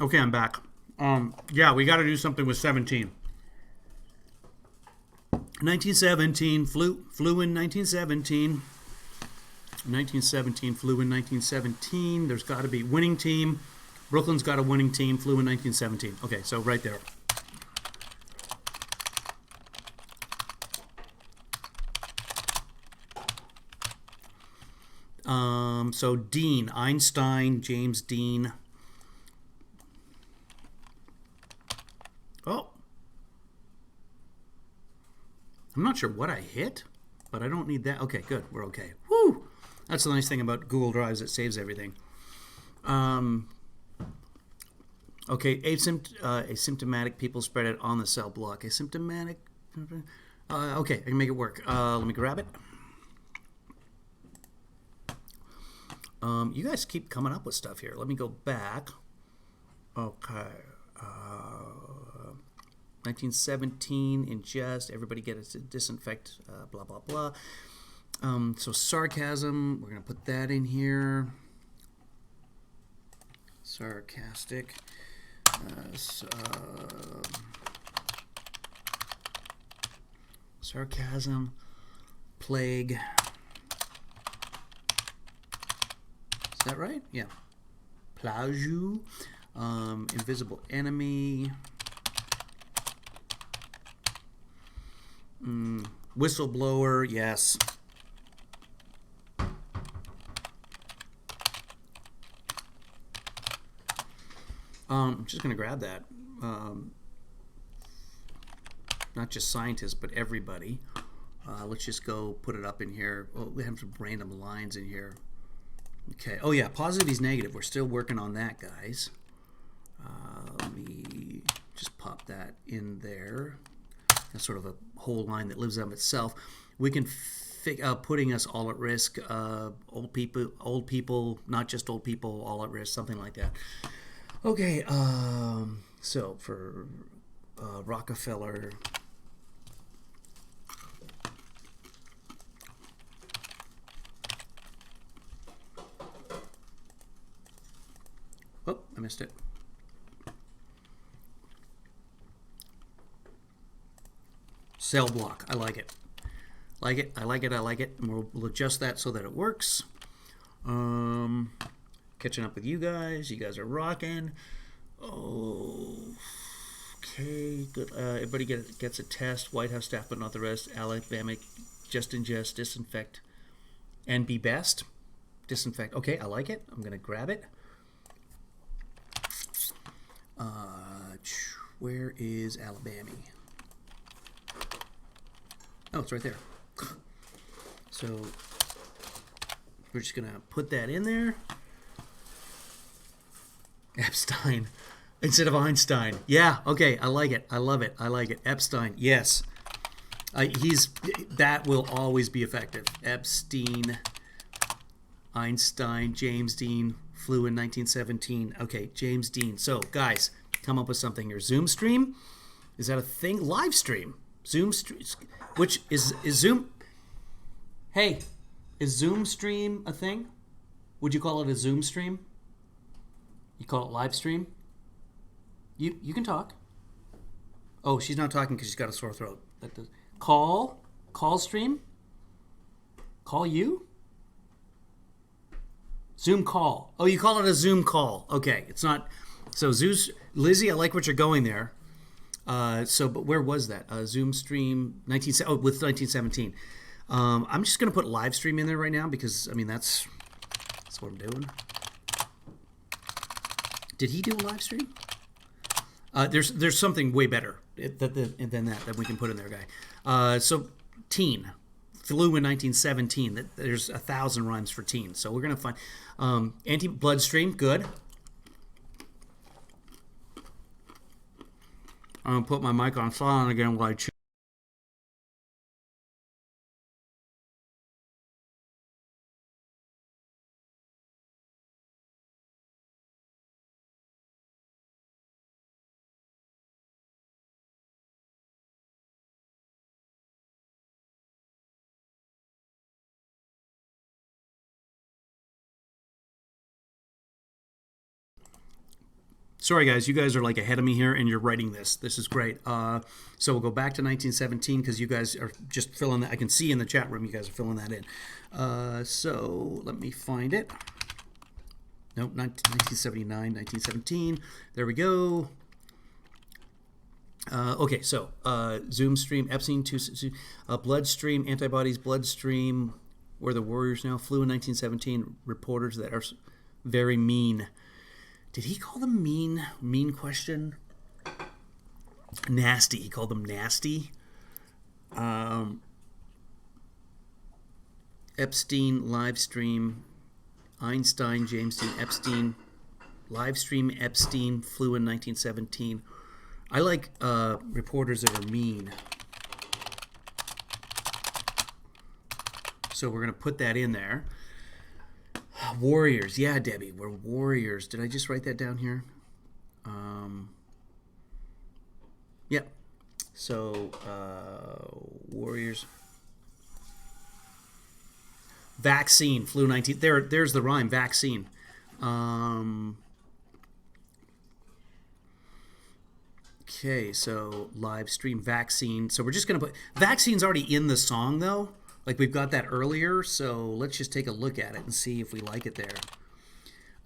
[SPEAKER 1] Okay, I'm back. Yeah, we got to do something with 17. 1917 flew in 1917. 1917 flew in 1917. There's got to be winning team. Brooklyn's got a winning team. Flew in 1917. Okay, so right there. So Dean, Einstein, James Dean. Oh. I'm not sure what I hit, but I don't need that. Okay, good. We're okay. Woo! That's the nice thing about Google Drives. It saves everything. Okay, asymptomatic people spread it on the cell block. Asymptomatic. Okay, I can make it work. Let me grab it. You guys keep coming up with stuff here. Let me go back. Okay. 1917, ingest, everybody get it to disinfect, blah, blah, blah. So sarcasm, we're going to put that in here. Sarcastic. Sarcasm. Plague. Is that right? Yeah. Plagiu. Invisible enemy. Whistleblower, yes. I'm just going to grab that. Not just scientists, but everybody. Let's just go put it up in here. Oh, we have some random lines in here. Okay. Oh yeah, positive is negative. We're still working on that, guys. Let me just pop that in there. That's sort of a whole line that lives of itself. We can putting us all at risk. Old people, not just old people, all at risk, something like that. Okay. So for Rockefeller. Oh, I missed it. Cell block. I like it. Like it. I like it. I like it. And we'll adjust that so that it works. Catching up with you guys. You guys are rocking. Oh, okay. Good. Everybody gets a test. White House staff, but not the rest. Alabama, just ingest, disinfect, and be best. Disinfect. Okay, I like it. I'm gonna grab it. Where is Alabama? Oh, it's right there. So we're just gonna put that in there. Epstein instead of Einstein. Yeah, okay, I like it. I love it. I like it. Epstein, yes. That will always be effective. Epstein, Einstein, James Dean flew in 1917. Okay, James Dean. So, guys, come up with something here. Zoom stream? Is that a thing? Live stream. Zoom stream. Which is Zoom? Hey, is Zoom stream a thing? Would you call it a Zoom stream? You call it live stream? You can talk. Oh, she's not talking because she's got a sore throat. That does. Call stream? Call you? Zoom call. Oh, you call it a Zoom call. Okay, it's not. So Zeus, Lizzie, I like what you're going there. But where was that? Zoom stream with 1917. I'm just gonna put live stream in there right now because I mean that's what I'm doing. Did he do a live stream? There's something way better than that we can put in there, guy. So teen flew in 1917. There's 1,000 rhymes for teen. So we're gonna find anti-bloodstream. Good. I'm gonna put my mic on silent again while I chew. Sorry, guys. You guys are like ahead of me here, and you're writing this. This is great. So we'll go back to 1917 because you guys are just filling that. I can see in the chat room you guys are filling that in. So let me find it. Nope, 1979, 1917. There we go. Okay, so Zoom stream, Epstein, bloodstream, antibodies, bloodstream. Where the Warriors now flew in 1917. Reporters that are very mean. Did he call them mean? Mean question? Nasty. He called them nasty. Epstein, live stream, Einstein, James Dean, Epstein, live stream, Epstein, flew in 1917. I like reporters that are mean. So we're going to put that in there. Warriors. Yeah, Debbie, we're warriors. Did I just write that down here? Yep. So, warriors. Vaccine. Flu 19. There's the rhyme. Vaccine. Okay, so live stream vaccine. So we're just going to put... Vaccine's already in the song, though. Like we've got that earlier, so let's just take a look at it and see if we like it there.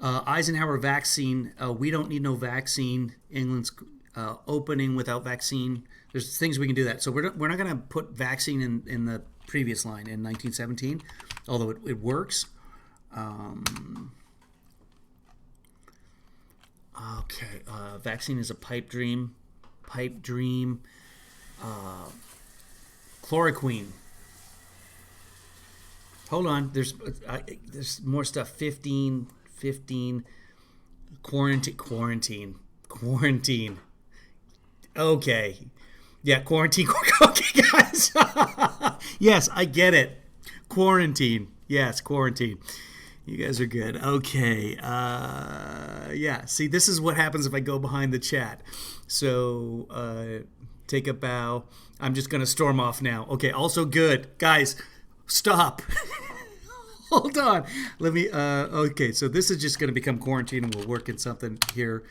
[SPEAKER 1] Eisenhower vaccine. We don't need no vaccine. England's opening without vaccine. There's things we can do that. So we're not going to put vaccine in the previous line in 1917, although it works. Okay, vaccine is a pipe dream. Pipe dream. Chloroquine. Hold on. There's more stuff. 15, 15. Quarantine. Okay. Yeah, quarantine. Okay, guys. Yes, I get it. Quarantine. Yes, quarantine. You guys are good. Okay. Yeah. See, this is what happens if I go behind the chat. So, take a bow. I'm just going to storm off now. Okay. Also good. Guys, stop. Hold on. Let me, okay. So this is just going to become quarantine and we'll work in something here.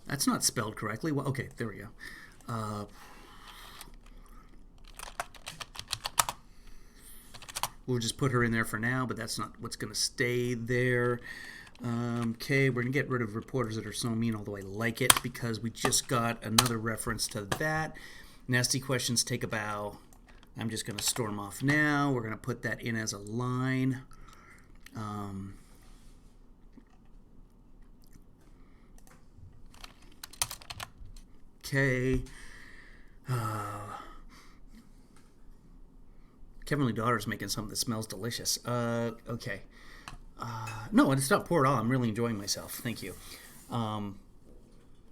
[SPEAKER 1] That's not spelled correctly. Well, okay. There we go. We'll just put her in there for now, but that's not what's going to stay there. Okay, we're going to get rid of reporters that are so mean, although I like it because we just got another reference to that. Nasty questions, take a bow. I'm just going to storm off now. We're going to put that in as a line. Okay. Kevin Lee Daughter's making something that smells delicious. Okay. No, it's not poor at all. I'm really enjoying myself. Thank you.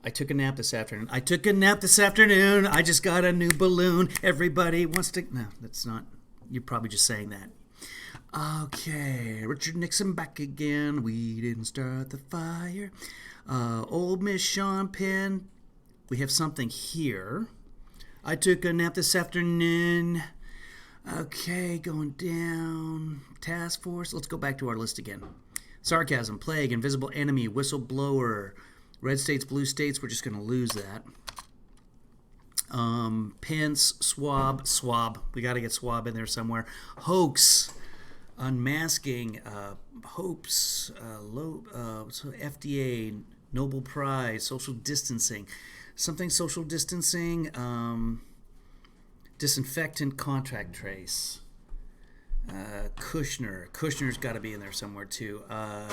[SPEAKER 1] I took a nap this afternoon. I just got a new balloon. Everybody wants to... No, that's not... You're probably just saying that. Okay. Richard Nixon back again. We didn't start the fire. Old Miss Sean Penn. We have something here. I took a nap this afternoon. Okay, going down. Task Force. Let's go back to our list again. Sarcasm, plague, invisible enemy, whistleblower, red states, blue states. We're just going to lose that. Pence, swab. We got to get swab in there somewhere. Hoax, unmasking, hopes, FDA, Nobel Prize, social distancing. Something social distancing. Disinfectant contract trace. Kushner's got to be in there somewhere too. I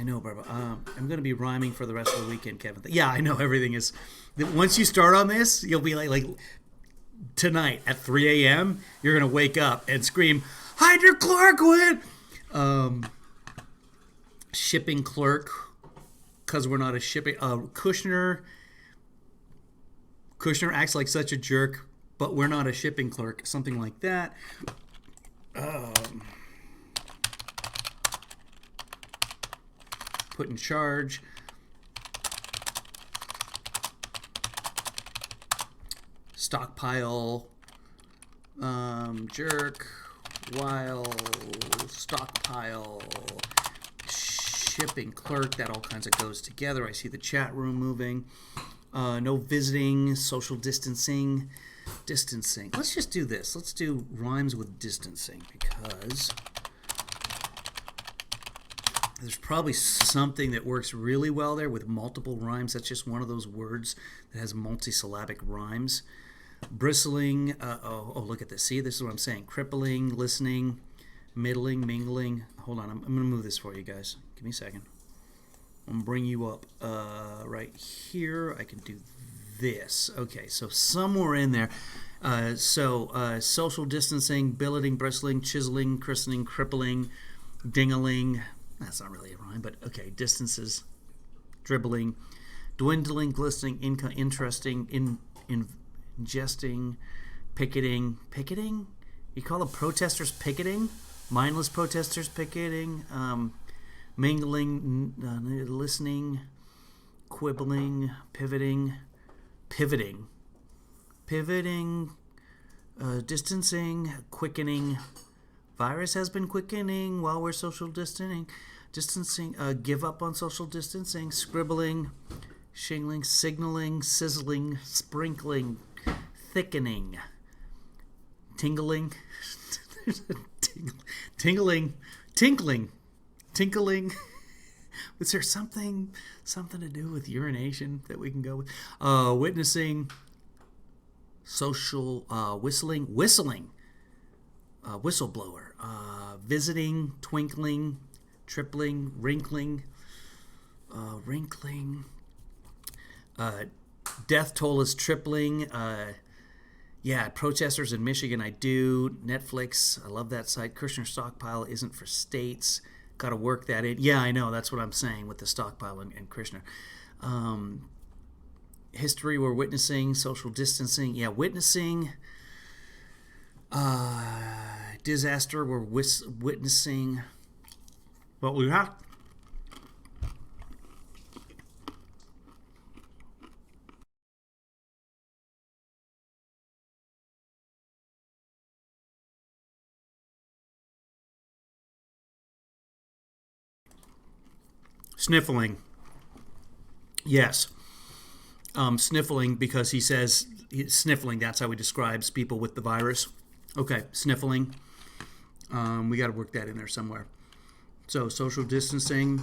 [SPEAKER 1] know, Barbara. I'm going to be rhyming for the rest of the weekend, Kevin. Yeah, I know everything is. Once you start on this, you'll be like tonight at 3 a.m. You're going to wake up and scream, hydrochloroquine! Shipping clerk, because we're not a shipping. Kushner acts like such a jerk, but we're not a shipping clerk. Something like that. Put in charge. Stockpile. Jerk. While. Stockpile. Shipping clerk. That all kinds of goes together. I see the chat room moving. No visiting. Social distancing. Distancing. Let's just do this. Let's do rhymes with distancing because there's probably something that works really well there with multiple rhymes. That's just one of those words that has multisyllabic rhymes. Bristling. Look at this. See, this is what I'm saying. Crippling, listening, middling, mingling. Hold on. I'm going to move this for you guys. Give me a second. I'm going to bring you up right here. I can do this. Okay, so somewhere in there. Social distancing, billeting, bristling, chiseling, christening, crippling, dingling. That's not really a rhyme, but okay. Distances, dribbling, dwindling, glistening, interesting, ingesting, picketing. Picketing? You call them protesters picketing? Mindless protesters picketing. Mingling, listening, quibbling, pivoting, distancing, quickening. Virus has been quickening while we're social distancing. Give up on social distancing. Scribbling, shingling, signaling, sizzling, sprinkling, thickening, tingling, tingling, tinkling. Was there something to do with urination that we can go with? Witnessing, social, whistling, whistleblower, visiting, twinkling, tripling, wrinkling, death toll is tripling, Yeah, protesters in Michigan, I do. Netflix, I love that site. Kushner stockpile isn't for states. Got to work that in. Yeah, I know. That's what I'm saying with the stockpile and Kushner. Um, History we're witnessing, social distancing. Yeah, witnessing. Disaster we're witnessing. But we have. Sniffling. Yes. Sniffling because he says sniffling. That's how he describes people with the virus. Okay, sniffling. We got to work that in there somewhere. So social distancing.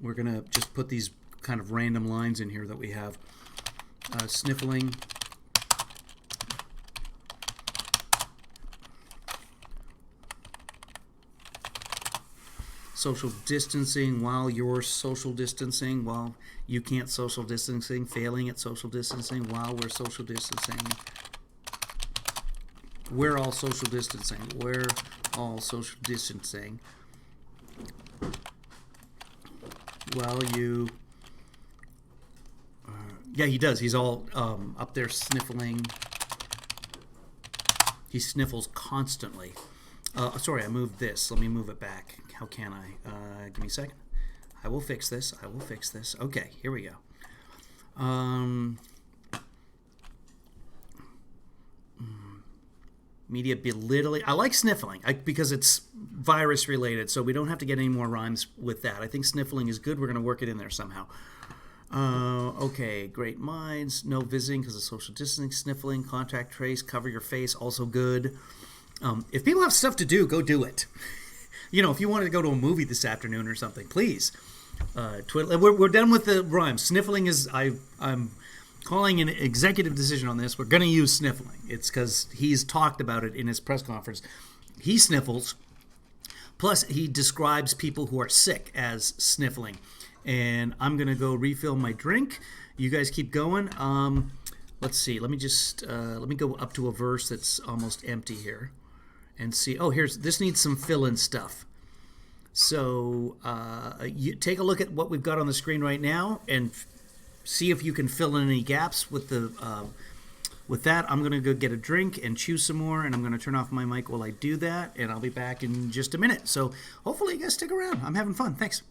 [SPEAKER 1] We're gonna just put these kind of random lines in here that we have. Sniffling. Social distancing while you're social distancing, while you can't social distancing, failing at social distancing while we're social distancing. We're all social distancing. We're all social distancing. Well, you. Yeah, he does. He's all up there sniffling. He sniffles constantly. Sorry, I moved this. Let me move it back. How can I? Give me a second. I will fix this. I will fix this. Okay, here we go. Media belittling. I like sniffling because it's virus related, so we don't have to get any more rhymes with that. I think sniffling is good. We're going to work it in there somehow. Okay, great minds. No visiting because of social distancing. Sniffling, contact trace, cover your face. Also good. If people have stuff to do, go do it. If you wanted to go to a movie this afternoon or something, please. We're done with the rhymes. Sniffling is I'm calling an executive decision on this. We're going to use sniffling. It's because he's talked about it in his press conference. He sniffles. Plus, he describes people who are sick as sniffling. And I'm going to go refill my drink. You guys keep going. Let's see. Let me go up to a verse that's almost empty here and see. Oh, this needs some fill-in stuff. So you take a look at what we've got on the screen right now and see if you can fill in any gaps with the. With that, I'm going to go get a drink and chew some more, and I'm going to turn off my mic while I do that, and I'll be back in just a minute. So hopefully you guys stick around. I'm having fun. Thanks.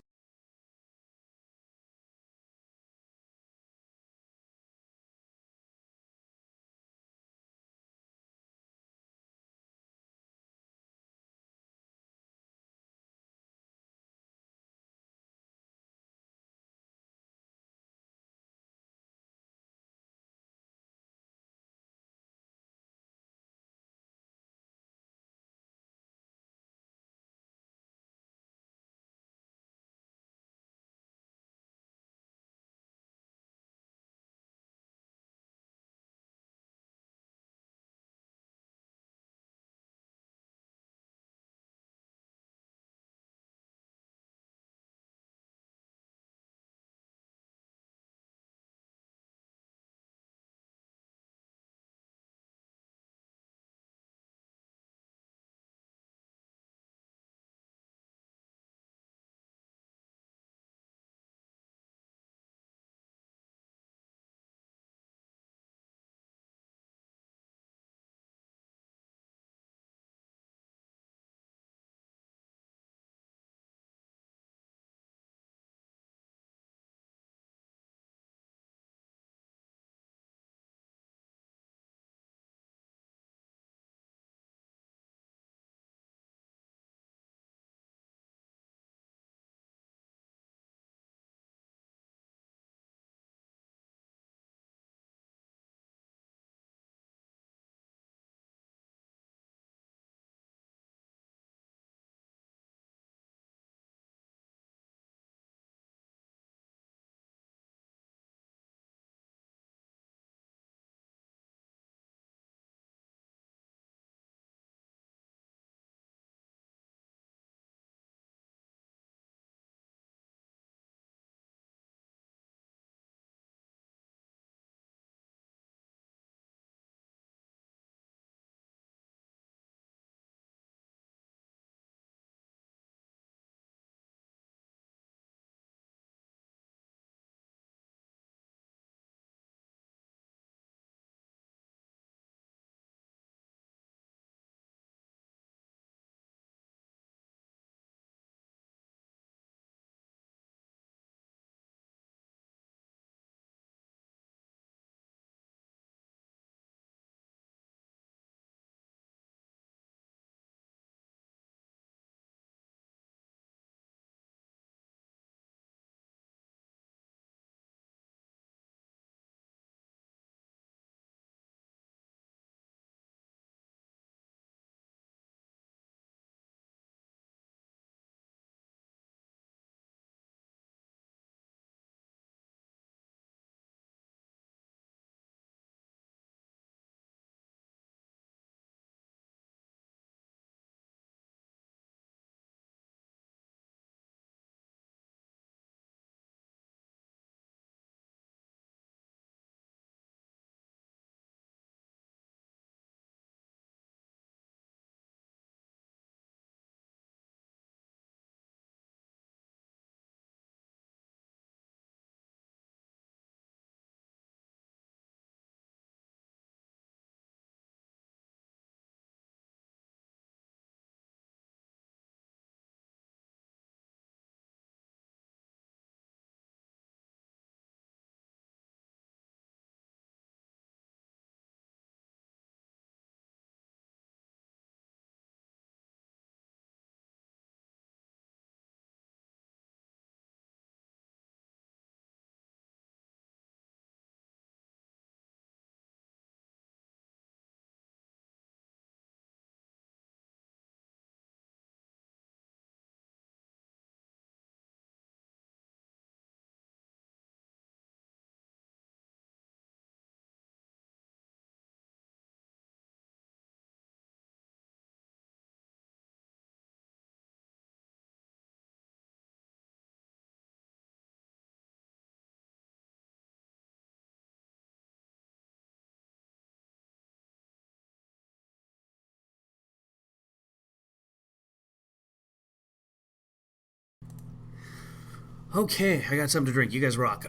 [SPEAKER 1] Okay, I got something to drink. You guys rock.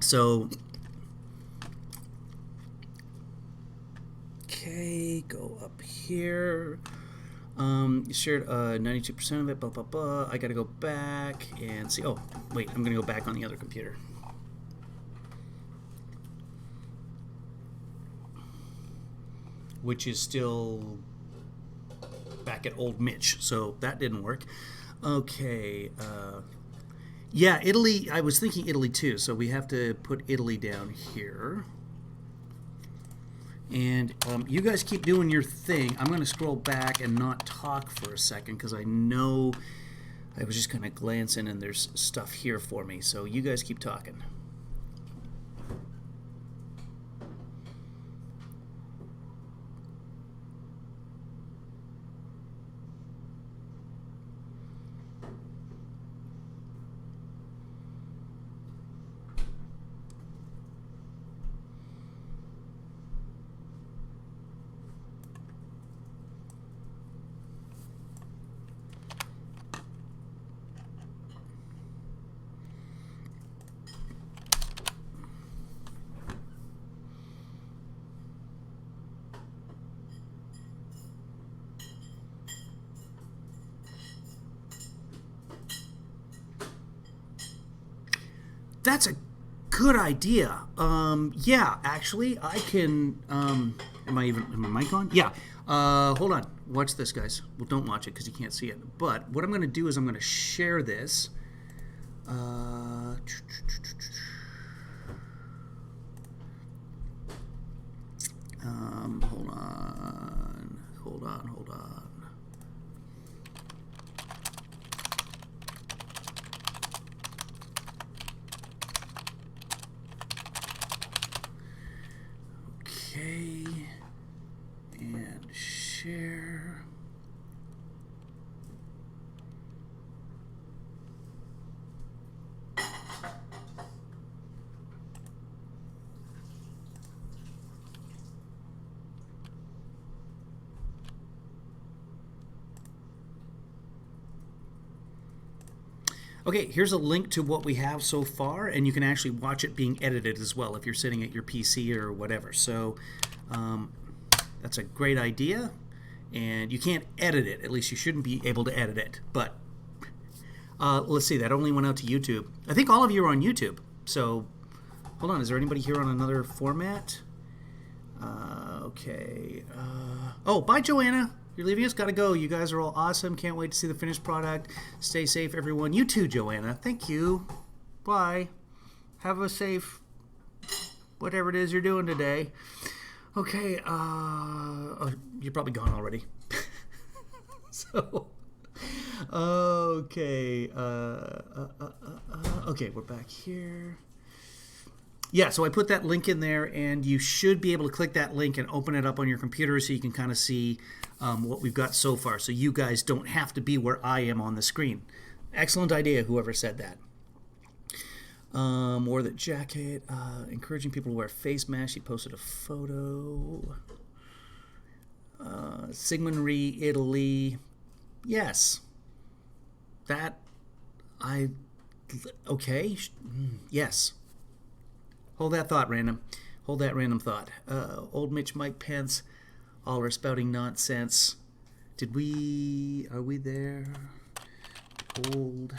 [SPEAKER 1] So, okay, go up here. You shared 92% of it, blah, blah, blah. I gotta go back and see. Oh, wait, I'm gonna go back on the other computer. Which is still back at old Mitch, so that didn't work. Okay, yeah, Italy, I was thinking Italy too, so we have to put Italy down here. And you guys keep doing your thing. I'm going to scroll back and not talk for a second because I know I was just kind of glancing and there's stuff here for me. So you guys keep talking. That's a good idea. Yeah, actually, I can. Am my mic on? Yeah. Hold on. Watch this, guys. Well, don't watch it because you can't see it. But what I'm going to do is I'm going to share this. Hold on. Hold on. Hold on. Okay, and share. Okay, here's a link to what we have so far, and you can actually watch it being edited as well if you're sitting at your PC or whatever. So that's a great idea, and you can't edit it. At least you shouldn't be able to edit it. But let's see, that only went out to YouTube. I think all of you are on YouTube. So hold on, is there anybody here on another format? Okay. Oh, bye, Joanna. You're leaving us? Gotta go. You guys are all awesome. Can't wait to see the finished product. Stay safe, everyone. You too, Joanna. Thank you. Bye. Have a safe whatever it is you're doing today. Okay. Oh, you're probably gone already. So, okay. Okay, we're back here. Yeah, so I put that link in there, and you should be able to click that link and open it up on your computer so you can kind of see what we've got so far, so you guys don't have to be where I am on the screen. Excellent idea, whoever said that. Wore the jacket, encouraging people to wear face masks. She posted a photo. Sigmarinri, Italy. Yes. That, okay. Yes. Hold that thought, random. Hold that random thought. Old Mitch, Mike Pence, all are spouting nonsense. Are we there? Old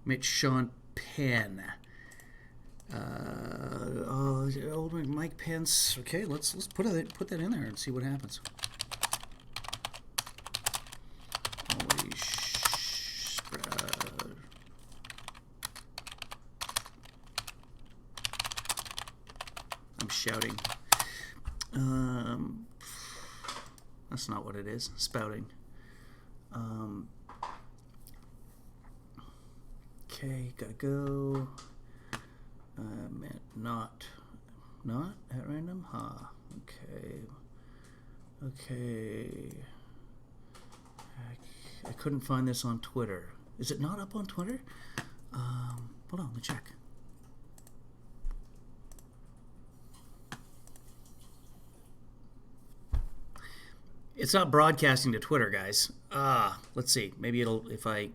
[SPEAKER 1] Mitch, Sean Penn. Old Mike Pence. Okay, let's put that in there and see what happens. Holy spread. I'm shouting. That's not what it is. Spouting. Okay, gotta go. Not at random? Huh. Okay. I couldn't find this on Twitter. Is it not up on Twitter? Hold on, let me check. It's not broadcasting to Twitter, guys. Let's see. Maybe it'll, if I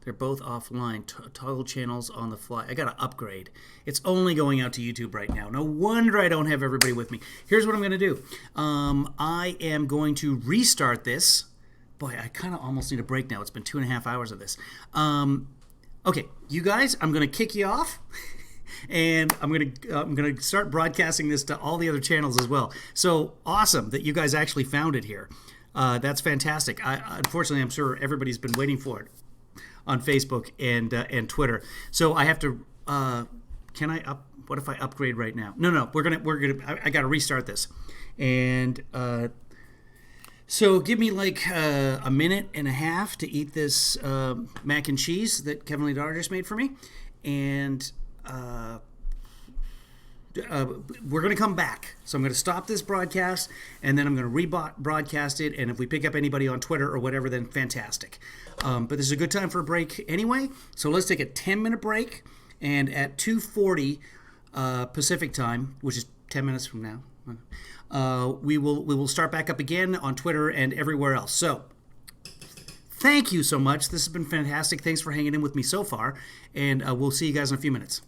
[SPEAKER 1] They're both offline. Toggle channels on the fly. I got to upgrade. It's only going out to YouTube right now. No wonder I don't have everybody with me. Here's what I'm going to do. I am going to restart this. Boy, I kind of almost need a break now. It's been 2.5 hours of this. Okay, you guys, I'm going to kick you off. And I'm gonna start broadcasting this to all the other channels as well. So awesome that you guys actually found it here. That's fantastic. Unfortunately, I'm sure everybody's been waiting for it on Facebook and Twitter. So I have to. Can I up? What if I upgrade right now? No. We're gonna. I got to restart this, and so give me like a minute and a half to eat this mac and cheese that Kevin Lee Daughter just made for me, and. We're going to come back. So I'm going to stop this broadcast, and then I'm going to rebroadcast it. And if we pick up anybody on Twitter or whatever, then fantastic. But this is a good time for a break anyway. So let's take a 10-minute break. And at 2:40 Pacific time, which is 10 minutes from now, we will start back up again on Twitter and everywhere else. So thank you so much. This has been fantastic. Thanks for hanging in with me so far. And we'll see you guys in a few minutes.